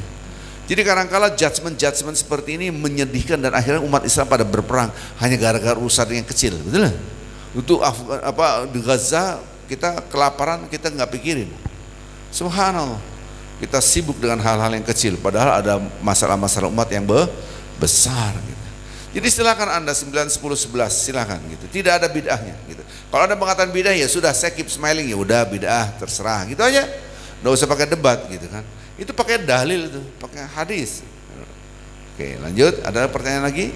[SPEAKER 1] Jadi kadang-kala judgement seperti ini menyedihkan, dan akhirnya umat Islam pada berperang hanya gara-gara urusan yang kecil, betul nggak? Untuk di Gaza kita kelaparan, kita nggak pikirin. Subhanallah, kita sibuk dengan hal-hal yang kecil, padahal ada masalah-masalah umat yang besar gitu. Jadi silakan Anda 9, 10, 11 silakan gitu. Tidak ada bid'ahnya gitu. Kalau Anda mengatakan bid'ah, ya sudah, saya keep smiling, ya udah bid'ah, terserah gitu aja. Nggak usah pakai debat gitu kan. Itu pakai dalil itu, pakai hadis. Oke, lanjut. Ada pertanyaan lagi?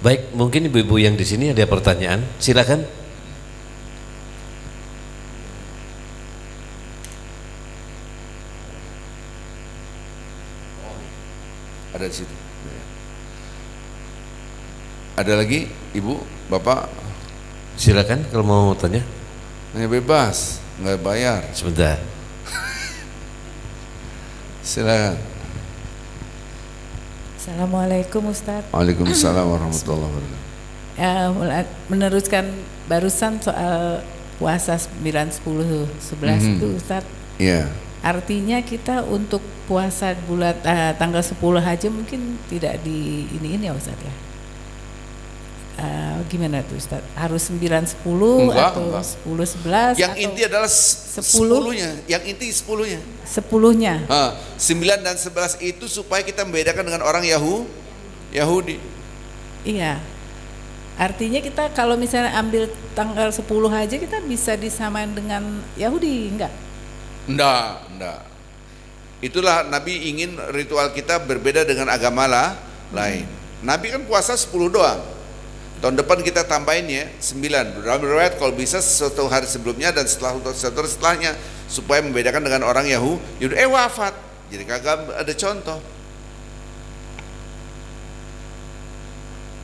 [SPEAKER 2] Baik, mungkin ibu-ibu yang di sini ada pertanyaan. Silakan.
[SPEAKER 1] Ada di situ. Ada lagi, Ibu, Bapak?
[SPEAKER 2] Silakan kalau mau tanya.
[SPEAKER 1] Nggak bebas, nggak bayar.
[SPEAKER 2] Sebentar.
[SPEAKER 1] Silakan.
[SPEAKER 3] Assalamualaikum Ustaz.
[SPEAKER 1] Waalaikumsalam warahmatullahi wabarakatuh.
[SPEAKER 3] Meneruskan barusan soal puasa 9, 10, 11 itu Ustaz.
[SPEAKER 1] Iya.
[SPEAKER 3] Artinya kita untuk puasa bulan tanggal 10 aja mungkin tidak di ini ya Ustaz ya. Gimana tuh Ustaz? Harus 9, 10 atau 10, 11?
[SPEAKER 1] Yang inti adalah 10-nya. Yang inti 10-nya.
[SPEAKER 3] 10-nya.
[SPEAKER 1] 9 dan 11 itu supaya kita membedakan dengan orang Yahudi.
[SPEAKER 3] Iya. Artinya kita kalau misalnya ambil tanggal 10 aja kita bisa disamain dengan Yahudi, enggak?
[SPEAKER 1] Enggak. Itulah Nabi ingin ritual kita berbeda dengan agama lain. Nabi kan puasa 10 doang. Tahun depan kita tambahin ya 9. Dalam riwayat kalau bisa 1 hari sebelumnya dan setelahnya. supaya membedakan dengan orang Yahudi wafat. Jadi kagak ada contoh.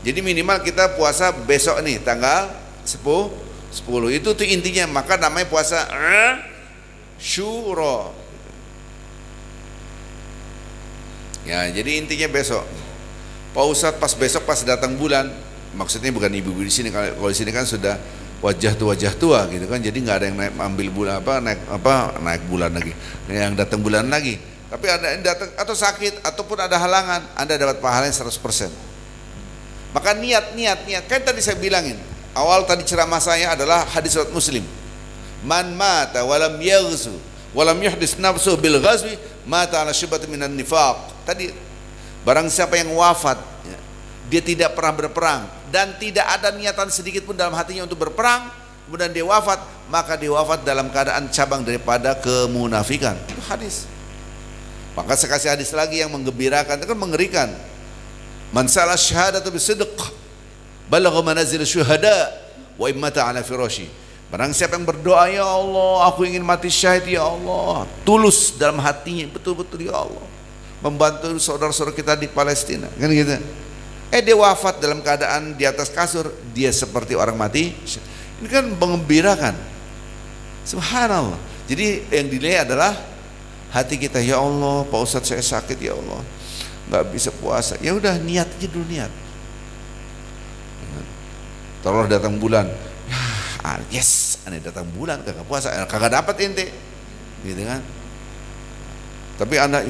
[SPEAKER 1] Jadi minimal kita puasa besok nih tanggal 10 itu tuh intinya, maka namanya puasa Syuro. Ya, jadi intinya besok. Pak Ustadz pas besok pas datang bulan, maksudnya bukan ibu-ibu di sini, kalau di sini kan sudah wajah tua gitu kan, jadi nggak ada yang naik ambil bulan naik bulan lagi, yang datang bulan lagi. Tapi ada yang datang atau sakit ataupun ada halangan, Anda dapat pahalanya 100%. Maka niat kan tadi saya bilangin awal tadi ceramah saya adalah hadis riwayat Muslim, man mata walam yaghzu walam yuhdis nafsu bil ghazwi mata ala syubhat minan nifaq. Tadi barang siapa yang wafat dia tidak pernah berperang dan tidak ada niatan sedikit pun dalam hatinya untuk berperang, kemudian dia wafat, maka dia wafat dalam keadaan cabang daripada kemunafikan. Itu hadis. Maka saya kasih hadis lagi yang menggembirakan, itu kan mengerikan. Man salah syahadatu bisidq balagha manazil syuhada wa immata ala firashi. Barang siapa yang berdoa, ya Allah aku ingin mati syahid ya Allah, tulus dalam hatinya, betul-betul ya Allah, membantu saudara-saudara kita di Palestina, kan gitu. Dia wafat dalam keadaan di atas kasur, dia seperti orang mati. Ini kan mengembirakan. Subhanallah. Jadi yang dinilai adalah hati kita. Ya Allah, Pak Ustadz saya sakit ya Allah, nggak bisa puasa. Ya udah niat aja dulu, niat. Taruh datang bulan, yes, aneh datang bulan kagak puasa, kagak dapat ente, gitu kan. Tapi Anda,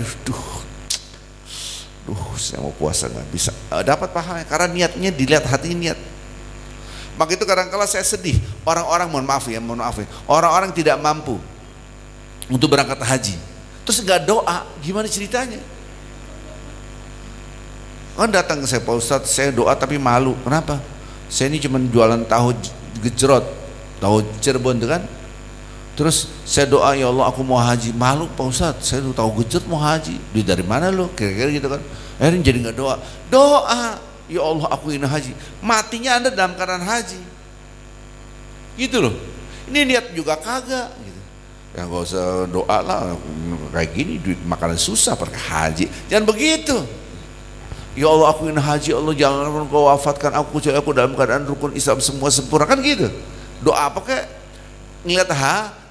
[SPEAKER 1] saya mau puasa nggak bisa, dapat pahalanya karena niatnya dilihat, hati niat. Maka itu kadang-kala saya sedih orang-orang, mohon maaf ya, orang-orang tidak mampu untuk berangkat haji, terus nggak doa, gimana ceritanya? Kan datang ke saya, Pak Ustadz saya doa tapi malu. Kenapa? Saya ini cuma jualan tahu gejrot, tahu Cirebon itu kan. Terus saya doa, ya Allah aku mau haji. Malu Pak Ustadz, saya tuh tahu gejrot mau haji. Duit dari mana lo? Kira-kira gitu kan. Akhirnya jadi nggak doa. Doa, ya Allah aku ingin haji. Matinya Anda dalam keadaan haji. Gitu loh. Ini niat juga kagak. Gitu. Ya nggak usah doa lah. Kayak gini duit makanan susah pakai haji. Jangan begitu. Ya Allah aku ingin haji, Allah jangan kau wafatkan aku dalam keadaan rukun Islam semua sempurna, kan gitu. Doa apa kayak ngeliat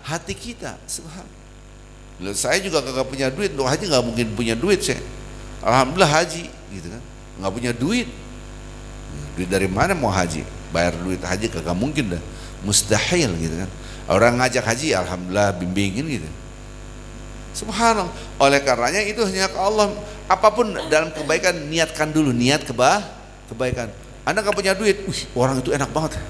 [SPEAKER 1] hati kita. Subhanallah. Saya juga kagak punya duit untuk haji, nggak mungkin punya duit saya. Alhamdulillah haji, gitu kan. Nggak punya duit. Duit dari mana mau haji? Bayar duit haji kagak mungkin dah, mustahil gitu kan. Orang ngajak haji, alhamdulillah bimbingin gitu. Subhanallah. Oleh karenanya itu hanya ke Allah. Apapun dalam kebaikan niatkan dulu, niat kebaikan. Anda nggak punya duit, orang itu enak banget,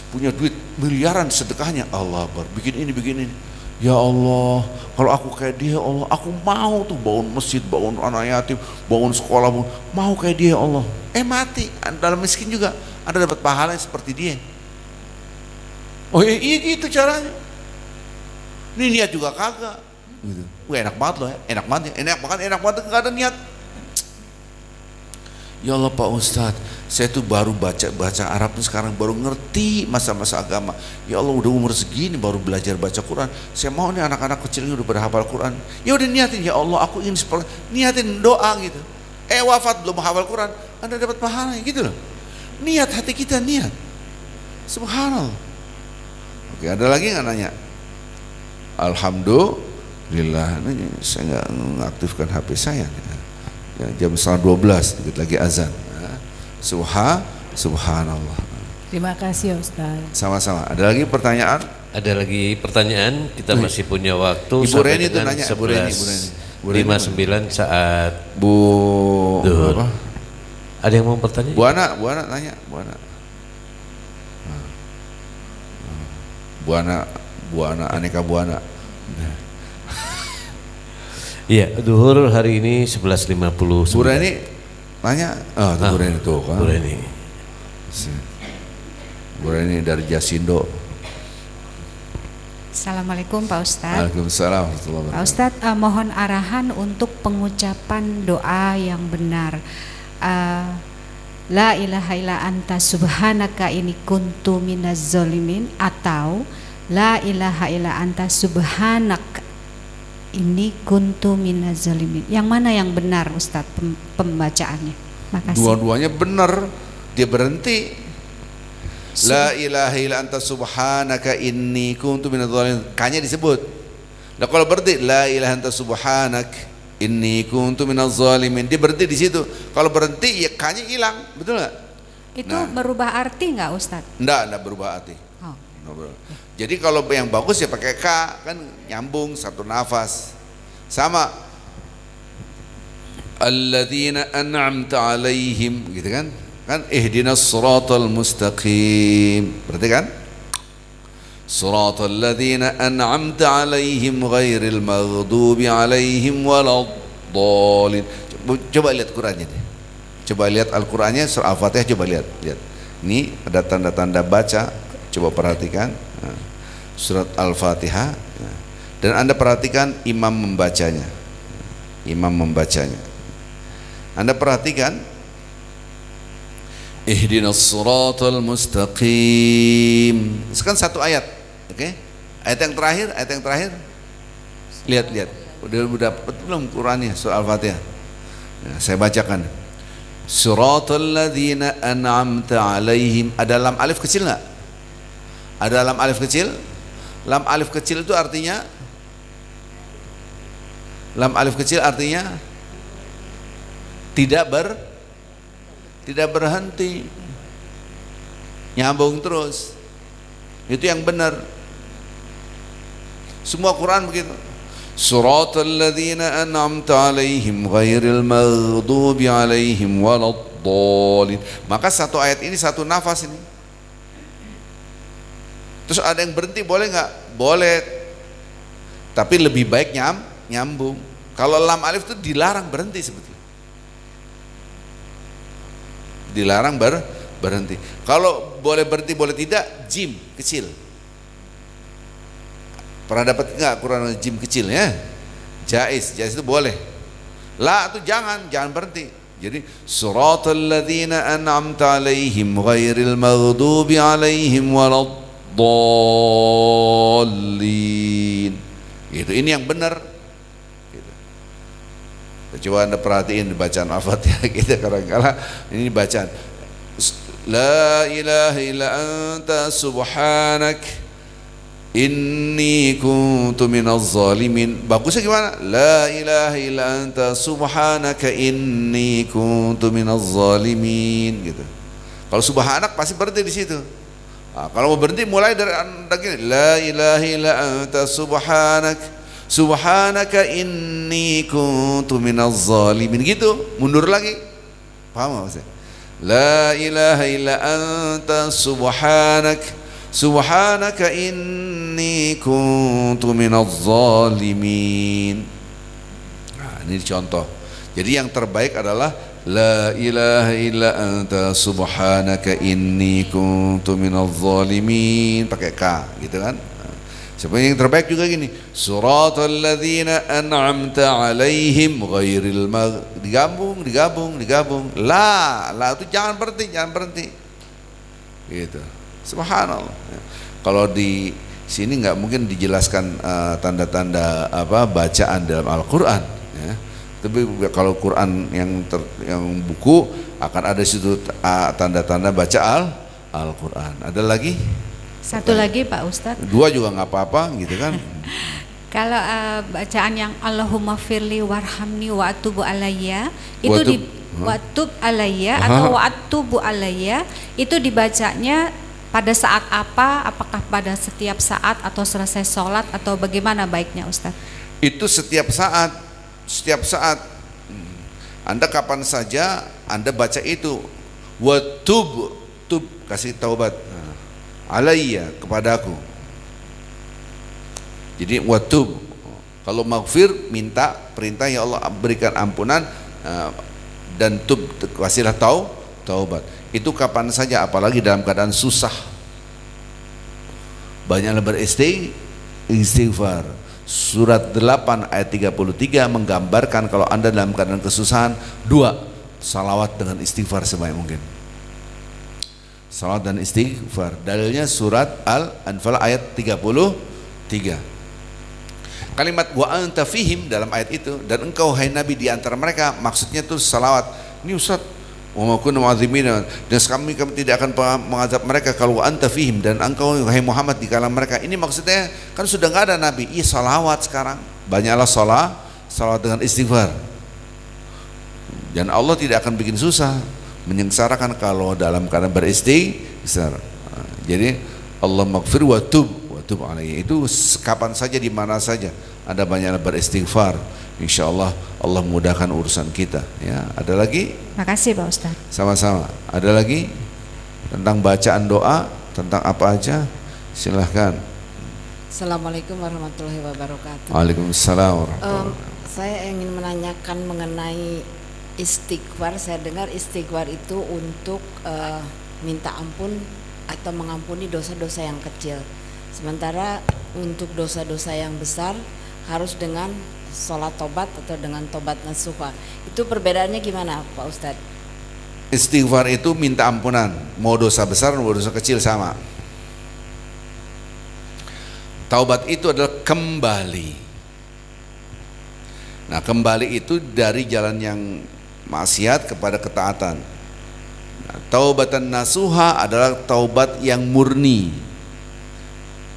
[SPEAKER 1] punya duit miliaran sedekahnya, Allah Akbar, bikin ini. Ya Allah, kalau aku kayak dia, Allah, aku mau tuh bangun masjid, bangun anak yatim, bangun sekolah, mau kayak dia, Allah. Mati, dalam miskin juga, Anda dapat pahala seperti dia. Oh iya gitu caranya. Ini niat juga kagak. Gitu. Enak banget loh, enak banget, nggak ada niat. Ya Allah Pak Ustadz, saya tuh baru baca Arab tuh sekarang baru ngerti masa-masa agama. Ya Allah udah umur segini baru belajar baca Quran. Saya mau nih anak-anak kecil ini udah berhafal Quran. Ya udah niatin, ya Allah aku ingin seperti, niatin doa gitu. Wafat belum hafal Quran, Anda dapat pahala gitu loh. Niat hati kita, niat. Subhanallah. Oke, ada lagi nggak nanya? Alhamdulillah, ini saya nggak mengaktifkan HP saya. Ya, jam 11:12 dikit lagi azan. Subhanallah.
[SPEAKER 3] Terima kasih Ustaz.
[SPEAKER 1] Sama-sama. Ada lagi pertanyaan?
[SPEAKER 2] Ada lagi pertanyaan. Kita masih punya waktu.
[SPEAKER 1] Ibu Reni itu nanya. Bu Reni.
[SPEAKER 2] 59 saat
[SPEAKER 1] Bu
[SPEAKER 2] apa? Ada yang mau bertanya?
[SPEAKER 1] Bu Ana nanya. Bu Ana aneka Bu Ana.
[SPEAKER 2] Iya, duhur hari ini 11.50.
[SPEAKER 1] Bu Reni nanya, Bu Reni tuh kan. Bu Reni dari Jasindo.
[SPEAKER 4] Assalamualaikum Pak Ustadz.
[SPEAKER 1] Waalaikumsalam.
[SPEAKER 4] Pak Ustadz, mohon arahan untuk pengucapan doa yang benar. La ilaha illa anta subhanaka ini kuntu minaz zolimin, atau La ilaha illa anta subhanak inni kuntu minaz zalimin. Yang mana yang benar Ustadz pembacaannya? Makasih.
[SPEAKER 1] Dua-duanya benar. Dia berhenti. La ilaha illa anta subhanaka inni kuntu minaz zalimin. Kanya disebut. Nah kalau berhenti la ilaha anta subhanak inni kuntu minaz zalimin, dia berhenti di situ. Kalau berhenti ya kanya hilang, betul nggak?
[SPEAKER 4] Itu berubah arti nggak Ustadz?
[SPEAKER 1] Enggak berubah arti.
[SPEAKER 4] Oh.
[SPEAKER 1] Jadi kalau yang bagus ya pakai K, kan nyambung satu nafas. Sama alladzina an'amta alaihim, gitu kan? Kan ihdinas siratal mustaqim. Berarti kan? Siratal ladzina an'amta alaihim ghairil maghdubi alaihim waladdallin. Coba lihat Qur'annya deh. Coba lihat Al-Qur'annya surah Al-Fatihah, coba lihat. Ini ada tanda-tanda baca. Coba perhatikan surat Al-Fatihah dan Anda perhatikan imam membacanya. Anda perhatikan ihdinas siratal mustaqim. Itu kan satu ayat. Oke? Ayat yang terakhir. Lihat. Udah dapat belum Qur'annya surah Al-Fatihah? Nah, saya bacakan. Siratal ladzina an'amta alaihim. Ada lam alif kecil enggak? Ada lam alif kecil? Lam alif kecil itu artinya tidak berhenti, nyambung terus. Itu yang benar. Semua Quran begitu. Suratal ladzina an'amta alaihim ghairil maghdubi alaihim waladdallin. Maka satu ayat ini satu nafas ini. Terus ada yang berhenti, boleh nggak? Boleh, tapi lebih baik nyambung. Kalau lam alif itu dilarang berhenti sebetulnya. Dilarang berhenti. Kalau boleh berhenti, boleh tidak, jim kecil. Pernah dapat nggak Quran jim kecil ya? Jaiz itu boleh. La itu jangan berhenti. Jadi suratal ladzina an'amta alaihim ghairil maghdubi alaihim waladdallin. Gitu, ini yang benar. Gitu. Coba Anda perhatiin bacaan Al-Fatihah kita kadang-kadang ini bacaan la ilaha illa anta subhanak inni kuntu minaz zalimin. Bagusnya gimana? La ilaha illa anta subhanaka inni kuntu minaz zalimin gitu. Kalau subhanak pasti berhenti di situ. Nah, kalau mau berhenti mulai dari gini, la ilaha illa anta subhanaka inni kuntu minaz zalimin gitu, mundur lagi. Paham enggak maksudnya? La ilaha illa anta subhanaka inni kuntu minaz zalimin. Nah, ini contoh. Jadi yang terbaik adalah la ilaha illa anta subhanaka inni kuntu minaz zalimin, pakai K gitu kan. Sebenarnya yang terbaik juga gini, suratal ladzina an'amta alaihim ghairil digabung. La itu jangan berhenti gitu. Subhanallah. Kalau di sini nggak mungkin dijelaskan tanda-tanda bacaan dalam Al-Qur'an ya. Tapi kalau Quran yang buku akan ada situ tanda-tanda baca Al-Quran. Ada lagi?
[SPEAKER 4] Satu lagi Pak Ustadz.
[SPEAKER 1] Dua juga nggak apa-apa gitu kan.
[SPEAKER 4] Kalau bacaan yang Allahumma firli warhamni wa atubu alayya itu watub alayya atau wa atubu alayya itu dibacanya pada saat apa? Apakah pada setiap saat atau selesai sholat atau bagaimana baiknya Ustadz? Itu
[SPEAKER 1] setiap saat. Anda kapan saja Anda baca itu. Watub, kasih taubat alayya kepadaku. Jadi watub. Kalau maghfir minta perintah, ya Allah berikan ampunan, dan tub kasihlah taubat. Itu kapan saja, apalagi dalam keadaan susah. Banyaklah beristighfar. Surat 8 ayat 33 menggambarkan kalau Anda dalam keadaan kesusahan, 2, salawat dengan istighfar sebanyak mungkin. Salat dan istighfar. Dalilnya surat Al-Anfal ayat 33. Kalimat wa anta fihim dalam ayat itu, dan engkau hai Nabi di antara mereka, maksudnya itu salawat. Ini Ustaz, wa ma kunna mu'adzibina, dan kami tidak akan mengazab mereka kalau wa anta fihim, dan engkau hai Muhammad di kalangan mereka. Ini maksudnya kan sudah enggak ada Nabi. Iya, salawat sekarang. Banyaklah salawat dengan istighfar. Dan Allah tidak akan bikin susah, menyengsarakan kalau dalam keadaan beristighfar. Jadi Allah maghfir wa tub alaihi, itu kapan saja di mana saja ada banyaklah beristighfar, insyaallah Allah mudahkan urusan kita. Ya, ada lagi?
[SPEAKER 4] Makasih Pak Ustaz.
[SPEAKER 1] Sama-sama. Ada lagi tentang bacaan doa, tentang apa aja? Silahkan.
[SPEAKER 5] Assalamualaikum warahmatullahi wabarakatuh.
[SPEAKER 1] Waalaikumsalam warahmatullahi wabarakatuh.
[SPEAKER 5] Saya ingin menanyakan mengenai istighfar. Saya dengar istighfar itu untuk minta ampun atau mengampuni dosa-dosa yang kecil. Sementara untuk dosa-dosa yang besar harus dengan sholat tobat atau dengan tobat nasuha. Itu perbedaannya gimana Pak Ustadz?
[SPEAKER 1] Istighfar itu minta ampunan, mau dosa besar mau dosa kecil sama. Taubat itu adalah kembali. Nah, kembali itu dari jalan yang maksiat kepada ketaatan. Nah, taubatan nasuha adalah taubat yang murni.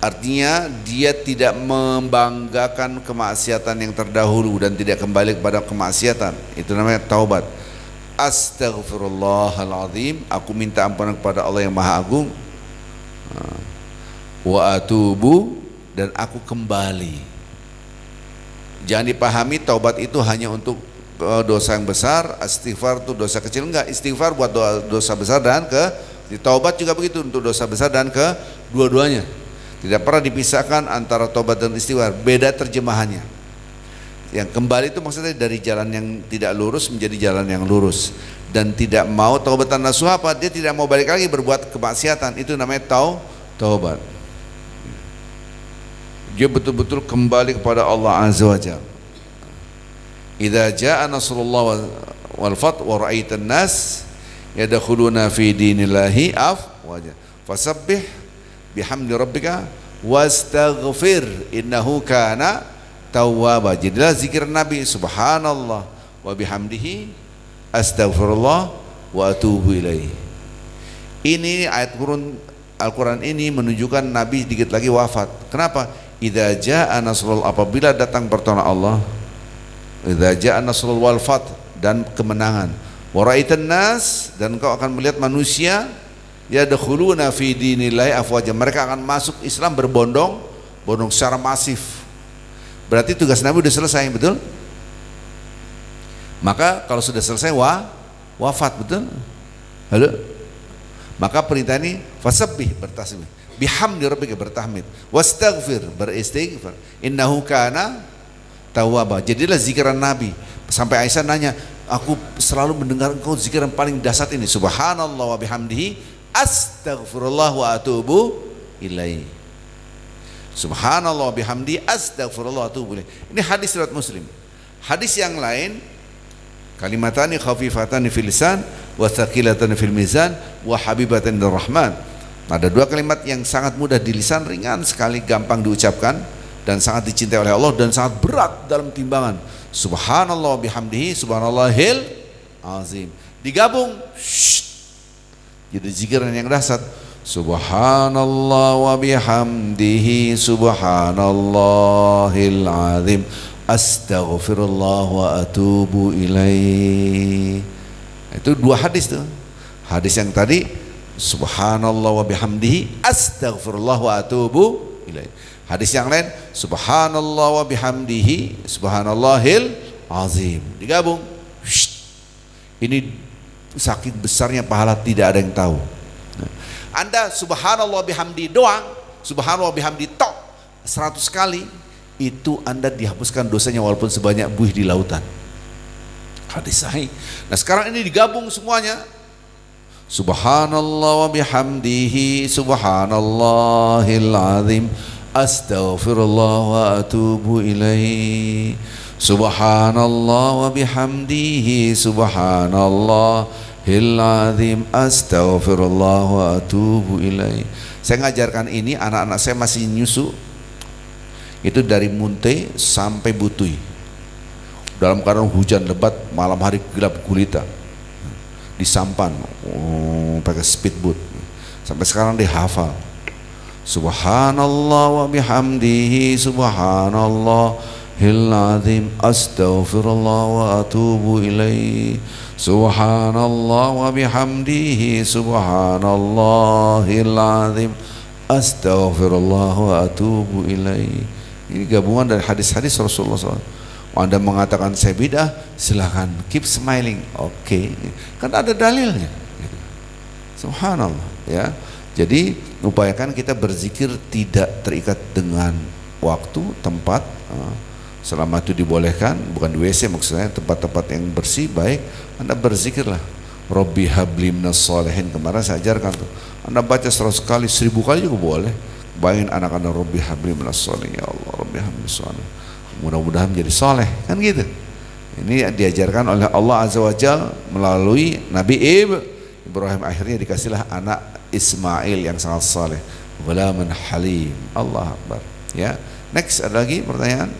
[SPEAKER 1] Artinya dia tidak membanggakan kemaksiatan yang terdahulu dan tidak kembali kepada kemaksiatan. Itu namanya taubat. Astaghfirullahaladzim, aku minta ampunan kepada Allah yang Maha Agung. Wa atubu, dan aku kembali. Jangan dipahami taubat itu hanya untuk dosa yang besar, istighfar itu dosa kecil. Enggak, istighfar buat dosa besar dan taubat juga begitu, untuk dosa besar dan dua-duanya. Tidak pernah dipisahkan antara taubat dan istighfar, beda terjemahannya. Yang kembali itu maksudnya dari jalan yang tidak lurus menjadi jalan yang lurus, dan tidak mau taubatan nasuha apa? Dia tidak mau balik lagi berbuat kemaksiatan, itu namanya taubat. Dia betul-betul kembali kepada Allah Azza wa Jalla. Idza jaa nasrullah wal fath wa ra'aitan nas yadkhuluna fi dinillahi afwaja fasabbih bihamdi rabbika wastaghfir innahu kana tawwaba. Jadilah zikir Nabi, subhanallah wa bihamdihi astaghfirullah wa atubu ilaih. Ini ayat Al-Quran ini menunjukkan Nabi sedikit lagi wafat. Kenapa? Idza jaa nasrullah, apabila datang pertolongan Allah, idza jaa nasrullah wal fath, dan kemenangan, wa ra'aitan nas, dan kau akan melihat manusia yadkhuluna fi dinillahi afwaja, mereka akan masuk Islam berbondong-bondong secara masif. Berarti tugas Nabi sudah selesai, betul? Maka kalau sudah selesai wafat, betul? Halo? Maka perintah ini fasabbih, bertasbih, bihamdi rabbika, bertahmid, wastaghfir, beristighfar, innahu kana tawwaba. Jadilah zikiran Nabi. Sampai Aisyah nanya, aku selalu mendengar engkau zikiran paling dasar ini, subhanallah wa bihamdihi astaghfirullah wa atubu ilaih. Subhanallah bihamdi astaghfirullah wa atubu ilaih. Ini hadis riwayat Muslim. Hadis yang lain, kalimatani khafifatani fil lisan wa thaqilatani fil mizan wa habibatan lirrahman. Ada dua kalimat yang sangat mudah di lisan, ringan sekali, gampang diucapkan, dan sangat dicintai oleh Allah, dan sangat berat dalam timbangan. Subhanallah bihamdihi subhanallahil azim. Digabung, jadi zikiran yang dahsyat. Subhanallah wa bihamdihi subhanallahil azim astaghfirullah wa atubu ilaih. Itu dua hadis tuh. Hadis yang tadi subhanallah wa bihamdihi astaghfirullah wa atubu ilaih. Hadis yang lain subhanallah wa bihamdihi subhanallahil azim. Digabung. Ini saking besarnya pahala tidak ada yang tahu. Anda subhanallah bihamdi doang, subhanallah bihamdi tok 100 kali, itu Anda dihapuskan dosanya walaupun sebanyak buih di lautan. Hadis sahih. Nah, sekarang ini digabung semuanya. Subhanallah wa bihamdihi subhanallahil azim astaghfirullah wa atubu ilaih. Subhanallah wa bihamdihi subhanallah azim, astaghfirullah wa atubu ilaih. Saya ngajarkan ini, anak-anak saya masih nyusu. Itu dari Munte sampai Butui. Dalam keadaan hujan lebat, malam hari gelap gulita. Di Sampan, pakai speedboat. Sampai sekarang dihafal. Subhanallah wa bihamdihi, subhanallahil azim, astaghfirullah wa atubu ilaih. Subhanallah wa bihamdihi, subhanallahil azim, astaghfirullah wa atubu ilaih. Ini gabungan dari hadis-hadis Rasulullah SAW. Anda mengatakan saya bidah, silahkan keep smiling. Oke, kan ada dalilnya. Subhanallah, ya. Jadi upayakan kita berzikir tidak terikat dengan waktu, tempat. Selama itu dibolehkan, bukan di WC maksudnya, tempat-tempat yang bersih, baik. Anda berzikirlah. Rabbi habli minas sholihin, kemarin saya ajarkan tuh. Anda baca 100 kali, 1000 kali juga boleh. Bayangin anak-anak, Rabbi habli minas sholihin, ya Allah, Rabbi habli sholihin, mudah-mudahan menjadi soleh, kan gitu. Ini diajarkan oleh Allah Azza wa Jalla melalui Nabi Ibrahim. Akhirnya dikasihlah anak Ismail yang sangat saleh, ghulaman halim. Allah Akbar, ya. Next, ada lagi pertanyaan?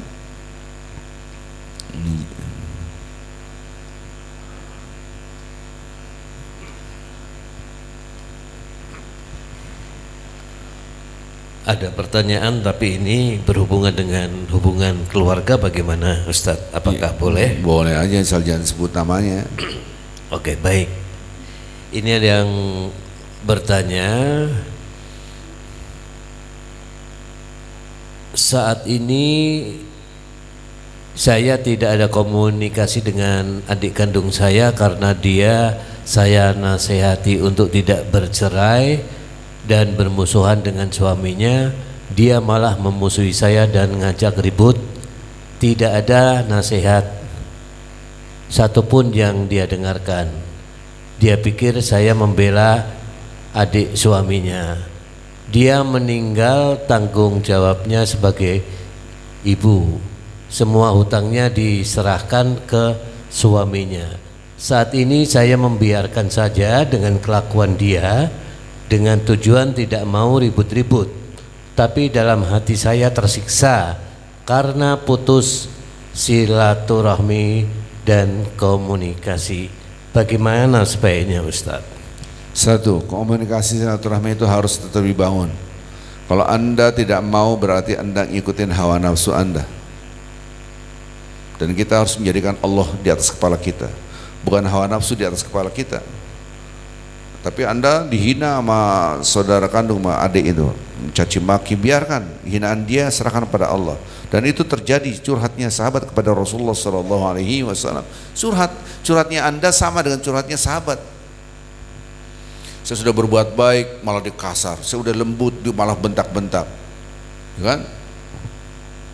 [SPEAKER 2] Ada pertanyaan, tapi ini berhubungan dengan hubungan keluarga, bagaimana Ustadz? Apakah boleh?
[SPEAKER 1] Boleh aja, asal jangan sebut namanya.
[SPEAKER 2] Oke, baik. Ini ada yang bertanya, saat ini saya tidak ada komunikasi dengan adik kandung saya karena saya nasihati untuk tidak bercerai dan bermusuhan dengan suaminya. Dia malah memusuhi saya dan ngajak ribut. Tidak ada nasihat satupun yang dia dengarkan. Dia pikir saya membela adik suaminya. Dia meninggal, tanggung jawabnya sebagai ibu. Semua hutangnya diserahkan ke suaminya. Saat ini saya membiarkan saja dengan kelakuan dia, dengan tujuan tidak mau ribut-ribut, tapi dalam hati saya tersiksa karena putus silaturahmi dan komunikasi. Bagaimana sebaiknya Ustadz?
[SPEAKER 1] Satu, komunikasi silaturahmi itu harus tetap dibangun. Kalau Anda tidak mau, berarti Anda ngikutin hawa nafsu Anda. Dan kita harus menjadikan Allah di atas kepala kita, bukan hawa nafsu di atas kepala kita. Tapi Anda dihina sama saudara kandung, sama adik itu, mencaci maki, biarkan hinaan dia, serahkan pada Allah. Dan itu terjadi curhatnya sahabat kepada Rasulullah SAW. Curhatnya Anda sama dengan curhatnya sahabat. Saya sudah berbuat baik malah dikasar, saya udah lembut dia malah bentak-bentak, kan?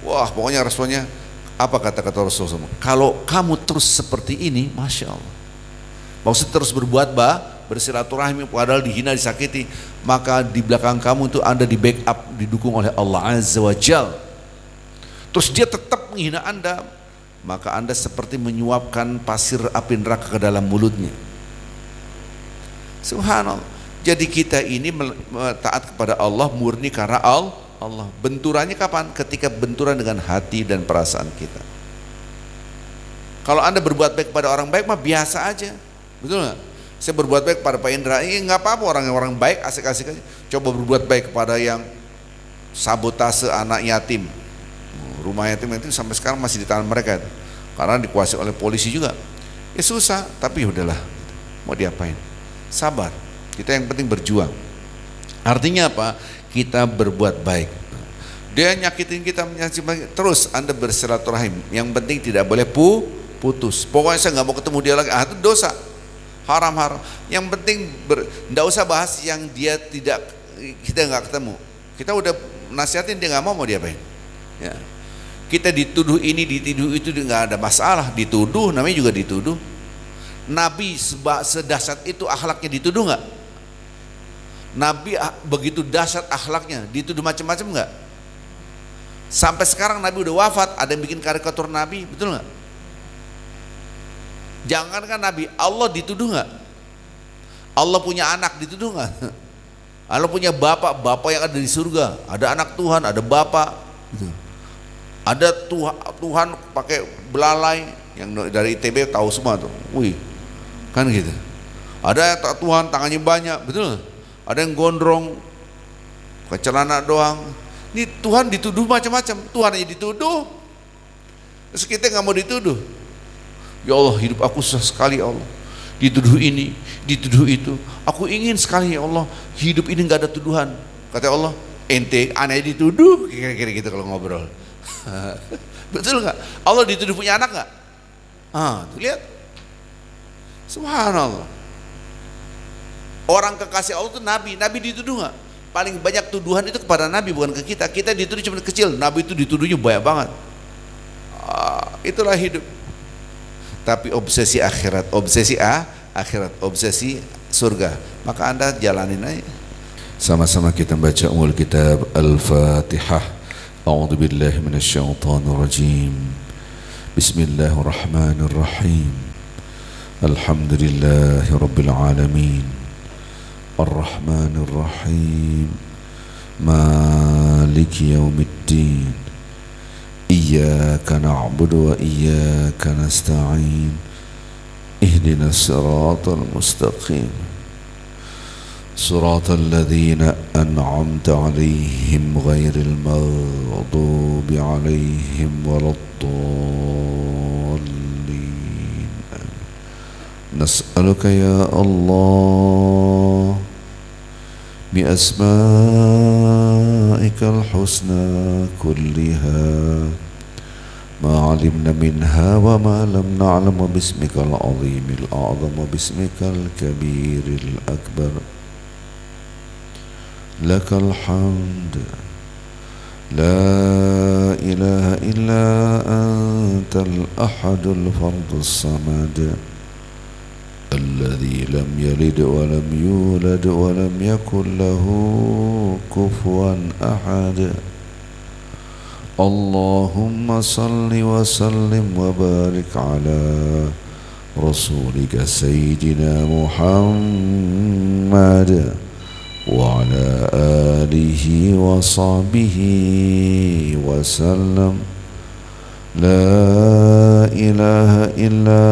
[SPEAKER 1] Wah, pokoknya responnya apa kata-kata Rasulullah SAW? Kalau kamu terus seperti ini, masya Allah, maksud terus berbuat bersilaturahmi padahal dihina, disakiti, maka di belakang kamu itu Anda di backup, didukung oleh Allah Azza wa Jalla. Terus dia tetap menghina Anda, maka Anda seperti menyuapkan pasir api neraka ke dalam mulutnya. Subhanallah. Jadi kita ini taat kepada Allah murni karena Allah. Benturannya kapan? Ketika benturan dengan hati dan perasaan kita. Kalau Anda berbuat baik kepada orang baik mah biasa aja, betul nggak? Saya berbuat baik pada Pak Indra, nggak apa-apa, orang baik asik-asik aja. Coba berbuat baik kepada yang sabotase anak yatim, rumah yatim itu sampai sekarang masih di tangan mereka itu, karena dikuasai oleh polisi juga. Ya susah, tapi udahlah, mau diapain? Sabar. Kita yang penting berjuang. Artinya apa? Kita berbuat baik. Dia nyakitin kita, terus Anda bersilaturahim. Yang penting tidak boleh putus. Pokoknya saya nggak mau ketemu dia lagi. Itu dosa. Haram. Yang penting nggak usah bahas yang kita nggak ketemu. Kita udah nasihatin dia nggak mau diapain? Ya. Kita dituduh ini, dituduh itu, nggak ada masalah. Dituduh, namanya juga dituduh. Nabi sedahsyat itu akhlaknya, dituduh nggak? Nabi begitu dahsyat akhlaknya, dituduh macam-macam nggak? Sampai sekarang Nabi udah wafat, ada yang bikin karikatur Nabi, betul nggak? Jangankan Nabi, Allah dituduh nggak? Allah punya anak, dituduh nggak? Allah punya bapak, bapak yang ada di surga, ada anak Tuhan, ada bapak, gitu. Ada Tuhan pakai belalai, yang dari ITB tahu semua tuh, wih, kan gitu. Ada Tuhan tangannya banyak, betul. Ada yang gondrong, pakai celana doang. Ini Tuhan dituduh macam-macam, Tuhan aja dituduh. Terus kita nggak mau dituduh. Ya Allah, hidup aku susah sekali ya Allah. Dituduh ini, dituduh itu. Aku ingin sekali ya Allah, hidup ini nggak ada tuduhan. Kata Allah, ente aneh dituduh, kira-kira gitu kalau ngobrol. Betul nggak? Allah dituduh punya anak nggak? Tuh lihat, subhanallah. Orang kekasih Allah itu Nabi, Nabi dituduh nggak? Paling banyak tuduhan itu kepada Nabi, bukan ke kita. Kita dituduh cuma kecil, Nabi itu dituduhnya banyak banget. Itulah hidup. Tapi obsesi akhirat, akhirat, obsesi surga, maka Anda jalanin aja. Sama-sama kita baca Ummul Kitab Al-Fatihah. A'udzu billahi minasyaitonir rajim. Bismillahirrahmanirrahim. Alhamdulillahi rabbil alamin. Ar-Rahmanir Rahim. Maliki yaumiddin. Iyyaka na'budu wa iyyaka nasta'in. Ihdinas siratal mustaqim. Siratal ladzina an'amta 'alaihim ghairil maghdubi 'alaihim waladdallin. Nas'aluka ya Allah bi asma'ikal husna kulliha ma 'alimna minha wa ma lam na'lam, wa bismikal 'azimil a'zam wa bismikal kabiril akbar. Lakal hamd la ilaha illa antal ahadul fardus samad الذي لم يلد ولم يولد ولم يكن له كفوا أحد. اللهم صل وسلم وبارك على رسولك سيدنا محمد وعلى آله وصحبه وسلم. لا إله إلا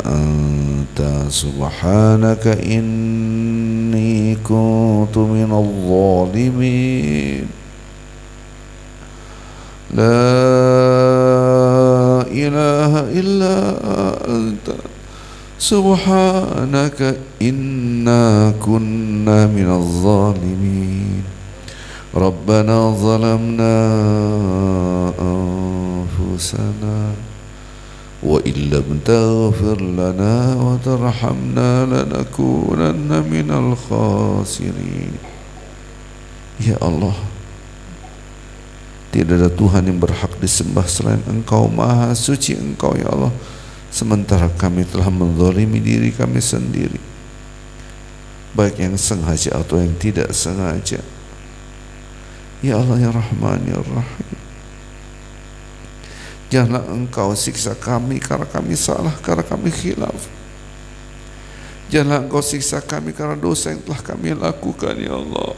[SPEAKER 1] أنت سبحانك إني كنت من الظالمين. لا إله إلا أنت سبحانك إنا كنا من الظالمين. ربنا ظلمنا أنفسنا وإن لم تغفر لنا وترحمنا لنكونن من الخاسرين. Ya Allah, tidak ada Tuhan yang berhak disembah selain Engkau, Maha Suci Engkau ya Allah. Sementara kami telah menzalimi diri kami sendiri, baik yang sengaja atau yang tidak sengaja. Ya Allah ya Rahman ya Rahim, janganlah Engkau siksa kami karena kami salah, karena kami khilaf. Janganlah Engkau siksa kami karena dosa yang telah kami lakukan ya Allah.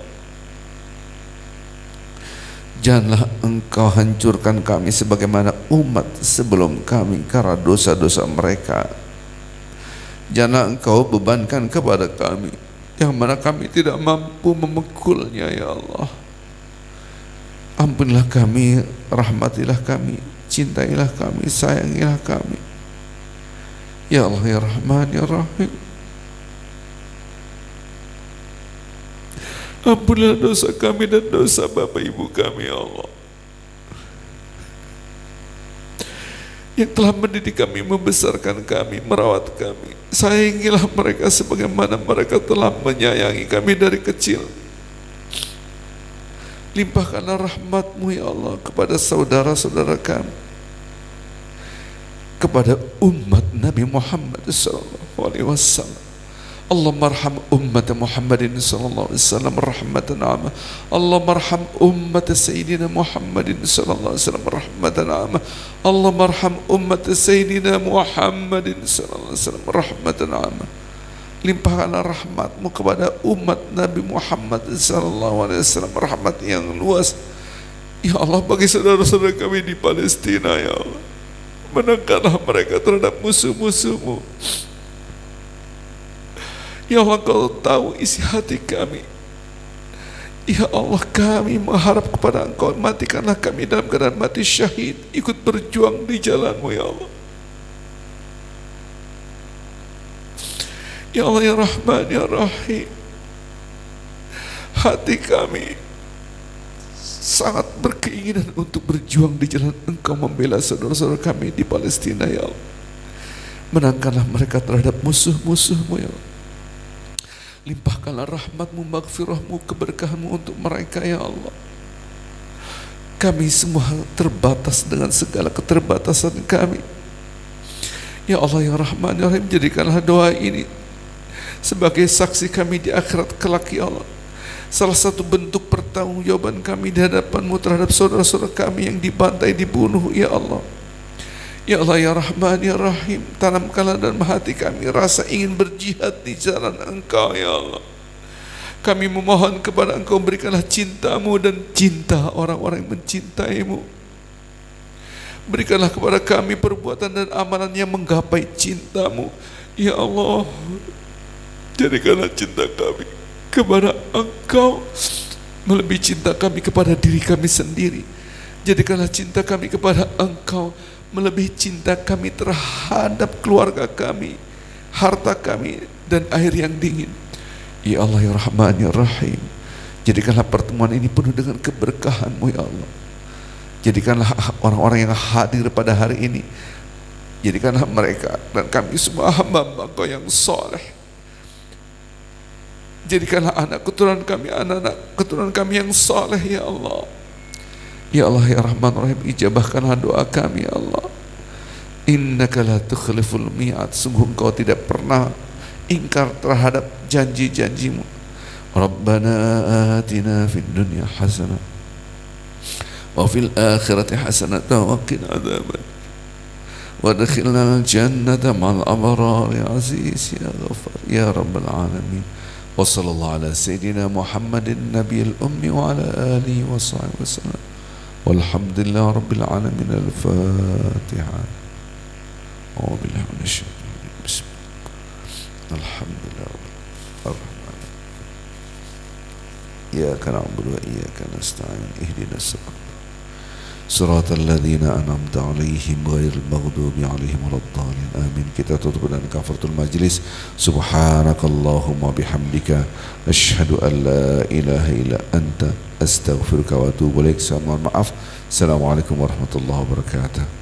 [SPEAKER 1] Janganlah Engkau hancurkan kami sebagaimana umat sebelum kami karena dosa-dosa mereka. Janganlah Engkau bebankan kepada kami yang mana kami tidak mampu memekulnya ya Allah. Ampunilah kami, rahmatilah kami, cintailah kami, sayangilah kami. Ya Allah ya Rahman ya Rahim, ampunilah dosa kami dan dosa bapak ibu kami ya Allah, yang telah mendidik kami, membesarkan kami, merawat kami. Sayangilah mereka sebagaimana mereka telah menyayangi kami dari kecil. Limpahkanlah rahmat-Mu ya Allah kepada saudara-saudara kami, kepada umat Nabi Muhammad sallallahu alaihi wasallam. Allahumma arham ummat Muhammadin sallallahu alaihi wasallam rahmatan 'amma. Allahumma arham ummat Sayyidina Muhammadin sallallahu alaihi wasallam rahmatan 'amma. Allahumma arham ummat Sayyidina Muhammadin sallallahu alaihi wasallam rahmatan 'amma. Limpahkanlah rahmat-Mu kepada umat Nabi Muhammad SAW, rahmat yang luas. Ya Allah, bagi saudara-saudara kami di Palestina, ya Allah, menangkanlah mereka terhadap musuh-musuh-Mu. Ya Allah, Kau tahu isi hati kami. Ya Allah, kami mengharap kepada Engkau, matikanlah kami dalam keadaan mati syahid, ikut berjuang di jalan-Mu, ya Allah. Ya Allah, ya Rahman, ya Rahim, hati kami sangat berkeinginan untuk berjuang di jalan Engkau, membela saudara-saudara kami di Palestina, ya Allah. Menangkanlah mereka terhadap musuh-musuh-Mu, ya Allah. Limpahkanlah rahmat-Mu, maghfirah-Mu, keberkahan-Mu untuk mereka, ya Allah. Kami semua terbatas dengan segala keterbatasan kami. Ya Allah, ya Rahman, ya Rahim, jadikanlah doa ini sebagai saksi kami di akhirat kelak, ya Allah. Salah satu bentuk pertanggungjawaban kami di hadapan-Mu terhadap saudara-saudara kami yang dibantai, dibunuh, ya Allah. Ya Allah, ya Rahman, ya Rahim, tanamkanlah dalam hati kami rasa ingin berjihad di jalan Engkau, ya Allah. Kami memohon kepada Engkau, berikanlah cinta-Mu dan cinta orang-orang yang mencintai-Mu. Berikanlah kepada kami perbuatan dan amalan yang menggapai cinta-Mu, ya Allah. Jadikanlah cinta kami kepada Engkau melebihi cinta kami kepada diri kami sendiri. Jadikanlah cinta kami kepada Engkau melebihi cinta kami terhadap keluarga kami, harta kami, dan air yang dingin. Ya Allah, ya Rahman, ya Rahim, jadikanlah pertemuan ini penuh dengan keberkahan-Mu, ya Allah. Jadikanlah orang-orang yang hadir pada hari ini, jadikanlah mereka dan kami semua hamba-Hamba Engkau yang soleh. Jadikanlah anak keturunan kami, anak-anak keturunan kami yang saleh, ya Allah. Ya Allah, ya Rahman, Rahim, ijabahkanlah doa kami, ya Allah. Innaka la tukhliful mi'ad, sungguh Engkau tidak pernah ingkar terhadap janji-janji-Mu. Rabbana atina fid dunya hasanah wa fil akhirati hasanah wa qina adzaban wa adkhilna al-jannata ma'al abrar, ya aziz ya ghafar ya rabbal alamin. Wa sallallahu ala sayyidina Muhammadin nabiyil ummi wa ala alihi wa sahbihi wasallam. Walhamdulillah rabbil alamin. Al-Fatiha. A'udzu billahi minasy syaithanir rajim. Bismillah. Alhamdulillah rabbil alamin. Iyyaka na'budu wa iyyaka nasta'in. Ihdinas siratal ladzina an'amta 'alaihim ghairil maghdubi 'alaihim waladdallin. Amin. Kita tutup dengan kafaratul majlis. Subhanakallahumma bihamdika asyhadu an la ilaha illa anta astaghfiruka wa atubu ilaik. Mohon maaf. Assalamualaikum warahmatullahi wabarakatuh.